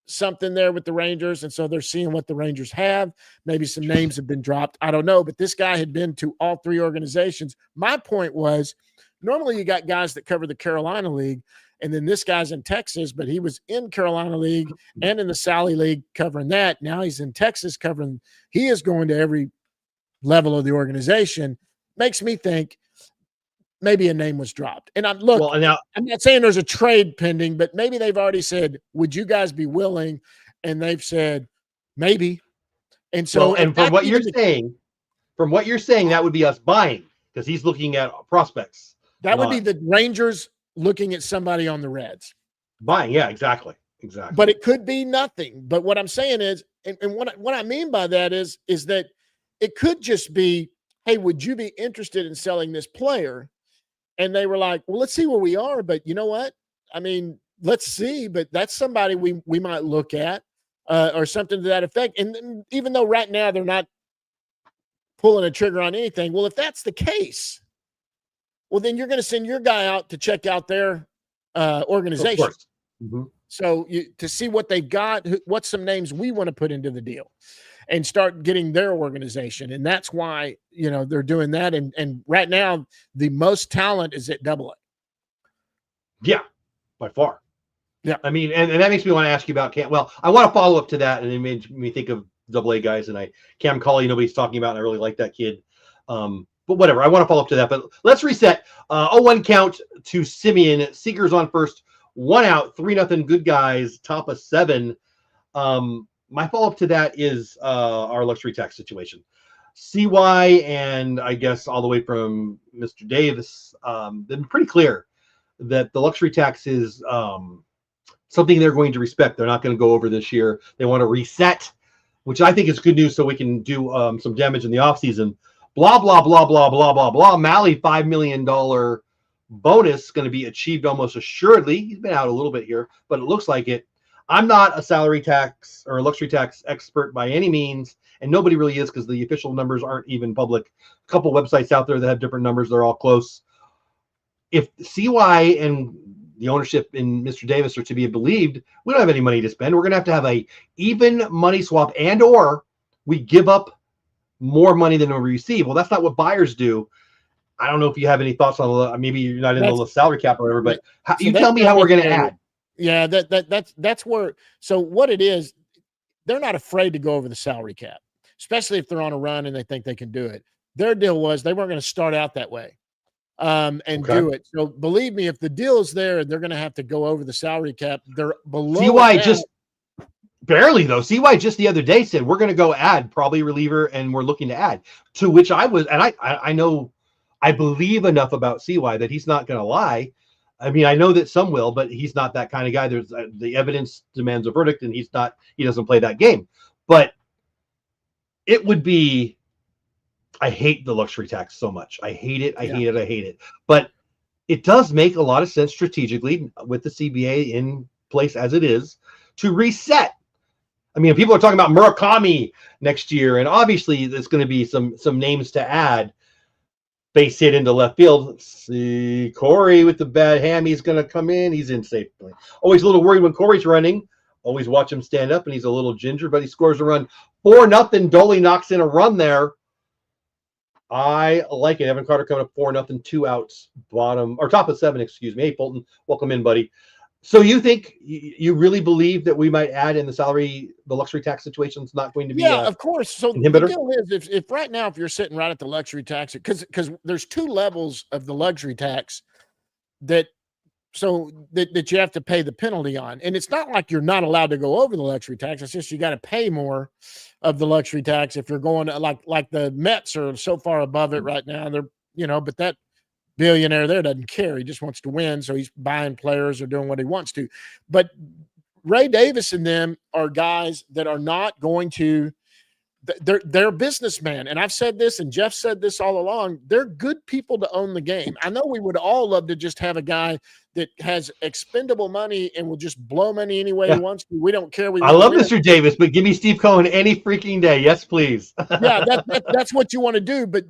Speaker 2: something there with the Rangers, and so they're seeing what the Rangers have. Maybe some names have been dropped. I don't know, but this guy had been to all three organizations. My point was, normally you got guys that cover the Carolina League, and then this guy's in Texas, but he was in Carolina League and in the Sally League covering that. Now he's in Texas covering. He is going to every level of the organization. Makes me think maybe a name was dropped. And I'm not saying there's a trade pending, but maybe they've already said, would you guys be willing? And they've said, maybe. And so,
Speaker 1: and from what you're saying, that would be us buying, because he's looking at prospects.
Speaker 2: That would be the Rangers looking at somebody on the Reds.
Speaker 1: Buying. Yeah, exactly.
Speaker 2: But it could be nothing. But what I'm saying is, and what I mean by that is that it could just be, hey, would you be interested in selling this player? And they were like, well, let's see where we are. But you know what? I mean, let's see. But that's somebody we might look at or something to that effect. And even though right now they're not pulling a trigger on anything, well, if that's the case, well, then you're going to send your guy out to check out their organization.
Speaker 1: Mm-hmm.
Speaker 2: So to see what they've got, what's some names we want to put into the deal, and start getting their organization. And that's why, they're doing that. And right now, the most talent is at AA.
Speaker 1: Yeah, by far.
Speaker 2: Yeah.
Speaker 1: I mean, and that makes me want to ask you about Cam. Well, I want to follow up to that, and it made me think of AA guys. And Cam Colley, nobody's talking about, and I really like that kid. But whatever, I want to follow up to that. But let's reset. 0-1 count to Simeon. Seager's on first. 1 out, 3-0. Good guys. Top of 7. My follow-up to that is our luxury tax situation. CY and I guess all the way from Mr. Davis, been pretty clear that the luxury tax is something they're going to respect. They're not going to go over this year. They want to reset, which I think is good news, so we can do some damage in the offseason. Blah, blah, blah, blah, blah, blah, blah. Malley, $5 million bonus going to be achieved almost assuredly. He's been out a little bit here, but it looks like it. I'm not a salary tax or a luxury tax expert by any means, and nobody really is, because the official numbers aren't even public. A couple websites out there that have different numbers. They're all close. If CY and the ownership in Mr. Davis are to be believed, we don't have any money to spend. We're going to have a even money swap, and or we give up more money than we receive. Well, that's not what buyers do. I don't know if you have any thoughts on, maybe you're not in the salary cap or whatever, but you tell me how we're going to add.
Speaker 2: Yeah, that's where. So what it is, they're not afraid to go over the salary cap, especially if they're on a run and they think they can do it. Their deal was they weren't going to start out that way do it. So believe me, if the deal is there, they're going to have to go over the salary cap. They're below.
Speaker 1: CY just barely, though. CY just the other day said we're going to go add probably reliever, and we're looking to add. To which I was, and I know, I believe enough about CY that he's not going to lie. I mean, I know that some will, but he's not that kind of guy. There's the evidence demands a verdict, and he doesn't play that game. But it would be, I hate the luxury tax so much. I hate it. I hate it. But it does make a lot of sense strategically with the CBA in place as it is to reset. I mean, people are talking about Murakami next year, and obviously there's going to be some names to add. Base hit into left field. Let's see, Corey with the bad ham. He's going to come in. He's in safely. Always a little worried when Corey's running. Always watch him stand up, and he's a little ginger, but he scores a run. 4-0. Dolly knocks in a run there. I like it. Evan Carter coming up 4-0, 2 outs, top of 7, excuse me. Hey, Fulton, welcome in, buddy. So you think, you really believe that we might add in the luxury tax situation is not going to be
Speaker 2: of course. So
Speaker 1: inhibitor?
Speaker 2: The deal is, if right now, if you're sitting right at the luxury tax, because there's 2 levels of the luxury tax that you have to pay the penalty on. And it's not like you're not allowed to go over the luxury tax. It's just you got to pay more of the luxury tax if you're going to, like the Mets are so far above it right now. They're, but that billionaire there doesn't care. He just wants to win. So he's buying players or doing what he wants to. But Ray Davis and them are guys that are not going to they're businessmen, and I've said this, and Jeff said this all along. They're good people to own the game. I know we would all love to just have a guy that has expendable money and will just blow money any way he wants to. We don't care.
Speaker 1: I love Mr. Davis, but give me Steve Cohen any freaking day. Yes, please.
Speaker 2: Yeah, that's what you want to do. But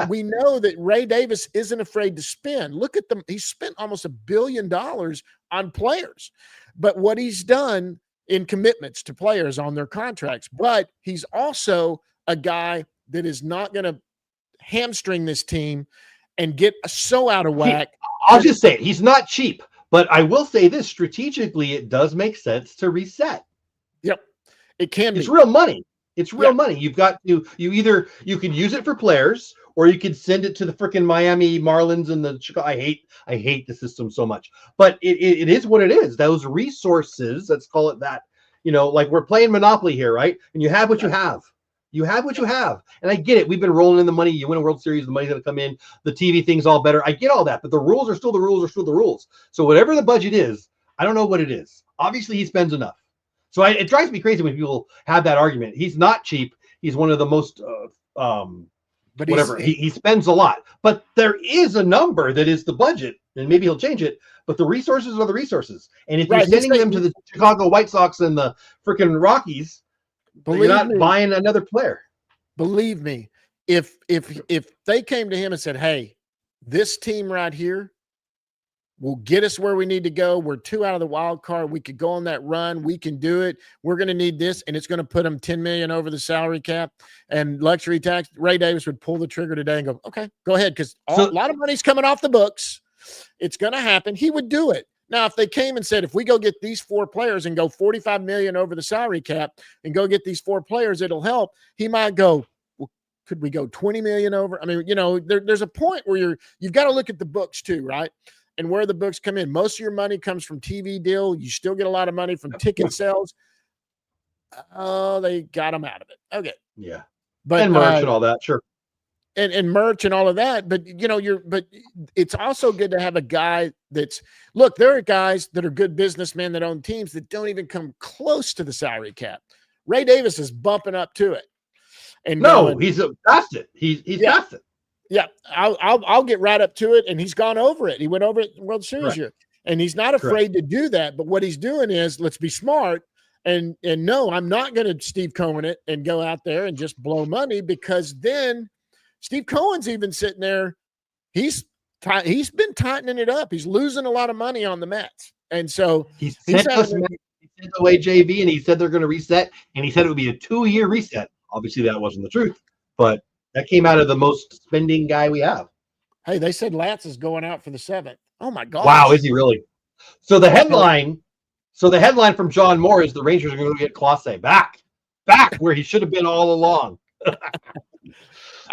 Speaker 2: we know that Ray Davis isn't afraid to spend. Look at them. He spent almost $1 billion on players, but what he's done in commitments to players on their contracts. But he's also a guy that is not going to hamstring this team and get so out of whack.
Speaker 1: I'll just say it. He's not cheap, but I will say this strategically, it does make sense to reset.
Speaker 2: Yep. It can be.
Speaker 1: It's real money. It's real money. You've got to, you can use it for players, or you could send it to the freaking Miami Marlins and the Chicago. I hate the system so much, but it is what it is. Those resources, let's call it that, like we're playing Monopoly here, right? And you have what you have. You have what you have. And I get it. We've been rolling in the money. You win a World Series, the money's going to come in. The TV thing's all better. I get all that, but the rules are still the rules are still the rules. So whatever the budget is, I don't know what it is. Obviously, he spends enough. So it drives me crazy when people have that argument. He's not cheap. He's one of the most, but whatever. He spends a lot. But there is a number that is the budget, and maybe he'll change it. But the resources are the resources. And if you're sending them to the Chicago White Sox and the freaking Rockies, you're not buying another player.
Speaker 2: Believe me, if they came to him and said, "Hey, this team right here will get us where we need to go. We're 2 out of the wild card. We could go on that run. We can do it. We're going to need this, and it's going to put them $10 million over the salary cap and luxury tax." Ray Davis would pull the trigger today and go, "Okay, go ahead," because a lot of money's coming off the books. It's going to happen. He would do it. Now, if they came and said, "If we go get these 4 players and go $45 million over the salary cap and go get these 4 players, it'll help," he might go, "Well, could we go $20 million over?" I mean, there's a point where you've got to look at the books too, right? And where the books come in. Most of your money comes from TV deal. You still get a lot of money from ticket sales. Oh, they got them out of it. Okay.
Speaker 1: Yeah. And merch and all that. Sure.
Speaker 2: And merch and all of that. But, but it's also good to have a guy look, there are guys that are good businessmen that own teams that don't even come close to the salary cap. Ray Davis is bumping up to it. And
Speaker 1: he's past it. He's past it.
Speaker 2: Yeah, I'll get right up to it, and he's gone over it. He went over it in the World Series year, and he's not afraid to do that. But what he's doing is, let's be smart, and no, I'm not going to Steve Cohen it and go out there and just blow money, because then Steve Cohen's even sitting there. He's been tightening it up. He's losing a lot of money on the Mets, and so
Speaker 1: he sent away JV, and he said they're going to reset, and he said it would be a 2-year reset. Obviously, that wasn't the truth, but that came out of the most spending guy we have.
Speaker 2: Hey, they said Lance is going out for the 7th. Oh my God!
Speaker 1: Wow, is he really? So the headline from John Moore is the Rangers are going to get Clase back where he should have been all along.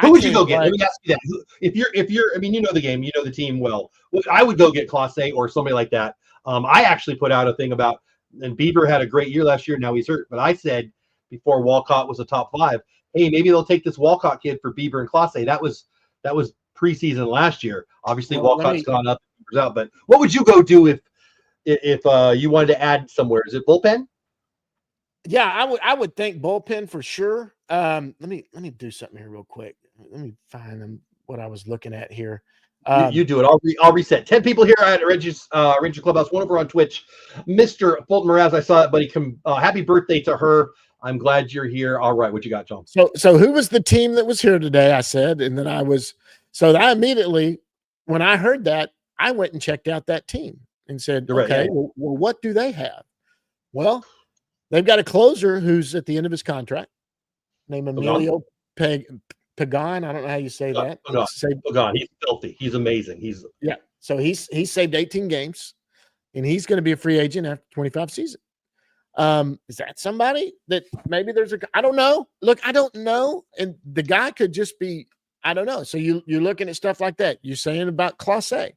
Speaker 1: Who would you go get? Let me ask you that. If you're, I mean, you know the game, you know the team well. I would go get Clase or somebody like that. I actually put out a thing about, and Bieber had a great year last year. Now he's hurt, but I said before Walcott was a top 5. Hey, maybe they'll take this Walcott kid for Bieber and Clase. That was preseason last year. Obviously, Walcott's gone up, Bieber's out. But what would you go do if you wanted to add somewhere? Is it bullpen?
Speaker 2: Yeah, I would think bullpen for sure. Let me do something here real quick. Let me find what I was looking at here.
Speaker 1: You do it. I'll reset. 10 people here at Reggie's Ranger Clubhouse. One over on Twitch. Mr. Fulton Mraz, I saw it, buddy. Happy birthday to her. I'm glad you're here. All right, what you got, John?
Speaker 2: So who was the team that was here today? I said, and then I immediately, when I heard that, I went and checked out that team and said, okay, well, what do they have? Well, they've got a closer who's at the end of his contract, named Emilio Pagan. I don't know how you say that.
Speaker 1: Pagan. He's filthy. He's amazing.
Speaker 2: So he's saved 18 games, and he's going to be a free agent after 25 seasons. Is that somebody that maybe I don't know. Look, I don't know. And the guy could just be, I don't know. So you're looking at stuff like that. You're saying about Clase,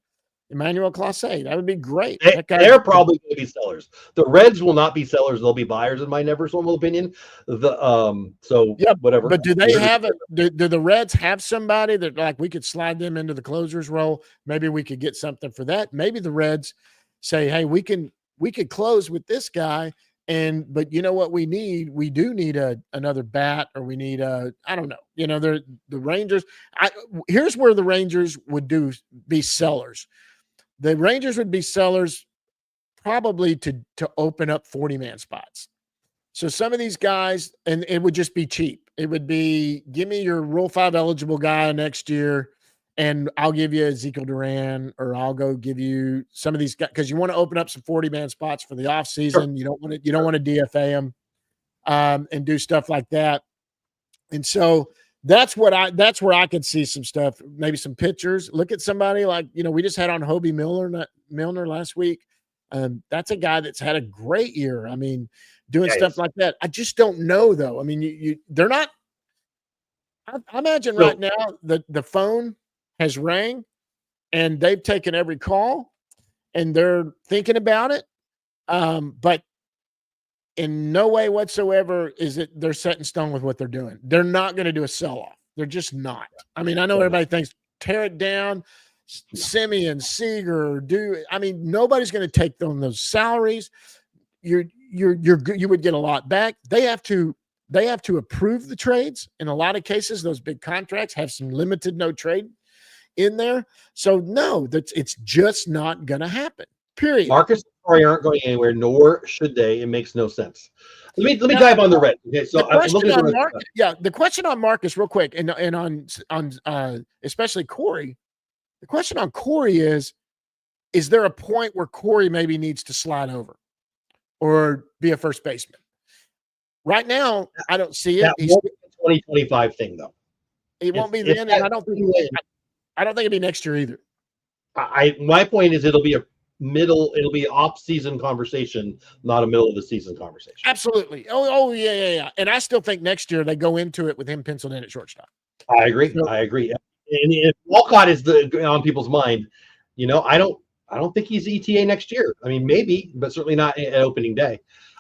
Speaker 2: Emmanuel Clase. That would be great.
Speaker 1: They're probably going to be sellers. The Reds will not be sellers. They'll be buyers, in my never so humble opinion. Whatever.
Speaker 2: But do they have do the Reds have somebody that, like, we could slide them into the closer's role? Maybe we could get something for that. Maybe the Reds say, hey, we could close with this guy, But you know what we need? We do need another bat, or we need I don't know. The Rangers. Here's where the Rangers would be sellers. The Rangers would be sellers probably to open up 40-man spots. So some of these guys, and it would just be cheap. It would be, give me your Rule 5 eligible guy next year, and I'll give you Ezekiel Duran, or I'll go give you some of these guys, because you want to open up some 40-man spots for the offseason.
Speaker 1: Sure.
Speaker 2: You don't want to DFA them and do stuff like that. And so that's where I could see some stuff, maybe some pitchers. Look at somebody like, we just had on Hobie Milner last week. That's a guy that's had a great year. I mean, doing stuff like that. I just don't know, though. I mean, they're not. I imagine right now the phone has rang, and they've taken every call, and they're thinking about it. But in no way whatsoever is it they're set in stone with what they're doing. They're not going to do a sell-off. They're just not. I mean, I know everybody thinks tear it down, Simeon, Seager, nobody's going to take on those salaries. You would get a lot back. They have to approve the trades. In a lot of cases, those big contracts have some limited no trade in there. So no, it's just not going to happen. Period.
Speaker 1: Marcus and Corey aren't going anywhere, nor should they. It makes no sense. Let me dive on the red. Okay, so
Speaker 2: the question on Marcus, real quick, and on especially Corey. The question on Corey is there a point where Corey maybe needs to slide over or be a first baseman? Right now, I don't see it.
Speaker 1: That won't be a 2025 thing, though.
Speaker 2: It won't be then, and I don't think it'll be next year either.
Speaker 1: My point is it'll be off-season conversation, not a middle of the season conversation.
Speaker 2: Absolutely. Oh yeah. And I still think next year they go into it with him penciled in at shortstop.
Speaker 1: I agree. And if Walcott is on people's mind, I don't think he's ETA next year. I mean, maybe, but certainly not at opening day.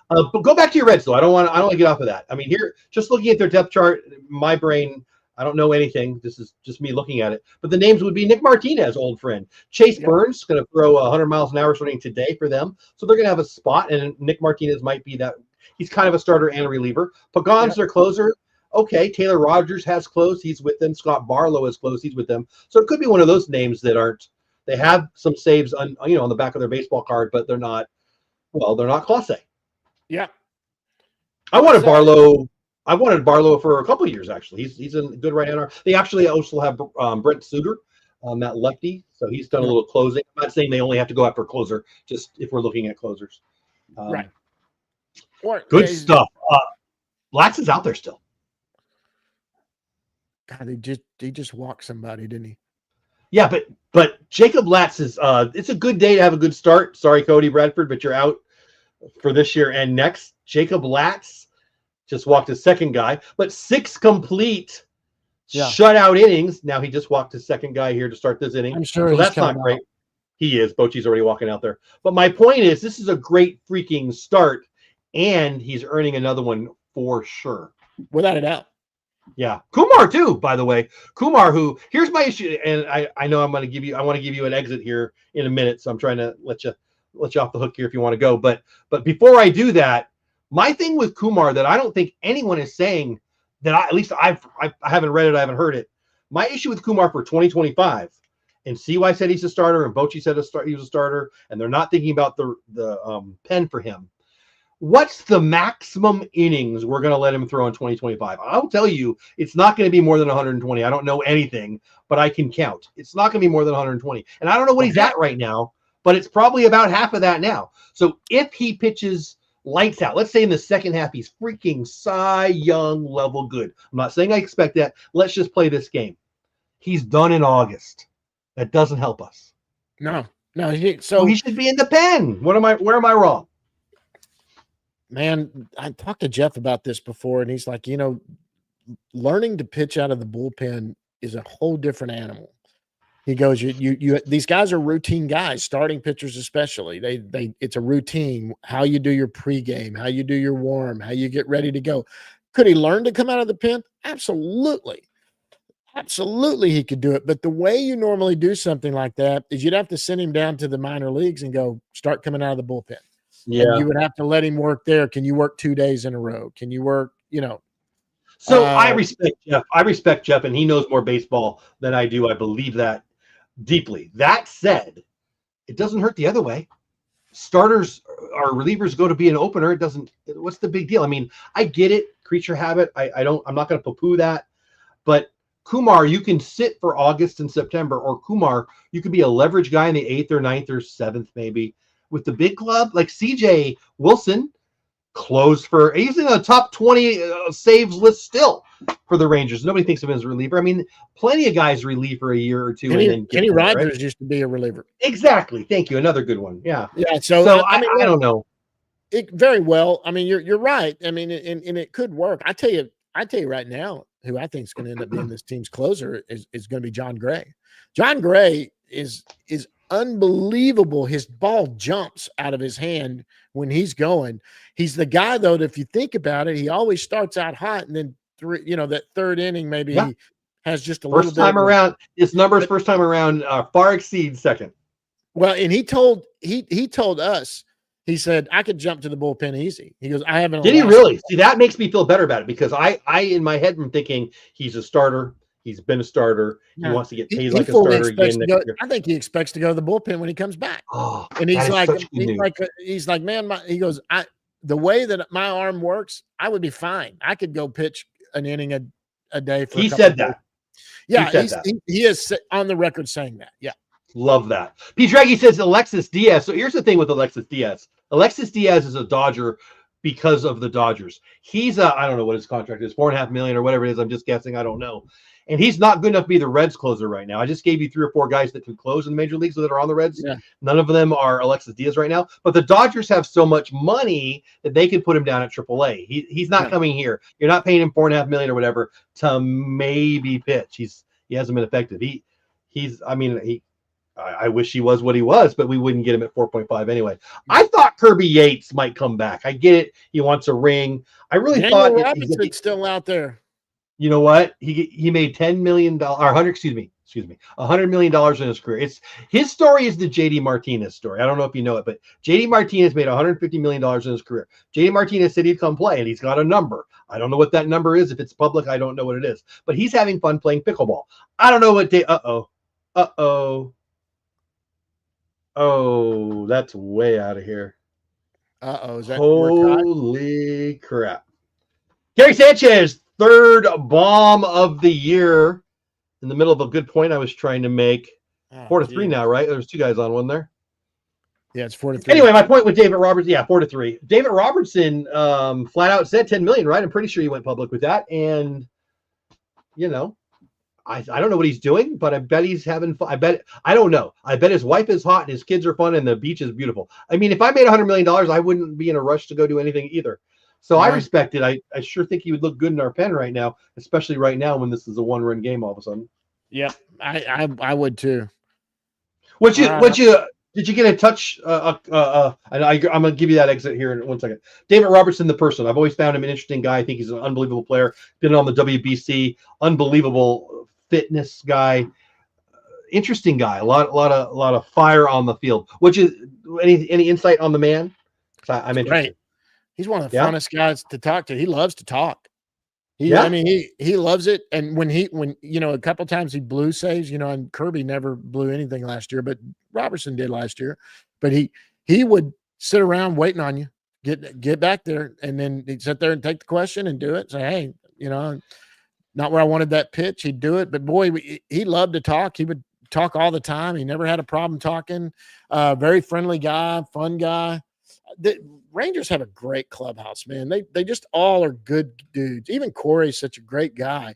Speaker 1: But go back to your Reds, though. I don't want to get off of that. I mean, here, just looking at their depth chart, my brain, I don't know anything. This is just me looking at it. But the names would be Nick Martinez, old friend. Chase Burns going to throw 100 miles an hour starting today for them. So they're going to have a spot, and Nick Martinez might be that. He's kind of a starter and a reliever. Pagan's their closer. Okay, Taylor Rogers has closed. He's with them. Scott Barlow has closed. He's with them. So it could be one of those names that aren't. They have some saves on the back of their baseball card, but they're not. Well, they're not class A.
Speaker 2: Yeah,
Speaker 1: I wanted Barlow for a couple of years, actually. He's a good right-hander. They actually also have Brent Suter, that lefty, so he's done a little closing. I'm not saying they only have to go after a closer, just if we're looking at closers.
Speaker 2: Right.
Speaker 1: Good stuff. Latz is out there still.
Speaker 2: God, he just walked somebody, didn't he?
Speaker 1: Yeah, but Jacob Latz is it's a good day to have a good start. Sorry, Cody Bradford, but you're out for this year and next. Jacob Latz just walked his second guy, but 6 complete shutout innings. Now he just walked his second guy here to start this inning.
Speaker 2: I'm sure
Speaker 1: so that's not great. He is. Bochy's already walking out there. But my point is, this is a great freaking start, and he's earning another one for sure.
Speaker 2: Without a doubt.
Speaker 1: Yeah. Kumar, too, by the way. Kumar, who, here's my issue, and I know I want to give you an exit here in a minute, so I'm trying to let you off the hook here if you want to go. But before I do that, my thing with Kumar that I don't think anyone is saying that I haven't read it, I haven't heard it. My issue with Kumar for 2025, and CY said he's a starter, and Bochy said he was a starter, and they're not thinking about the pen for him. What's the maximum innings we're going to let him throw in 2025? I'll tell you, it's not going to be more than 120. I don't know anything, but I can count. It's not going to be more than 120. And I don't know what he's at right now, but it's probably about half of that now. So if he pitches lights out, let's say in the second half, he's freaking Cy Young level good. I'm not saying I expect that. Let's just play this game. He's done in August. That doesn't help us.
Speaker 2: No.
Speaker 1: So he should be in the pen. Where am I wrong?
Speaker 2: Man, I talked to Jeff about this before, and he's like, learning to pitch out of the bullpen is a whole different animal. He goes, you these guys are routine guys, starting pitchers especially. It's a routine. How you do your pregame, how you do your warm, how you get ready to go. Could he learn to come out of the pen? Absolutely. Absolutely, he could do it. But the way you normally do something like that is you'd have to send him down to the minor leagues and go start coming out of the bullpen. and
Speaker 1: Yeah.
Speaker 2: you would have to let him work there. Can you work 2 days in a row? Can you work,
Speaker 1: So
Speaker 2: uh,
Speaker 1: I respect Jeff. I respect Jeff, and he knows more baseball than I do. I believe that deeply. That said, it doesn't hurt the other way. Starters or relievers go to be an opener. It doesn't. What's the big deal? I mean, I get it. Creature habit. I don't. I'm not going to poo-poo that. But Kumar, you can sit for August and September, or Kumar, you could be a leverage guy in the 8th or 9th or 7th, maybe. With the big club, like CJ Wilson, closed for, he's in the top 20 saves list still for the Rangers. Nobody thinks of him as a reliever. I mean, plenty of guys relieve for a year or two and then get
Speaker 2: Kenny
Speaker 1: there,
Speaker 2: Rogers
Speaker 1: right?
Speaker 2: used to be a reliever.
Speaker 1: Exactly. Thank you. Another good one. Yeah.
Speaker 2: Yeah. So,
Speaker 1: So
Speaker 2: I mean,
Speaker 1: I don't know.
Speaker 2: it very well. I mean, you're right. I mean, and it could work. I tell you right now, who I think is going to end up being this team's closer is going to be John Gray. John Gray is unbelievable. His ball jumps out of his hand when he's going. He's the guy, though, that if you think about it, he always starts out hot, and then that third inning, maybe
Speaker 1: Yeah.
Speaker 2: he has just a little
Speaker 1: First
Speaker 2: bit
Speaker 1: time
Speaker 2: of
Speaker 1: around, his numbers first time around far exceed second.
Speaker 2: Well, and he told us, he said, I could jump to the bullpen easy. He goes, I haven't.
Speaker 1: Did he really? See, that makes me feel better about it, because I in my head am thinking he's a starter. He's been a starter. He wants to get paid like a starter again next year.
Speaker 2: I think he expects to go to the bullpen when he comes back.
Speaker 1: Oh,
Speaker 2: And he's like,
Speaker 1: such good news.
Speaker 2: he's like, man, he goes, the way that my arm works, I would be fine. I could go pitch an inning a day for
Speaker 1: He said that.
Speaker 2: Yeah, he is on the record saying that. Yeah.
Speaker 1: Love that. P. Draghi says Alexis Diaz. So here's the thing with Alexis Diaz. Alexis Diaz is a Dodger because of the Dodgers. He's I don't know what his contract is, $4.5 million or whatever it is. I'm just guessing. I don't know. And he's not good enough to be the Reds closer right now. I just gave you 3 or 4 guys that can close in the major leagues that are on the Reds.
Speaker 2: Yeah.
Speaker 1: None of them are Alexis Diaz right now. But the Dodgers have so much money that they can put him down at AAA. He's not coming here. You're not paying him $4.5 million or whatever to maybe pitch. He hasn't been effective. I wish he was what he was, but we wouldn't get him at 4.5 anyway. I thought Kirby Yates might come back. I get it. He wants a ring. I really thought
Speaker 2: Robinson's still out there.
Speaker 1: You know what? He made $10 million or $100 million in his career. His story is the JD Martinez story. I don't know if you know it, but JD Martinez made $150 million in his career. JD Martinez said he'd come play, and he's got a number. I don't know what that number is. If it's public, I don't know what it is. But he's having fun playing pickleball. I don't know what day. Oh, that's way out of here.
Speaker 2: Is that
Speaker 1: holy crap? Gary Sanchez, 3rd bomb of the year, in the middle of a good point I was trying to make. 4-3 now, right? There's 2 guys on one there.
Speaker 2: Yeah, it's 4-3.
Speaker 1: Anyway, my point with David Robertson, 4-3. David Robertson flat out said $10 million, right? I'm pretty sure he went public with that, and I don't know what he's doing, but I bet he's having fun. I don't know. I bet his wife is hot and his kids are fun and the beach is beautiful. I mean, if I made $100 million, I wouldn't be in a rush to go do anything either. So I respect it. I sure think he would look good in our pen right now, especially right now when this is a 1-run game all of a sudden.
Speaker 2: Yep, I would too.
Speaker 1: Did you get a touch? And I'm going to give you that exit here in 1 second. David Robertson, the person. I've always found him an interesting guy. I think he's an unbelievable player. Been on the WBC. Unbelievable fitness guy. Interesting guy. A lot of fire on the field. Which is any insight on the man? I'm interested.
Speaker 2: Great. He's one of the funnest guys to talk to. He loves to talk. I mean, he loves it. And when a couple times he blew saves, and Kirby never blew anything last year, but Robertson did last year. But he would sit around waiting on you, get back there, and then he'd sit there and take the question and do it. Say, hey, not where I wanted that pitch. He'd do it. But boy, he loved to talk. He would talk all the time. He never had a problem talking. Very friendly guy, fun guy. The Rangers have a great clubhouse, man. They just all are good dudes. Even Corey's such a great guy.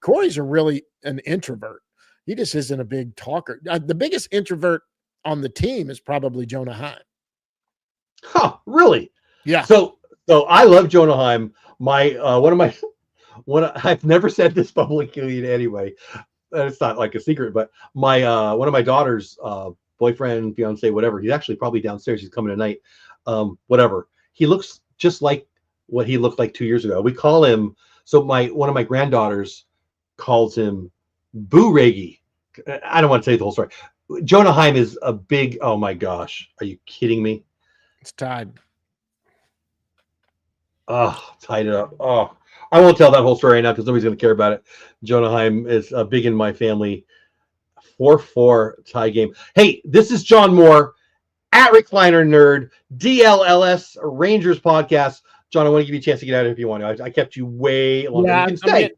Speaker 2: Corey's really an introvert. He just isn't a big talker. The biggest introvert on the team is probably Jonah Heim.
Speaker 1: Huh, really?
Speaker 2: Yeah.
Speaker 1: So I love Jonah Heim. I've never said this publicly anyway. It's not like a secret, but one of my daughter's boyfriend, fiance, whatever. He's actually probably downstairs. He's coming tonight. Whatever. He looks just like what he looked like 2 years ago. We call him. So one of my granddaughters calls him Boo Reggie. I don't want to say the whole story. Jonah Heim is a big. Oh my gosh, are you kidding me?
Speaker 2: It's tied.
Speaker 1: Oh, tied it up. Oh, I won't tell that whole story right now because nobody's going to care about it. Jonah Heim is big in my family. 4-4 tie game. Hey, this is John Moore at Recliner Nerd, DLLS Rangers podcast. John, I want to give you a chance to get out if you want to. I kept you way longer.
Speaker 2: Yeah,
Speaker 1: You can stay.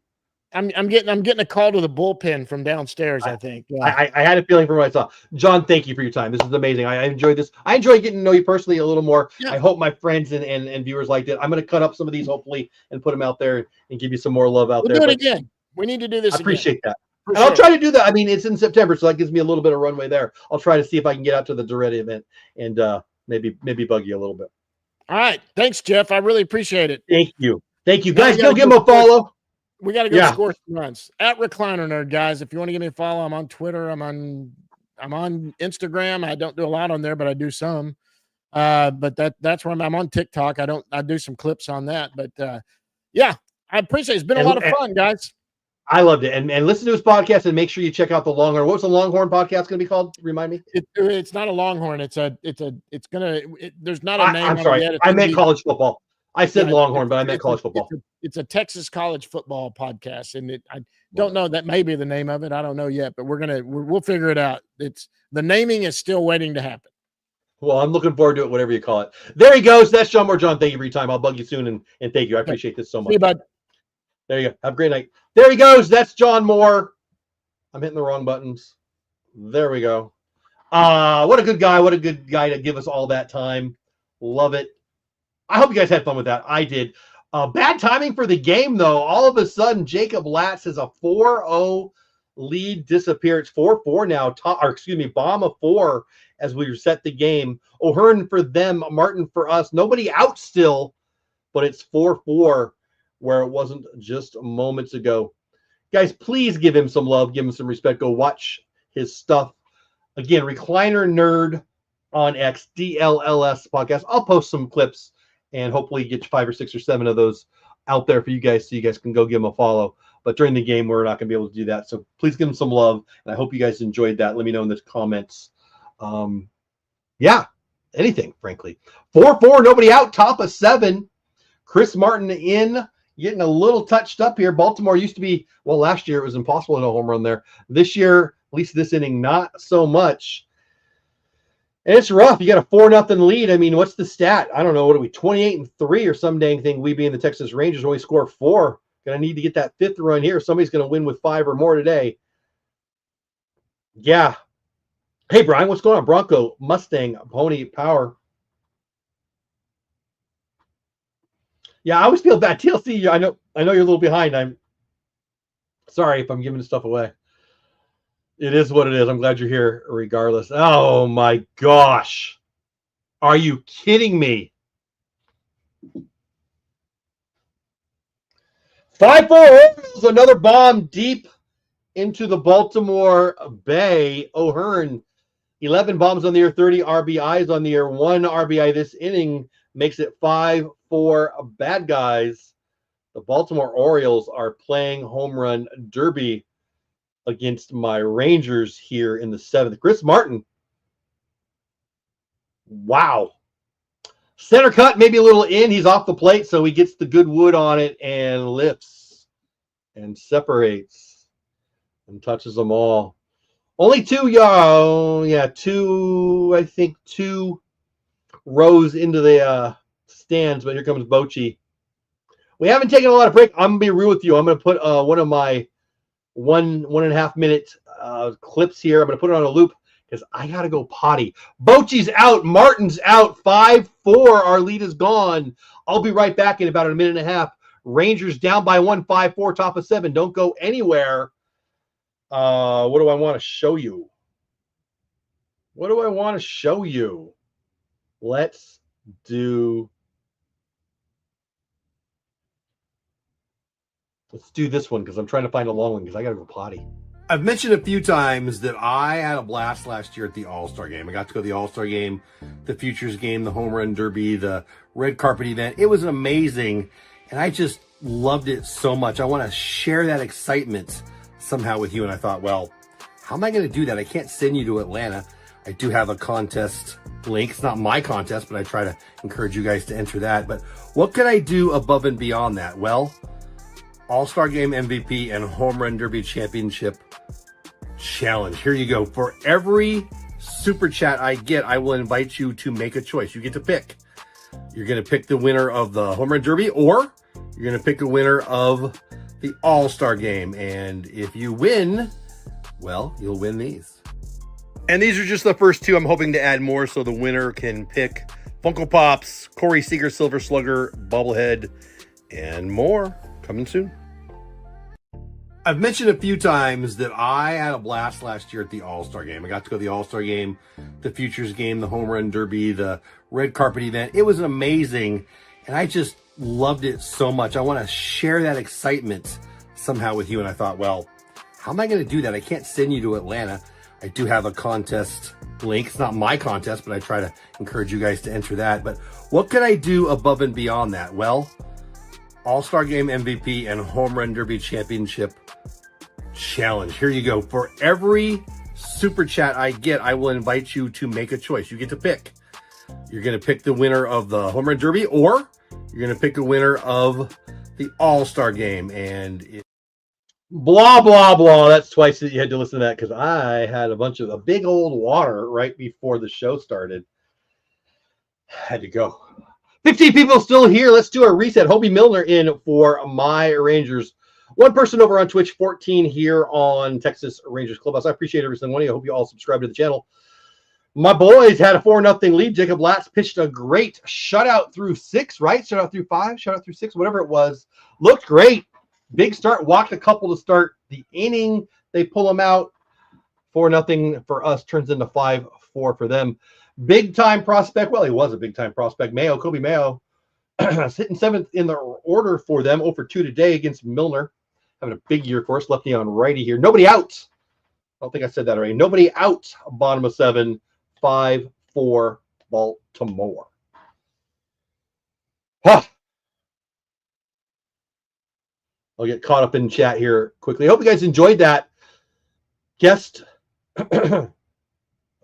Speaker 2: I'm getting a call to the bullpen from downstairs. I think.
Speaker 1: I had a feeling from what I saw. John, thank you for your time. This is amazing. I enjoyed this. I enjoy getting to know you personally a little more.
Speaker 2: Yeah.
Speaker 1: I hope my friends and viewers liked it. I'm going to cut up some of these hopefully and put them out there and give you some more love out there.
Speaker 2: We'll do it again. We need to do this.
Speaker 1: I appreciate that.
Speaker 2: For
Speaker 1: and I'll try to do that. I mean, it's in September, so that gives me a little bit of runway there. I'll try to see if I can get out to the Doretta event and maybe bug you a little bit.
Speaker 2: All right. Thanks, Jeff. I really appreciate it.
Speaker 1: Thank you. Guys, go give him a follow.
Speaker 2: We got to go score some runs at Recliner Nerd, guys. If you want to give me a follow, I'm on Twitter. I'm on Instagram. I don't do a lot on there, but I do some. But that's where I'm on TikTok. I do some clips on that. But yeah, I appreciate it. It's been a lot of fun, guys.
Speaker 1: I loved it. And listen to his podcast and make sure you check out the Longhorn. What's the Longhorn podcast going to be called? Remind me.
Speaker 2: It's not a Longhorn. There's not a name.
Speaker 1: I'm sorry. I meant college football. I said Longhorn, but I meant college football.
Speaker 2: It's a Texas college football podcast, and I don't know, that may be the name of it. I don't know yet, but we'll figure it out. The naming is still waiting to happen.
Speaker 1: Well, I'm looking forward to it, whatever you call it. There he goes. That's John Moore. John, thank you for your time. I'll bug you soon, and thank you. I appreciate this so much.
Speaker 2: See you, bud.
Speaker 1: There you go. Have a great night. There he goes. That's John Moore. I'm hitting the wrong buttons. There we go. What a good guy. What a good guy to give us all that time. Love it. I hope you guys had fun with that. I did. Bad timing for the game, though. All of a sudden, Jacob Latz has a 4-0 lead disappear. It's 4-4 now. Bomb of 4 as we reset the game. O'Hearn for them, Martin for us. Nobody out still, but it's 4-4 where it wasn't just moments ago. Guys, please give him some love. Give him some respect. Go watch his stuff. Again, Recliner Nerd on X, DLLS podcast. I'll post some clips and hopefully get 5 or 6 or 7 of those out there for you guys so you guys can go give them a follow. But during the game, we're not going to be able to do that. So please give them some love. And I hope you guys enjoyed that. Let me know in the comments. Yeah, anything, frankly. 4-4, nobody out, top of 7. Chris Martin in, getting a little touched up here. Baltimore used to be, well, last year it was impossible to hit a home run there. This year, at least this inning, not so much. And it's rough. You got a 4-0 lead. I mean, what's the stat? I don't know. What are we, 28-3 or some dang thing? We being the Texas Rangers only score 4. Gonna need to get that 5th run here. Somebody's gonna win with 5 or more today. Yeah. Hey, Brian, what's going on? Bronco, Mustang, Pony, Power. Yeah, I always feel bad. TLC, I know you're a little behind. I'm sorry if I'm giving this stuff away. It is what it is. I'm glad you're here regardless. Oh, my gosh. Are you kidding me? 5-4 Orioles, another bomb deep into the Baltimore Bay. O'Hearn, 11 bombs on the year, 30 RBIs on the year. 1 RBI this inning makes it 5-4 bad guys. The Baltimore Orioles are playing home run derby against my Rangers here in the 7th. Chris Martin. Wow. Center cut, maybe a little in. He's off the plate, so he gets the good wood on it and lifts and separates and touches them all. Only 2 rows into the stands, but here comes Bochy. We haven't taken a lot of break. I'm going to be real with you. I'm going to put one of my 1.5 minute clips here. I'm going to put it on a loop because I got to go potty. Bochy's out. Martin's out. 5-4. Our lead is gone. I'll be right back in about a minute and a half. Rangers down by 1, 5-4, top of 7. Don't go anywhere. What do I want to show you? Let's do this one because I'm trying to find a long one because I got to go potty. I've mentioned a few times that I had a blast last year at the All-Star Game. I got to go to the All-Star Game, the Futures Game, the Home Run Derby, the Red Carpet event. It was amazing, and I just loved it so much. I want to share that excitement somehow with you, and I thought, well, how am I going to do that? I can't send you to Atlanta. I do have a contest link. It's not my contest, but I try to encourage you guys to enter that. But what can I do above and beyond that? Well, All-Star Game MVP and Home Run Derby Championship Challenge. Here you go. For every super chat I get, I will invite you to make a choice. You get to pick. You're going to pick the winner of the Home Run Derby, or you're going to pick a winner of the All-Star Game. And if you win, well, you'll win these. And these are just the first two. I'm hoping to add more so the winner can pick Funko Pops, Corey Seager, Silver Slugger, Bobblehead, and more coming soon. I've mentioned a few times that I had a blast last year at the All-Star Game. I got to go to the All-Star Game, the Futures Game, the Home Run Derby, the red carpet event. It was amazing, and I just loved it so much. I want to share that excitement somehow with you, and I thought, well, how am I going to do that? I can't send you to Atlanta. I do have a contest link. It's not my contest, but I try to encourage you guys to enter that. But what can I do above and beyond that? Well, All-Star Game MVP and Home Run Derby Championship Challenge. Here you go. For every super chat I get, I will invite you to make a choice. You get to pick. You're going to pick the winner of the Home Run Derby, or you're going to pick a winner of the All-Star Game. And blah, blah, blah. That's twice that you had to listen to that because I had a big old water right before the show started. Had to go. 15 people still here. Let's do a reset. Hobie Milner in for my Rangers. One person over on Twitch, 14 here on Texas Rangers Clubhouse. I appreciate every single one of you. I hope you all subscribe to the channel. My boys had a 4-0 lead. Jacob Latz pitched a great shutout through 6, right? Shutout through 5, shutout through 6, whatever it was. Looked great. Big start. Walked a couple to start the inning. They pull them out. 4-0 for us. Turns into 5-4 for them. Big-time prospect. Well, he was a big-time prospect. Mayo, Kobe Mayo, hitting 7th in the order for them. 0 for 2 today against Milner. Having a big year for us. Lefty on righty here. Nobody out. I don't think I said that already. Nobody out. Bottom of 7. 5-4 Baltimore. Huh. I'll get caught up in chat here quickly. I hope you guys enjoyed that. Guest.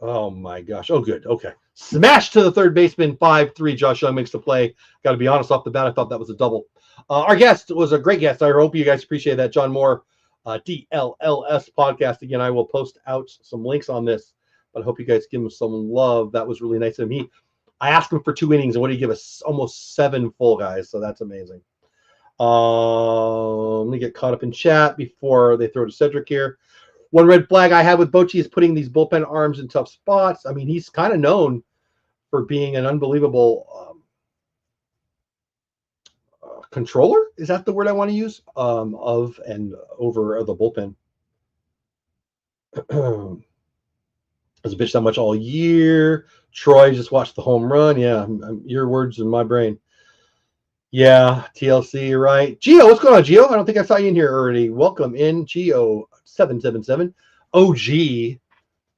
Speaker 1: Oh, my gosh. Oh, good. Okay. Smash to the third baseman. 5-3. Josh Young makes the play. Got to be honest, off the bat, I thought that was a double. Our guest was a great guest. I hope you guys appreciate that. John Moore, DLLS podcast. Again, I will post out some links on this, but I hope you guys give him some love. That was really nice of him. I asked him for 2 innings, and what did he give us? Almost 7 full, guys. So that's amazing. Let me get caught up in chat before they throw to Cedric here. One red flag I have with Bochy is putting these bullpen arms in tough spots. I mean, he's kind of known for being an unbelievable controller. Is that the word I want to use? Of and over the bullpen. Has bitched that much all year. Troy just watched the home run. Yeah, your words in my brain. Yeah, TLC, right? Gio, what's going on, Gio? I don't think I saw you in here already. Welcome in, Gio777. OG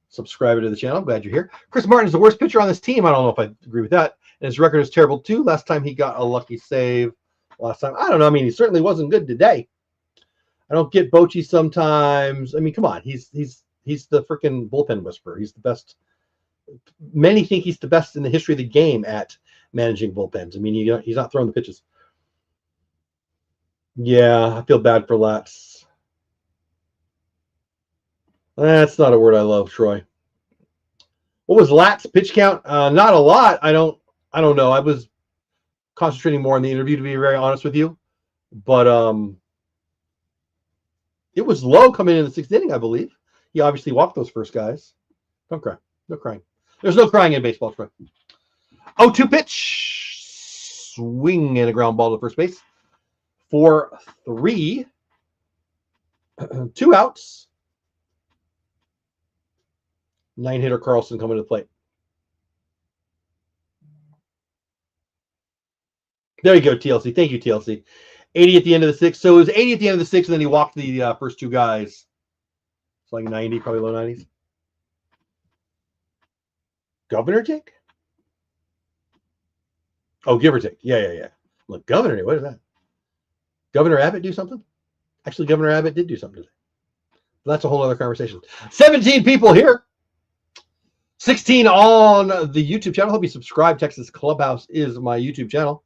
Speaker 1: subscriber to the channel. I'm glad you're here. Chris Martin is the worst pitcher on this team. I don't know if I agree with that. And his record is terrible, too. Last time he got a lucky save. Last time, I don't know. I mean, he certainly wasn't good today. I don't get Bochy sometimes. I mean, come on. He's the freaking bullpen whisperer. He's the best. Many think he's the best in the history of the game at managing bullpens. I mean, he's not throwing the pitches. Yeah, I feel bad for Latz. That's not a word I love, Troy. What was Lat's pitch count? Not a lot. I don't know. I was concentrating more on the interview, to be very honest with you. But it was low coming in the 6th inning, I believe. He obviously walked those first guys. Don't cry. No crying. There's no crying in baseball, Troy. 0-2 pitch. Swing and a ground ball to first base. 4-3. 2 outs. 9-hitter Carlson coming to the plate. There you go, TLC. Thank you, TLC. 80 at the end of the 6th. So it was 80 at the end of the 6th, and then he walked the first 2 guys. It's like 90, probably low 90s. Governor take? Oh, give or take. Yeah. Look, Governor, what is that? Governor Abbott do something? Actually, Governor Abbott did do something today. That's a whole other conversation. 17 people here. 16 on the YouTube channel. Hope you subscribe. Texas Clubhouse is my YouTube channel.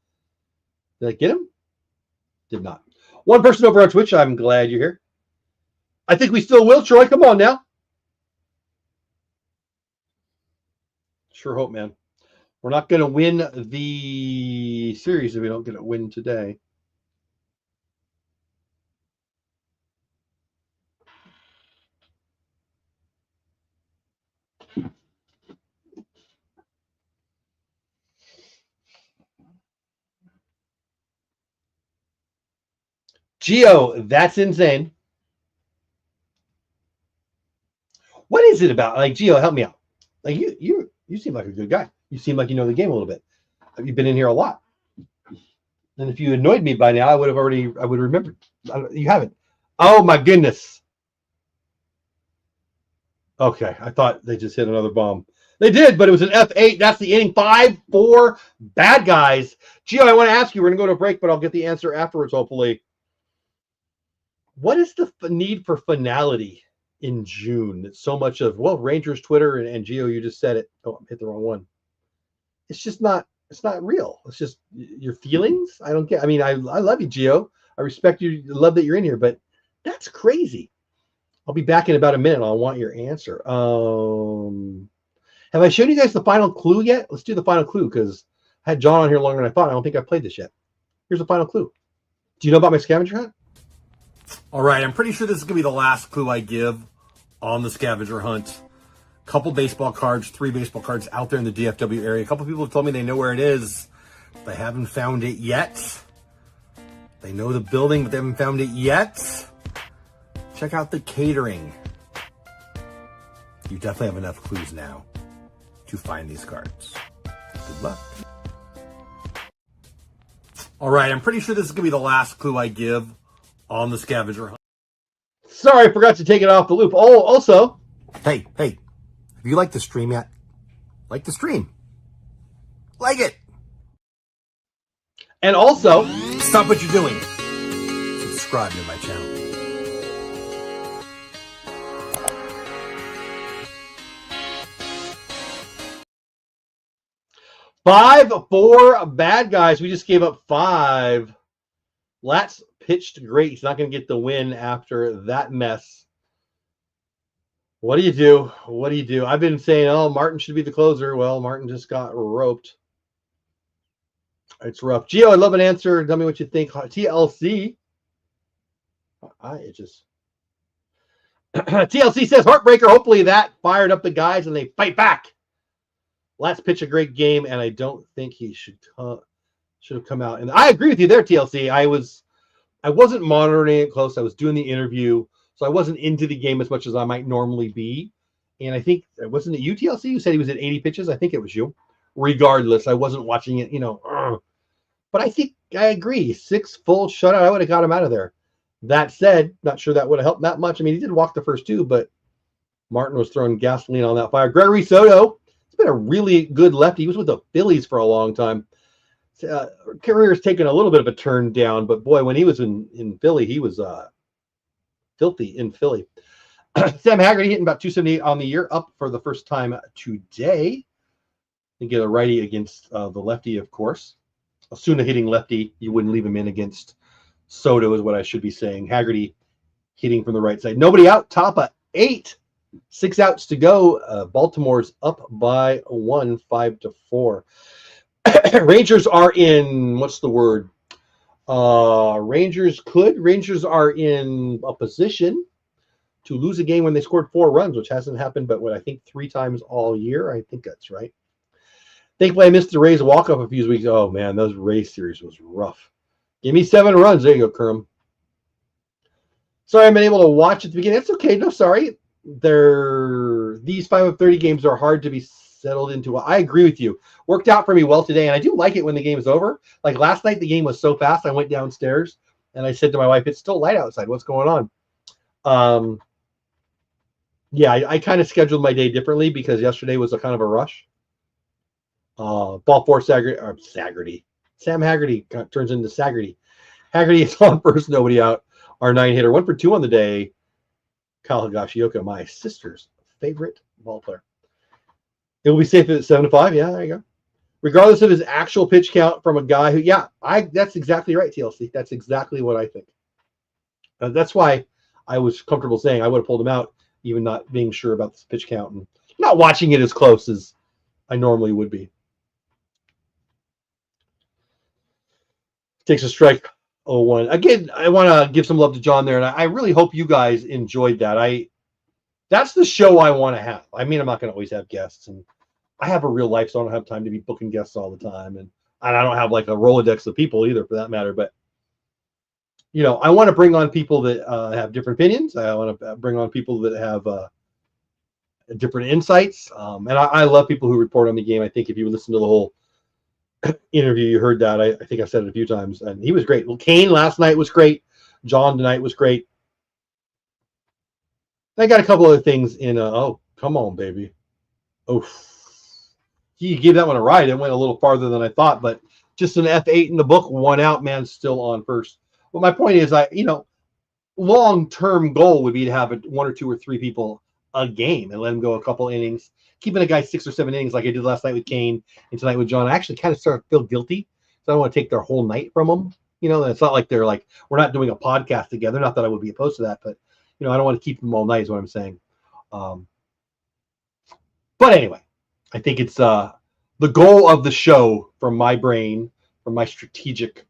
Speaker 1: Did I get him? Did not. One person over on Twitch. I'm glad you're here. I think we still will, Troy. Come on now. Sure hope, man. We're not going to win the series if we don't get a win today. Gio, that's insane. What is it about? Like, Gio, help me out. Like, you seem like a good guy. You seem like you know the game a little bit. You've been in here a lot. And if you annoyed me by now, I would have remembered. You haven't. Oh my goodness. Okay, I thought they just hit another bomb. They did, but it was an F8. That's the inning. 5-4 bad guys. Gio, I want to ask you. We're going to go to a break, but I'll get the answer afterwards, hopefully. What is the need for finality in June? It's so much of, well, Rangers Twitter and Gio, you just said it. Oh, I hit the wrong one. It's just not. It's not real. It's just your feelings. I don't get. I mean, I love you, Gio. I respect you. Love that you're in here, but that's crazy. I'll be back in about a minute. I want your answer. Have I shown you guys the final clue yet? Let's do the final clue because I had John on here longer than I thought. I don't think I've played this yet. Here's the final clue. Do you know about my scavenger hunt? All right. I'm pretty sure this is going to be the last clue I give on the scavenger hunt. Couple baseball cards, 3 baseball cards out there in the DFW area. A couple people have told me they know where it is. They haven't found it yet. They know the building, but they haven't found it yet. Check out the catering. You definitely have enough clues now to find these cards. Good luck. All right, I'm pretty sure this is going to be the last clue I give on the scavenger hunt. Sorry, I forgot to take it off the loop. Oh, also, hey, have you liked the stream yet? Like the stream. Like it. And also, stop what you're doing. Subscribe to my channel. Five, 4 bad guys. We just gave up 5. Latz pitched great. He's not going to get the win after that mess. What do you do? What do you do? I've been saying, oh, Martin should be the closer. Well, Martin just got roped. It's rough. Gio, I'd love an answer. Tell me what you think. TLC. TLC says heartbreaker. Hopefully that fired up the guys and they fight back. Let's pitch a great game, and I don't think he should have come out. And I agree with you there, TLC. I wasn't monitoring it close. I was doing the interview, so I wasn't into the game as much as I might normally be. And I think, wasn't it you, TLC, who said he was at 80 pitches? I think it was you. Regardless, I wasn't watching it, But I think I agree. 6 full shutout, I would have got him out of there. That said, not sure that would have helped that much. I mean, he did walk the first 2, but Martin was throwing gasoline on that fire. Gregory Soto, he's been a really good lefty. He was with the Phillies for a long time. Career has taken a little bit of a turn down, but boy, when he was in Philly, he was filthy in Philly. Sam Haggerty hitting about 278 on the year, up for the first time today. And get a righty against the lefty, of course. Osuna hitting lefty, you wouldn't leave him in against Soto, is what I should be saying. Haggerty hitting from the right side. Nobody out, top of 8. 6 outs to go. Baltimore's up by 1, 5-4. Rangers are in, what's the word? Rangers are in a position to lose a game when they scored 4 runs, which hasn't happened, but I think 3 times all year. I think that's right. Thankfully, I missed the Rays walk-off a few weeks. Oh, man, those Rays series was rough. Give me 7 runs. There you go, Kerm. Sorry I haven't been able to watch at the beginning. That's okay. No, sorry. These 5 of 30 games are hard to be settled into. I agree with you. Worked out for me well today, and I do like it when the game is over. Like last night, the game was so fast, I went downstairs, and I said to my wife, it's still light outside. What's going on? Yeah, I kind of scheduled my day differently because yesterday was a kind of a rush. Ball 4, Saggerty. Sam Haggerty turns into Saggerty. Haggerty is on first, nobody out. Our 9-hitter, 1 for 2 on the day. Kyle Higashioka, my sister's favorite ball player. It will be safe at 7-5. Yeah, there you go. Regardless of his actual pitch count from a guy who, that's exactly right, TLC. That's exactly what I think. That's why I was comfortable saying I would have pulled him out, even not being sure about this pitch count and not watching it as close as I normally would be. Takes a strike. 0-1. Again, I want to give some love to John there, and I really hope you guys enjoyed that. That's the show I want to have. I mean, I'm not going to always have guests, and I have a real life, so I don't have time to be booking guests all the time, and I don't have like a Rolodex of people either, for that matter. But I want to bring on people that have different opinions. I want to bring on people that have different insights, and I love people who report on the game. I think if you listen to the whole interview, you heard that. I think I've said it a few times, and he was great. Well, Kane last night was great. John tonight was great. I got a couple other things in. Oh, come on, baby. Oh, he gave that one a ride. It went a little farther than I thought, but just an F8 in the book. 1 out, man, still on first. Well, my point is, long-term goal would be to have 1 or 2 or 3 people a game and let him go a couple innings. Keeping a guy 6 or 7 innings like I did last night with Kane and tonight with John, I actually kind of start to feel guilty. So I don't want to take their whole night from them. It's not like they're like, we're not doing a podcast together. Not that I would be opposed to that, but, I don't want to keep them all night is what I'm saying. But anyway, I think it's the goal of the show from my brain, from my strategic,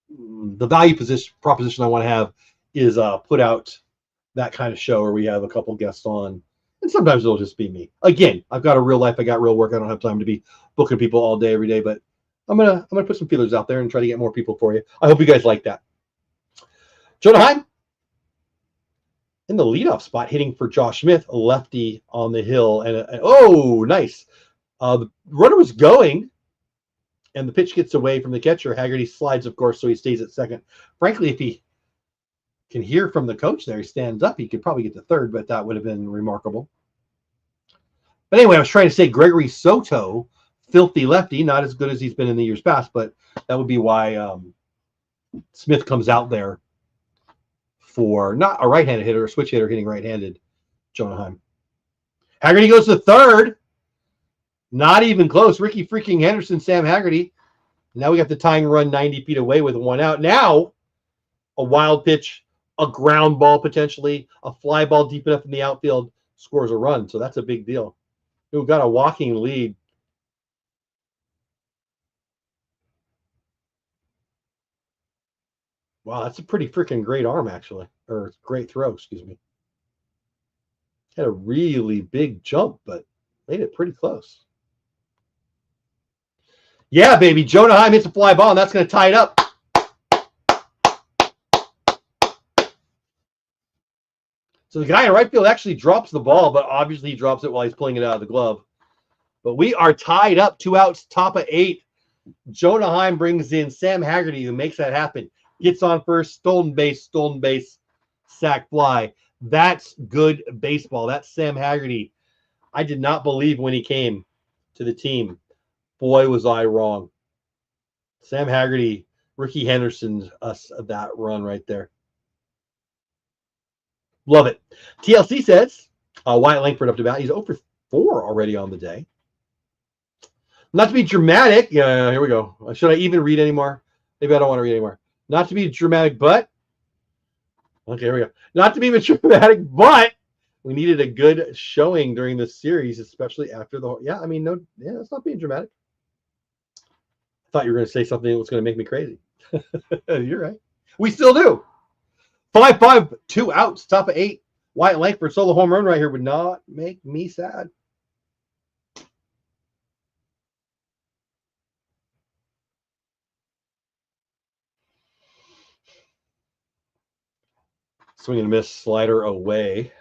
Speaker 1: the value proposition I want to have is put out that kind of show where we have a couple guests on. And sometimes it'll just be me. Again, I've got a real life. I got real work. I don't have time to be booking people all day, every day. But I'm gonna put some feelers out there and try to get more people for you. I hope you guys like that. Jonah Heim in the leadoff spot, hitting for Josh Smith, a lefty on the hill, and oh, nice. The runner was going, and the pitch gets away from the catcher. Haggerty slides, of course, so he stays at second. Frankly, if he can hear from the coach there, he stands up, he could probably get to third, but that would have been remarkable. But anyway, I was trying to say Gregory Soto, filthy lefty, not as good as he's been in the years past, but that would be why Smith comes out there for not a right-handed hitter, a switch hitter hitting right-handed Jonah Heim. Haggerty goes to third. Not even close. Ricky freaking Henderson, Sam Haggerty. Now we got the tying run 90 feet away with 1 out. Now a wild pitch, a ground ball potentially, a fly ball deep enough in the outfield scores a run. So that's a big deal. We've got a walking lead. Wow, that's a pretty freaking great arm, actually. Or great throw, excuse me. Had a really big jump, but made it pretty close. Yeah, baby. Jonah Heim hits a fly ball, and that's going to tie it up. So the guy in right field actually drops the ball, but obviously he drops it while he's pulling it out of the glove. But we are tied up, 2 outs, top of 8. Jonah Heim brings in Sam Haggerty, who makes that happen. Gets on first, stolen base, sac fly. That's good baseball. That's Sam Haggerty. I did not believe when he came to the team. Boy, was I wrong. Sam Haggerty, Ricky Henderson, us that run right there. Love it. TLC says, Wyatt Langford up to bat. He's 0 for 4 already on the day. Not to be dramatic. Yeah, here we go. Should I even read anymore? Maybe I don't want to read anymore. Not to be dramatic, but okay, here we go. Not to be dramatic, but we needed a good showing during the series, especially after the. Yeah, I mean, that's not being dramatic. I thought you were going to say something that was going to make me crazy. You're right. We still do. 5-5, 2 outs, top of 8. Wyatt Langford solo home run right here would not make me sad. Swing and miss, slider away.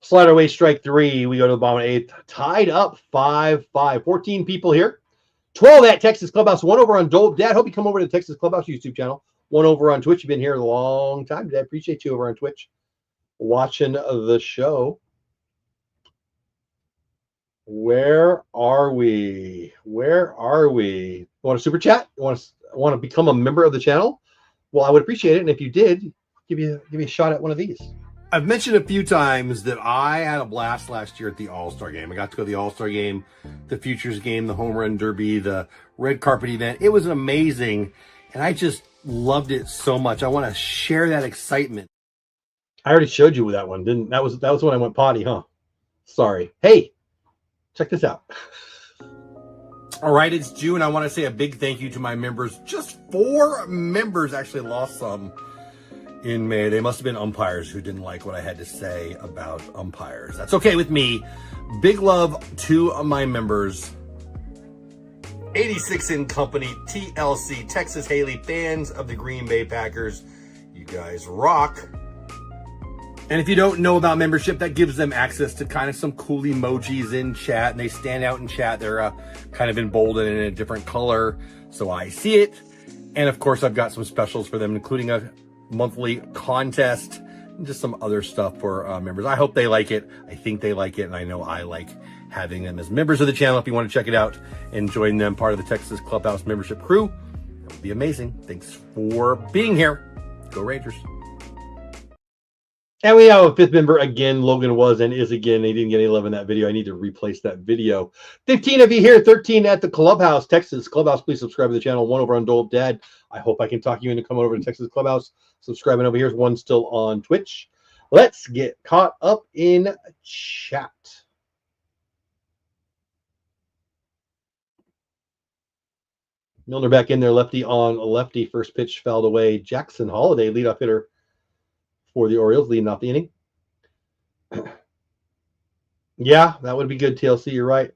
Speaker 1: Slider away, strike 3. We go to the bottom of 8th. Tied up 5-5. 14 people here. 12 at Texas Clubhouse. 1 over on Dope. Dad, hope you come over to the Texas Clubhouse YouTube channel. 1 over on Twitch. You've been here a long time. Dad, appreciate you over on Twitch watching the show. Where are we? Where are we? Want a super chat? Want to become a member of the channel? Well, I would appreciate it, and if you did, give you a shot at one of these. I've mentioned a few times that I had a blast last year at the All-Star Game. I got to go to the All-Star Game, the Futures Game, the Home Run Derby, the red carpet event. It was amazing, and I just loved it so much. I want to share that excitement. I already showed you that one, didn't? That was when I went potty, huh? Sorry. Hey, check this out. All right, it's June. I want to say a big thank you to my members. Just 4 members actually lost some in May. They must have been umpires who didn't like what I had to say about umpires. That's okay with me. Big love to my members. 86 in Company, TLC, Texas Haley, fans of the Green Bay Packers. You guys rock. And if you don't know about membership, that gives them access to kind of some cool emojis in chat, and they stand out in chat. They're kind of emboldened in a different color, so I see it. And of course, I've got some specials for them, including a monthly contest and just some other stuff for members. I hope they like it. I think they like it, and I know I like having them as members of the channel. If you want to check it out and join them, part of the Texas Clubhouse membership crew, that would be amazing. Thanks for being here. Go Rangers. And we have a 5th member again. Logan was and is again. He didn't get any love in that video. I need to replace that video. 15 of you here, 13 at the Clubhouse, Texas Clubhouse. Please subscribe to the channel. 1 over on Dole Dad. I hope I can talk you into coming over to Texas Clubhouse. Subscribing over here. 1 still on Twitch. Let's get caught up in chat. Milner back in there, lefty on lefty. First pitch fouled away. Jackson Holiday, leadoff hitter for the Orioles, leading off the inning. Yeah, that would be good, TLC. You're right.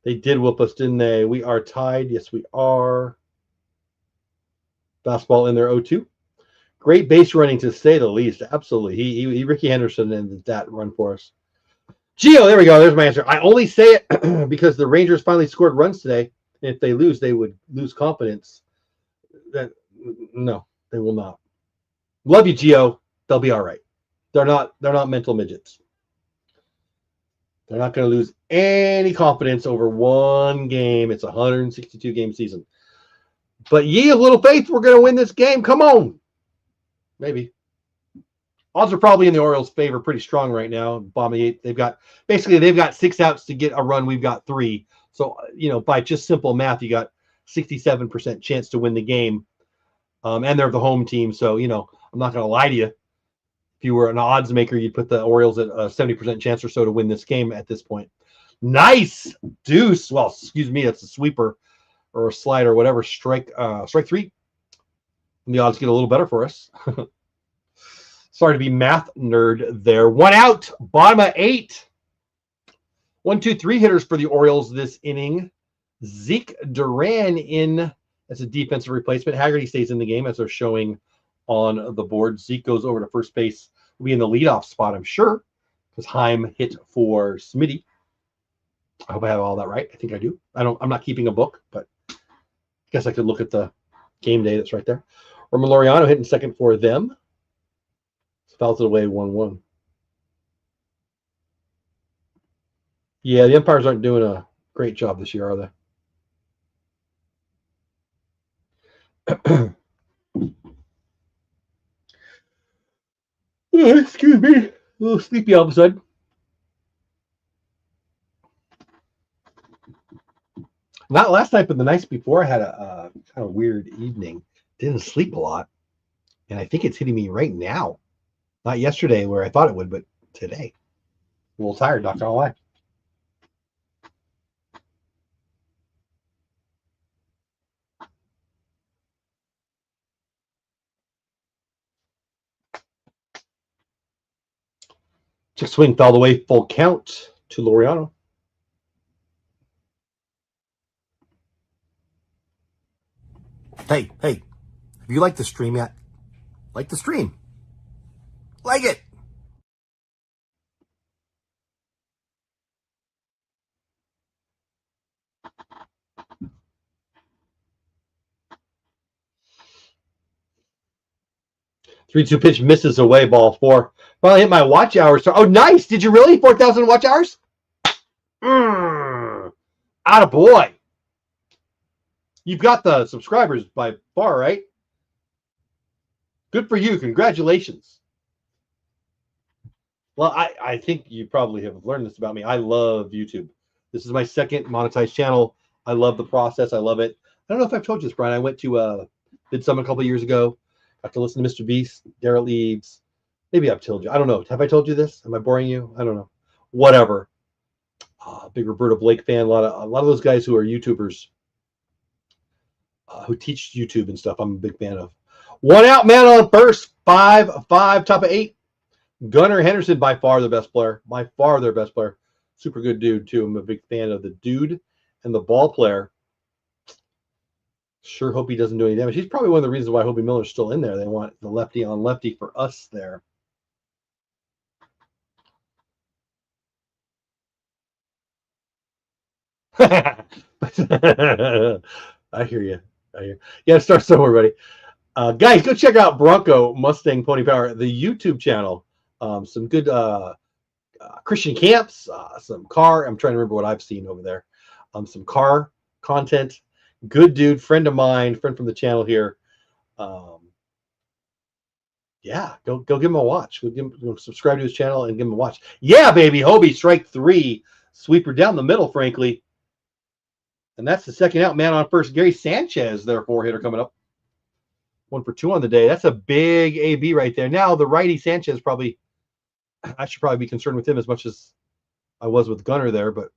Speaker 1: They did whoop us, didn't they? We are tied. Yes, we are. Fastball in there, 0-2. Great base running, to say the least. Absolutely. He Ricky Henderson ended that run for us. Gio, there we go. There's my answer. I only say it because the Rangers finally scored runs today. And if they lose, they would lose confidence. No, they will not. Love you, Gio. They'll be all right. They're not mental midgets. They're not going to lose any confidence over one game. It's a 162 game season. But ye of little faith, we're going to win this game. Come on. Maybe. Odds are probably in the Orioles' favor pretty strong right now. Bombing 8. They've got 6 outs to get a run. We've got 3. So, by just simple math, you got 67% chance to win the game. And they're the home team. So, I'm not going to lie to you. If you were an odds maker, you'd put the Orioles at a 70% chance or so to win this game at this point. Nice deuce. Well, excuse me, that's a sweeper or a slide or whatever. Strike 3. And the odds get a little better for us. Sorry to be math nerd there. 1 out, bottom of 8. 1, 2, 3 hitters for the Orioles this inning. Zeke Duran in as a defensive replacement. Haggerty stays in the game as they're showing on the board. Zeke goes over to first base. Will be in the leadoff spot, I'm sure, because Heim hit for Smitty. I hope I have all that right. I think I do. I'm not keeping a book, but I guess I could look at the game day that's right there. Roman Laureano hitting second for them. Fouls it away 1-1. Yeah, the umpires aren't doing a great job this year, are they? Excuse me. A little sleepy all of a sudden. Not last night, but the nights before, I had a kind of weird evening. Didn't sleep a lot. And I think it's hitting me right now. Not yesterday where I thought it would, but today. A little tired, not gonna lie. Check swing fouled away, full count to Laureano. Hey, have you liked the stream yet? Like the stream. Like it. Three-two pitch misses away, ball 4. Finally hit my watch hours. Oh, nice. Did you really? 4,000 watch hours? Atta boy. You've got the subscribers by far, right? Good for you. Congratulations. Well, I think you probably have learned this about me. I love YouTube. This is my second monetized channel. I love the process. I love it. I don't know if I've told you this, Brian. I went to did some a couple of years ago. Got to listen to Mr. Beast, Daryl Eves. Maybe I've told you. I don't know. Have I told you this? Am I boring you? I don't know. Whatever. Big Roberta Blake fan. A lot of those guys who are YouTubers who teach YouTube and stuff. I'm a big fan of. One out, man on first. 5-5, top of 8. Gunnar Henderson, by far the best player. By far their best player. Super good dude, too. I'm a big fan of the dude and the ball player. Sure hope he doesn't do any damage. He's probably one of the reasons why Hobie Miller's still in there. They want the lefty on lefty for us there. I hear you. Yeah, start somewhere, buddy. Guys, go check out Bronco Mustang Pony Power, the YouTube channel. Some good Christian camps, some car. I'm trying to remember what I've seen over there. Some car content. Good dude, friend of mine, friend from the channel here. Yeah, go give him a watch. Go subscribe to his channel and give him a watch. Yeah, baby, Hobie, strike 3. Sweeper down the middle, frankly. And that's the second out. Man on first. Gary Sanchez, their 4-hitter coming up. 1 for 2 on the day. That's a big AB right there. Now, the righty Sanchez probably, I should probably be concerned with him as much as I was with Gunnar there, but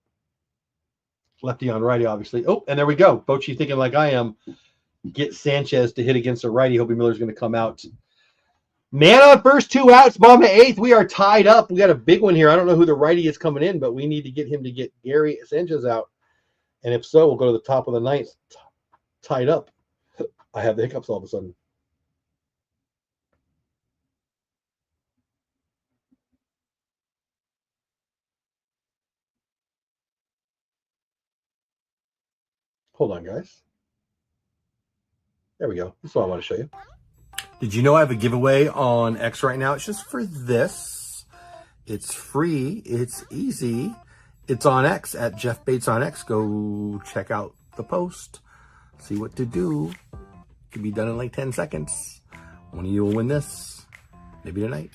Speaker 1: lefty on righty, obviously. Oh, and there we go. Bochy thinking like I am. Get Sanchez to hit against a righty. Hobie Miller's going to come out. Man on first, 2 outs. Bomb at 8th. We are tied up. We got a big one here. I don't know who the righty is coming in, but we need to get him to get Gary Sanchez out. And if so, we'll go to the top of the 9th. Tied up. I have the hiccups all of a sudden. Hold on, guys. There we go. That's what I want to show you. Did you know I have a giveaway on X right now? It's just for this. It's free. It's easy. It's on X at Jeff Bates on X. Go check out the post. See what to do. It can be done in like 10 seconds. One of you will win this. Maybe tonight.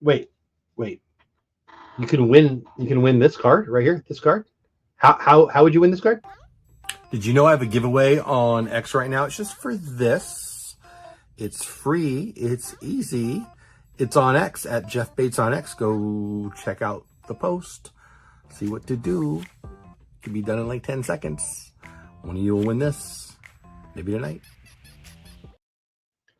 Speaker 1: Wait. You can win this card right here. This card. How would you win this card? Did you know I have a giveaway on X right now? It's just for this. It's free. It's easy. It's on X at Jeff Bates on X. Go check out the post. See what to do. It can be done in like 10 seconds. One of you will win this. Maybe tonight.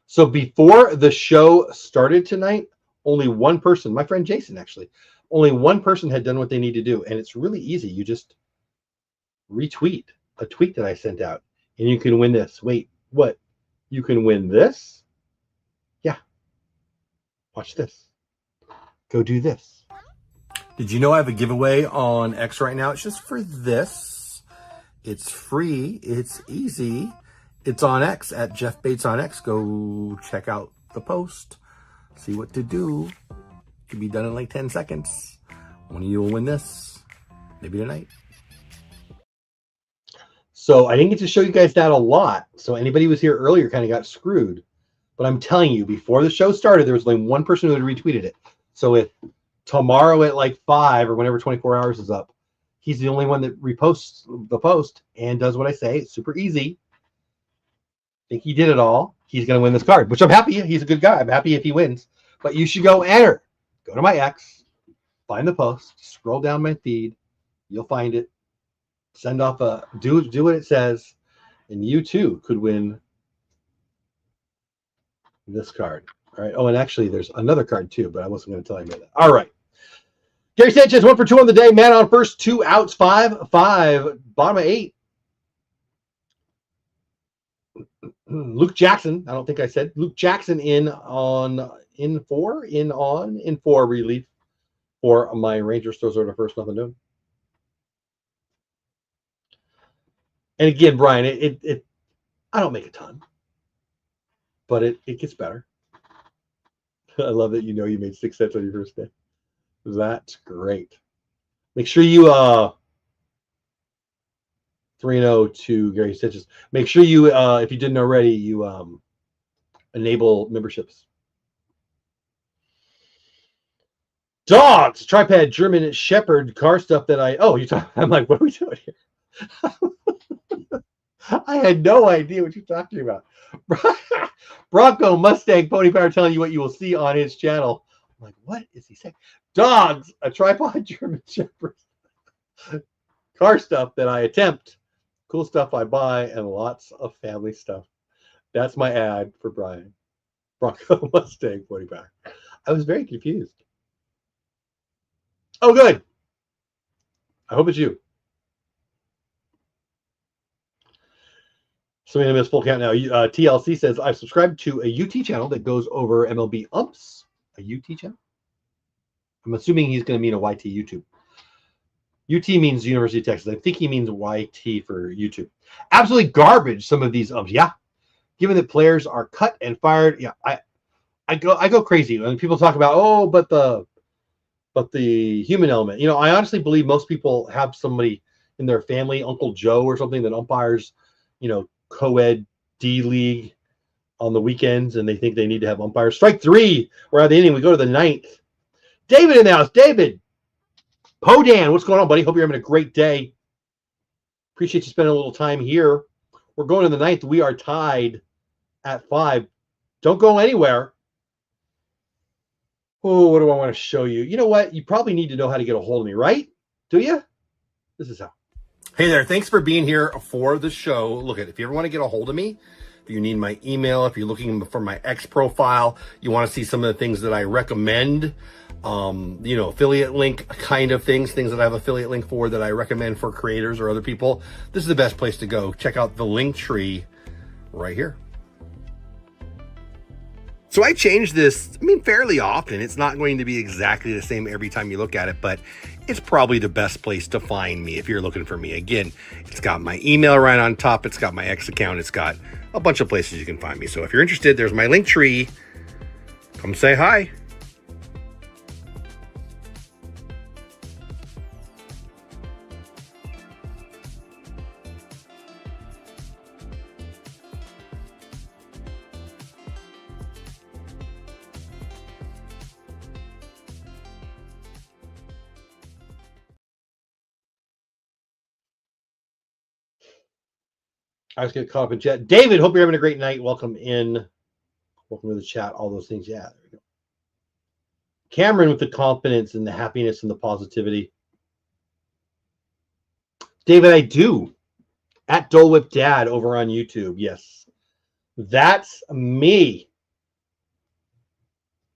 Speaker 1: So before the show started tonight, only one person, my friend Jason actually, only one person had done what they need to do. And it's really easy. You just retweet a tweet that I sent out and you can win this. Wait, what? You can win this? Yeah. Watch this. Go do this. Did you know I have a giveaway on X right now? It's just for this. It's free. It's easy. It's on X at Jeff Bates on X. Go check out the post. See what to do. It can be done in like 10 seconds. One of you will win this. Maybe tonight. So I didn't get to show you guys that a lot. So anybody who was here earlier kind of got screwed. But I'm telling you, before the show started, there was only one person who had retweeted it. So if tomorrow at like 5 or whenever 24 hours is up, he's the only one that reposts the post and does what I say. It's super easy. I think he did it all. He's going to win this card, which I'm happy. He's a good guy. I'm happy if he wins. But you should go enter. Go to my X, find the post, scroll down my feed. You'll find it. Send off a do what it says, and you too could win this card. All right. Oh, and actually, there's another card too, but I wasn't going to tell you about that. All right. Gary Sanchez, 1 for 2 on the day. Man on first, 2 outs, 5-5, bottom of 8. Luke Jackson. I don't think I said Luke Jackson in 4 relief for my Rangers. Throws over to first, nothing doing. And again, Brian, it I don't make a ton, but it gets better. I love that you made 6 cents on your first day. That's great. Make sure you 3-0 to Gary Stitches. Make sure you, if you didn't already, you enable memberships. Dogs, tripod, German Shepherd, car stuff that I'm like, what are we doing here? I had no idea what you're talking about. Bronco, Mustang, Pony Power telling you what you will see on his channel. I'm like, what is he saying? Dogs, a tripod, German Shepherd, car stuff that I attempt, cool stuff I buy, and lots of family stuff. That's my ad for Brian. Bronco, Mustang, Pony Power. I was very confused. Oh, good. I hope it's you. So we miss full count now. TLC says, I've subscribed to a UT channel that goes over MLB umps. A UT channel? I'm assuming he's going to mean a YT YouTube. UT means University of Texas. I think he means YT for YouTube. Absolutely garbage, some of these umps. Yeah. Given that players are cut and fired. Yeah, I go crazy when people talk about, but the human element. I honestly believe most people have somebody in their family, Uncle Joe or something, that umpires, co-ed D-League on the weekends, and they think they need to have umpires. Strike 3. We're out of the inning. We go to the 9th. David in the house. David. Podan, what's going on, buddy? Hope you're having a great day. Appreciate you spending a little time here. We're going to the 9th. We are tied at 5. Don't go anywhere. Oh, what do I want to show you? You know what? You probably need to know how to get a hold of me, right? Do you? This is how. Hey there. Thanks for being here for the show. Look, if you ever want to get a hold of me, if you need my email, if you're looking for my X profile, you want to see some of the things that I recommend, affiliate link kind of things that I have affiliate link for that I recommend for creators or other people, this is the best place to go. Check out the link tree right here. So I change this, fairly often. It's not going to be exactly the same every time you look at it, but it's probably the best place to find me if you're looking for me. Again, it's got my email right on top. It's got my X account. It's got a bunch of places you can find me. So if you're interested, there's my link tree. Come say hi. I was getting caught up in chat. David, hope you're having a great night. Welcome in. Welcome to the chat. All those things. Yeah, there we go. Cameron with the confidence and the happiness and the positivity. David, I do. At Dole Whip Dad over on YouTube. Yes. That's me.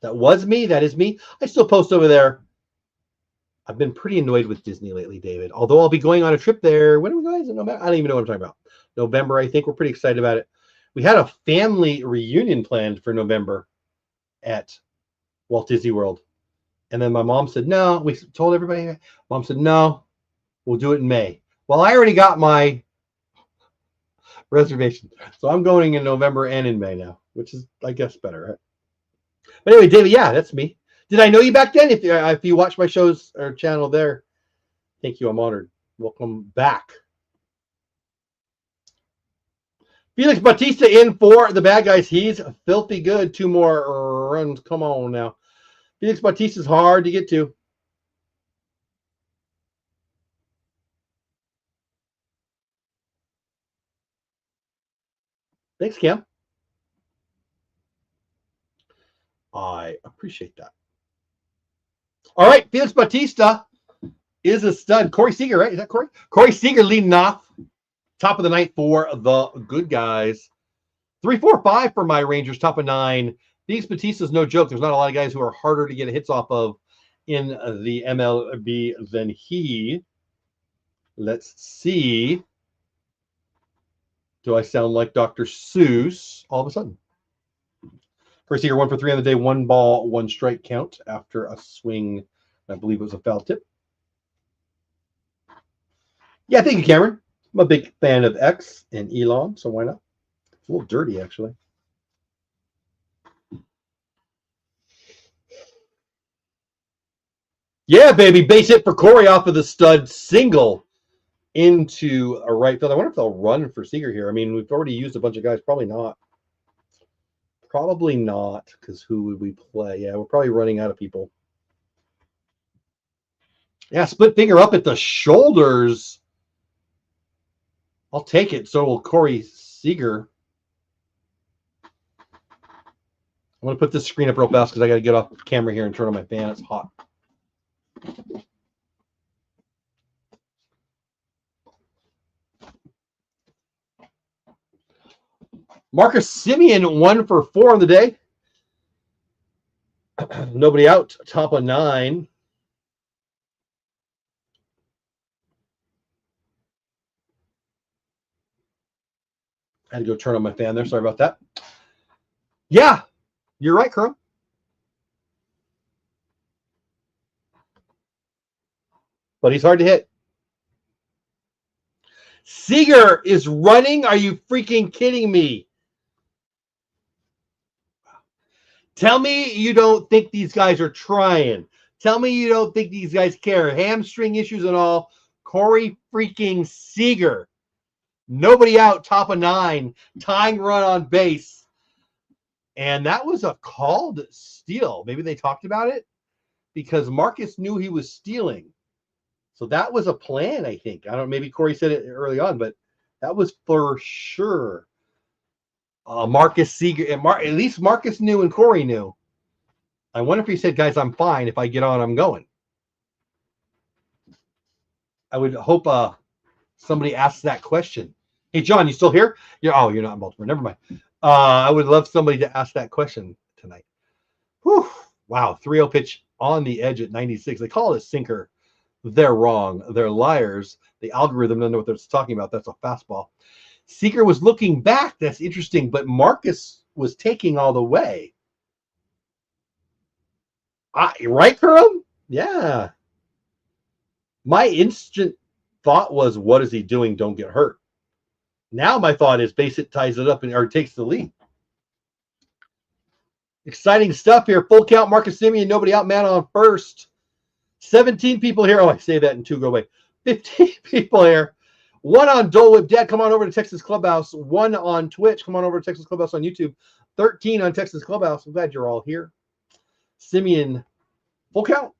Speaker 1: That was me. That is me. I still post over there. I've been pretty annoyed with Disney lately, David. Although I'll be going on a trip there. When are we going? I don't even know what I'm talking about. November, I think. We're pretty excited about it. We had a family reunion planned for November at Walt Disney World. And then my mom said, no. We told everybody. Mom said, no, we'll do it in May. Well, I already got my reservation. So I'm going in November and in May now, which is, I guess, better, right? But anyway, David, yeah, that's me. Did I know you back then? If you watch my shows or channel there, thank you. I'm honored. Welcome back. Felix Bautista in for the bad guys. He's filthy good. 2 more runs. Come on now. Felix Bautista's hard to get to. Thanks, Cam. I appreciate that. All right, Felix Bautista is a stud. Corey Seager, right? Is that Corey? Corey Seager leading off. Top of the 9th for the good guys. 3-4-5 for my Rangers, top of 9. Felix Bautista's no joke. There's not a lot of guys who are harder to get hits off of in the MLB than he. Let's see. Do I sound like Dr. Seuss all of a sudden? Corey Seager 1 for 3 on the day. 1 ball, 1 strike count after a swing. I believe it was a foul tip. Yeah, thank you, Cameron. I'm a big fan of X and Elon, so why not? It's a little dirty, actually. Yeah, baby. Base hit for Corey off of the stud single. into a right field. I wonder if they'll run for Seager here. I mean, we've already used a bunch of guys. Probably not. Probably not, because who would we play? Yeah, we're probably running out of people. Yeah, split finger up at the shoulders. I'll take it. So will Corey Seager. I'm going to put this screen up real fast because I got to get off camera here and turn on my fan. It's hot. Marcus Semien, 1 for 4 on the day. Nobody out. Top of 9. I had to go turn on my fan there. Sorry about that. Yeah, you're right, Kerm. But he's hard to hit. Seager is running. Are you freaking kidding me? Tell me you don't think these guys are trying. Tell me you don't think these guys care. Hamstring issues and all. Corey freaking Seager. Nobody out, top of 9. Tying run on base. And that was a called steal. Maybe they talked about it because Marcus knew he was stealing. So that was a plan, I think. I don't know, maybe Corey said it early on, but that was for sure. Marcus Seager, at least Marcus knew and Corey knew. I wonder if he said, guys, I'm fine. If I get on, I'm going. I would hope somebody asks that question. Hey, John, you still here? You're not in Baltimore. Never mind. I would love somebody to ask that question tonight. Whew. Wow, 3-0 pitch on the edge at 96. They call it a sinker. They're wrong. They're liars. The algorithm doesn't know what they're talking about. That's a fastball. Seager was looking back. That's interesting. But Marcus was taking all the way. Right, Kerm? Yeah. My instant thought was, what is he doing? Don't get hurt. Now my thought is base it, ties it up, or takes the lead. Exciting stuff here. Full count, Marcus Semien, nobody out, man on first. 17 people here. Oh, I say that and 2 go away. 15 people here. 1 on Dole Whip. Dad, come on over to Texas Clubhouse. 1 on Twitch. Come on over to Texas Clubhouse on YouTube. 13 on Texas Clubhouse. I'm glad you're all here. Semien, full count.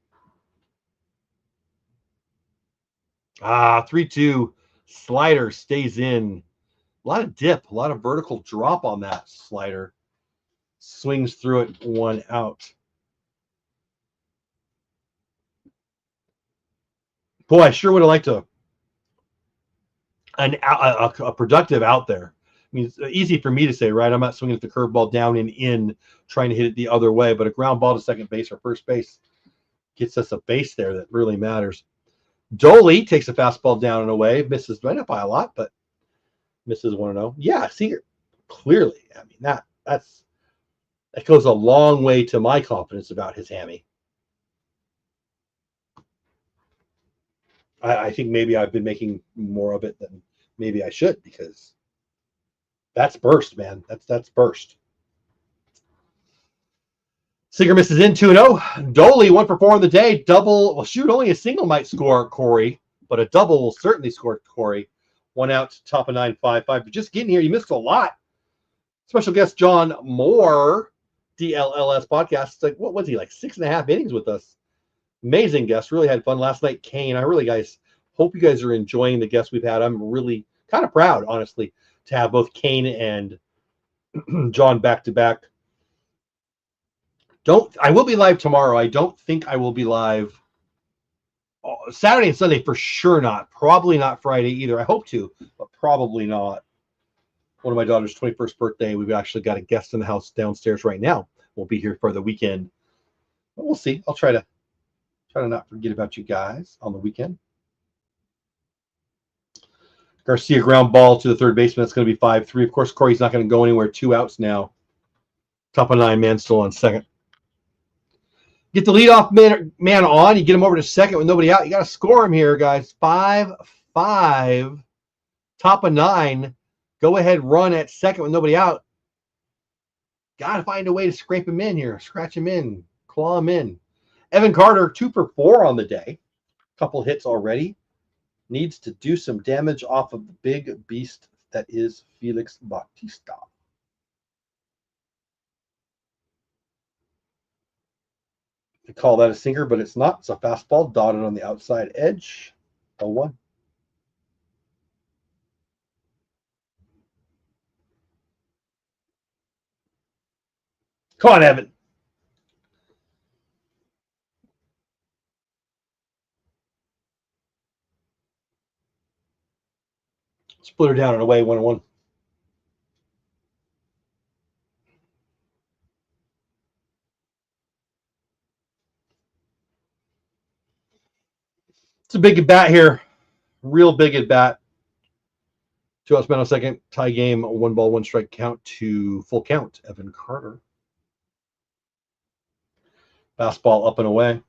Speaker 1: 3-2. Slider stays in. A lot of dip, a lot of vertical drop on that slider. Swings through it, 1 out. Boy, I sure would have liked a productive out there. I mean, it's easy for me to say, right? I'm not swinging at the curveball down and in, trying to hit it the other way, but a ground ball to second base or first base gets us a base there that really matters. Doley takes a fastball down and away, misses not by a lot, but misses 1-0. Yeah, Seager, clearly. I mean, that goes a long way to my confidence about his hammy. I think maybe I've been making more of it than maybe I should, because that's burst, man. That's burst. Seager misses in 2-0. Doley 1 for 4 on the day. Double. Well, shoot, only a single might score Corey, but a double will certainly score Corey. 1 out, top of 9, 5-5. But just getting here, you missed a lot. Special guest John Moore, DLLS podcast. It's like, what was he, like 6.5 innings with us? Amazing guest. Really had fun last night. Kane, I really, guys, hope you guys are enjoying the guests we've had. I'm really kind of proud, honestly, to have both Kane and John back to back. I will be live tomorrow. I don't think I will be live Saturday and Sunday for sure not. Probably not Friday either. I hope to, but probably not. One of my daughter's 21st birthday. We've actually got a guest in the house downstairs right now. We'll be here for the weekend. But we'll see. I'll try to not forget about you guys on the weekend. Garcia ground ball to the third baseman. That's going to be 5-3. Of course, Corey's not going to go anywhere. 2 outs now. Top of 9, man still on second. Get the leadoff man on. You get him over to second with nobody out. You got to score him here, guys. 5-5. Top of 9. Go ahead, run at second with nobody out. Got to find a way to scrape him in here. Scratch him in. Claw him in. Evan Carter, 2 for 4 on the day. Couple hits already. needs to do some damage off of the big beast that is Felix Bautista. They call that a sinker, but it's not. It's a fastball dotted on the outside edge. 0-1. Come on, Evan. Split her down and away, 1-1. It's a big at bat here. Real big at bat. 2 outs, man on second. Tie game. 1 ball, 1 strike count to full count. Evan Carter. Fastball up and away.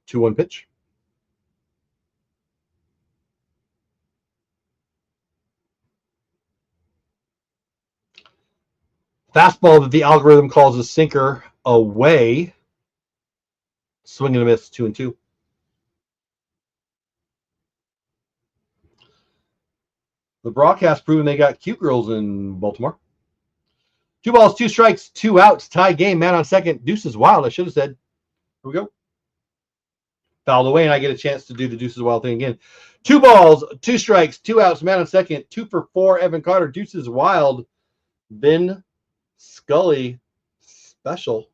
Speaker 1: Two one pitch. Fastball that the algorithm calls a sinker away. Swing and a miss, 2-2. The broadcast proving they got cute girls in Baltimore. 2 balls, 2 strikes, 2 outs. Tie game. Man on second. Deuces wild. I should have said. Here we go. Fouled away, and I get a chance to do the deuces wild thing again. 2 balls, 2 strikes, 2 outs. Man on second. 2 for 4. Evan Carter. Deuces wild. Vin Scully special.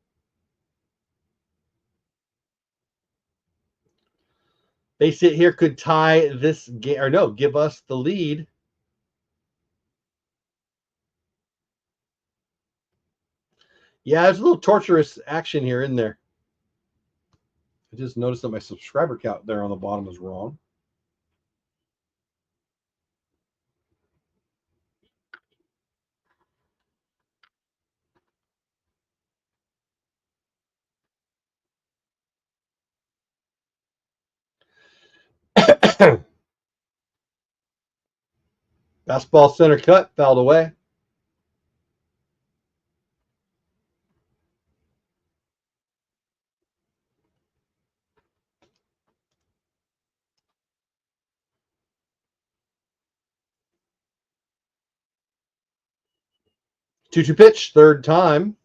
Speaker 1: Base hit here could tie this game, or no, give us the lead. Yeah, there's a little torturous action here in there. I just noticed that my subscriber count there on the bottom is wrong. Fastball center cut, fouled away. Two pitch, third time.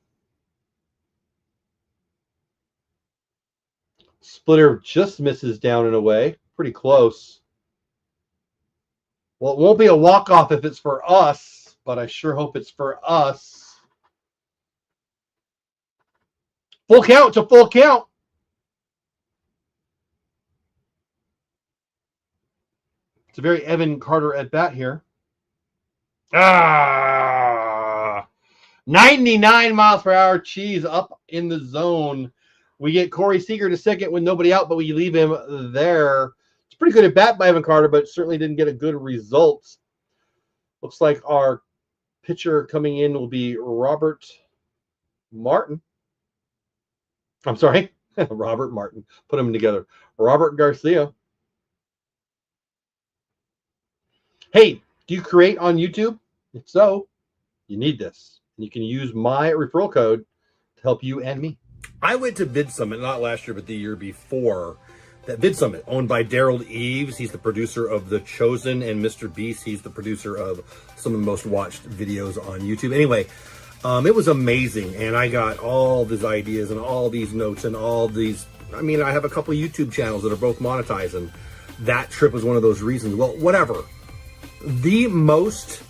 Speaker 1: Splitter just misses down and away. Pretty close. Well, it won't be a walk-off if it's for us, but I sure hope it's for us. Full count to full count. It's a very Evan Carter at bat here. 99 miles per hour. Cheese up in the zone. We get Corey Seager to second with nobody out, but we leave him there. It's pretty good at bat by Evan Carter, but certainly didn't get a good result. Looks like our pitcher coming in will be Robert Martin. I'm sorry, Robert Martin. Put them together. Robert Garcia. Hey, do you create on YouTube? If so, you need this. And you can use my referral code to help you and me. I went to Vid Summit, not last year, but the year before. That Vid Summit, owned by Daryl Eves. He's the producer of The Chosen, and Mr. Beast. He's the producer of some of the most watched videos on YouTube. Anyway, it was amazing, and I got all these ideas and all these notes and all these. I mean, I have a couple of YouTube channels that are both monetized, and that trip was one of those reasons. Well, whatever. The most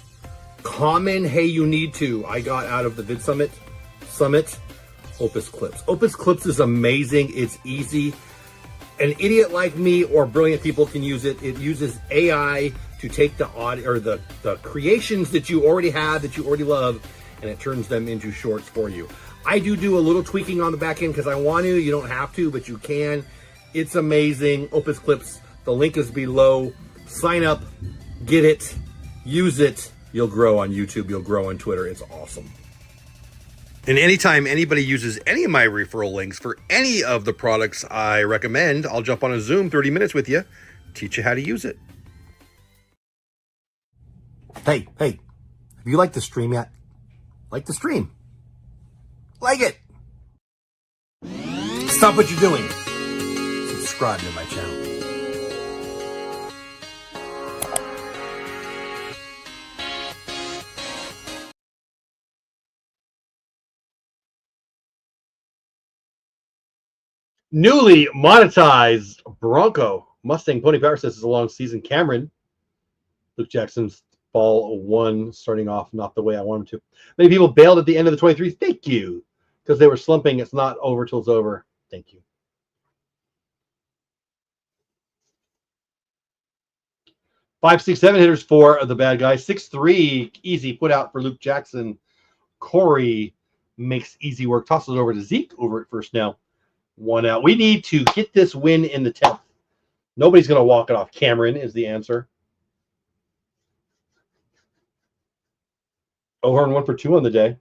Speaker 1: common, hey, you need to, I got out of the Vid Summit, Opus Clips. Opus Clips is amazing. It's easy. An idiot like me or brilliant people can use it. It uses AI to take the audio or the creations that you already have, that you already love, and it turns them into shorts for you. I do a little tweaking on the back end because I want to. You don't have to, but you can. It's amazing. Opus Clips. The link is below. Sign up. Get it. Use it. You'll grow on YouTube. You'll grow on Twitter. It's awesome. And anytime anybody uses any of my referral links for any of the products I recommend, I'll jump on a Zoom 30 minutes with you, teach you how to use it. Hey, If you like the stream yet, like the stream. Like it. Stop what you're doing. Subscribe to my channel. Newly monetized Bronco Mustang Pony Power says it's a long season. Cameron, Luke Jackson's ball 1 starting off not the way I want him to. Many people bailed at the end of the 23s. Thank you. Because they were slumping. It's not over till it's over. Thank you. 5, 6, 7 hitters for the bad guys. 6-3 easy put out for Luke Jackson. Corey makes easy work. Tosses it over to Zeke over at first now. 1 out. We need to get this win in the 10th. Nobody's going to walk it off. Cameron is the answer. O'Hearn 1 for 2 on the day.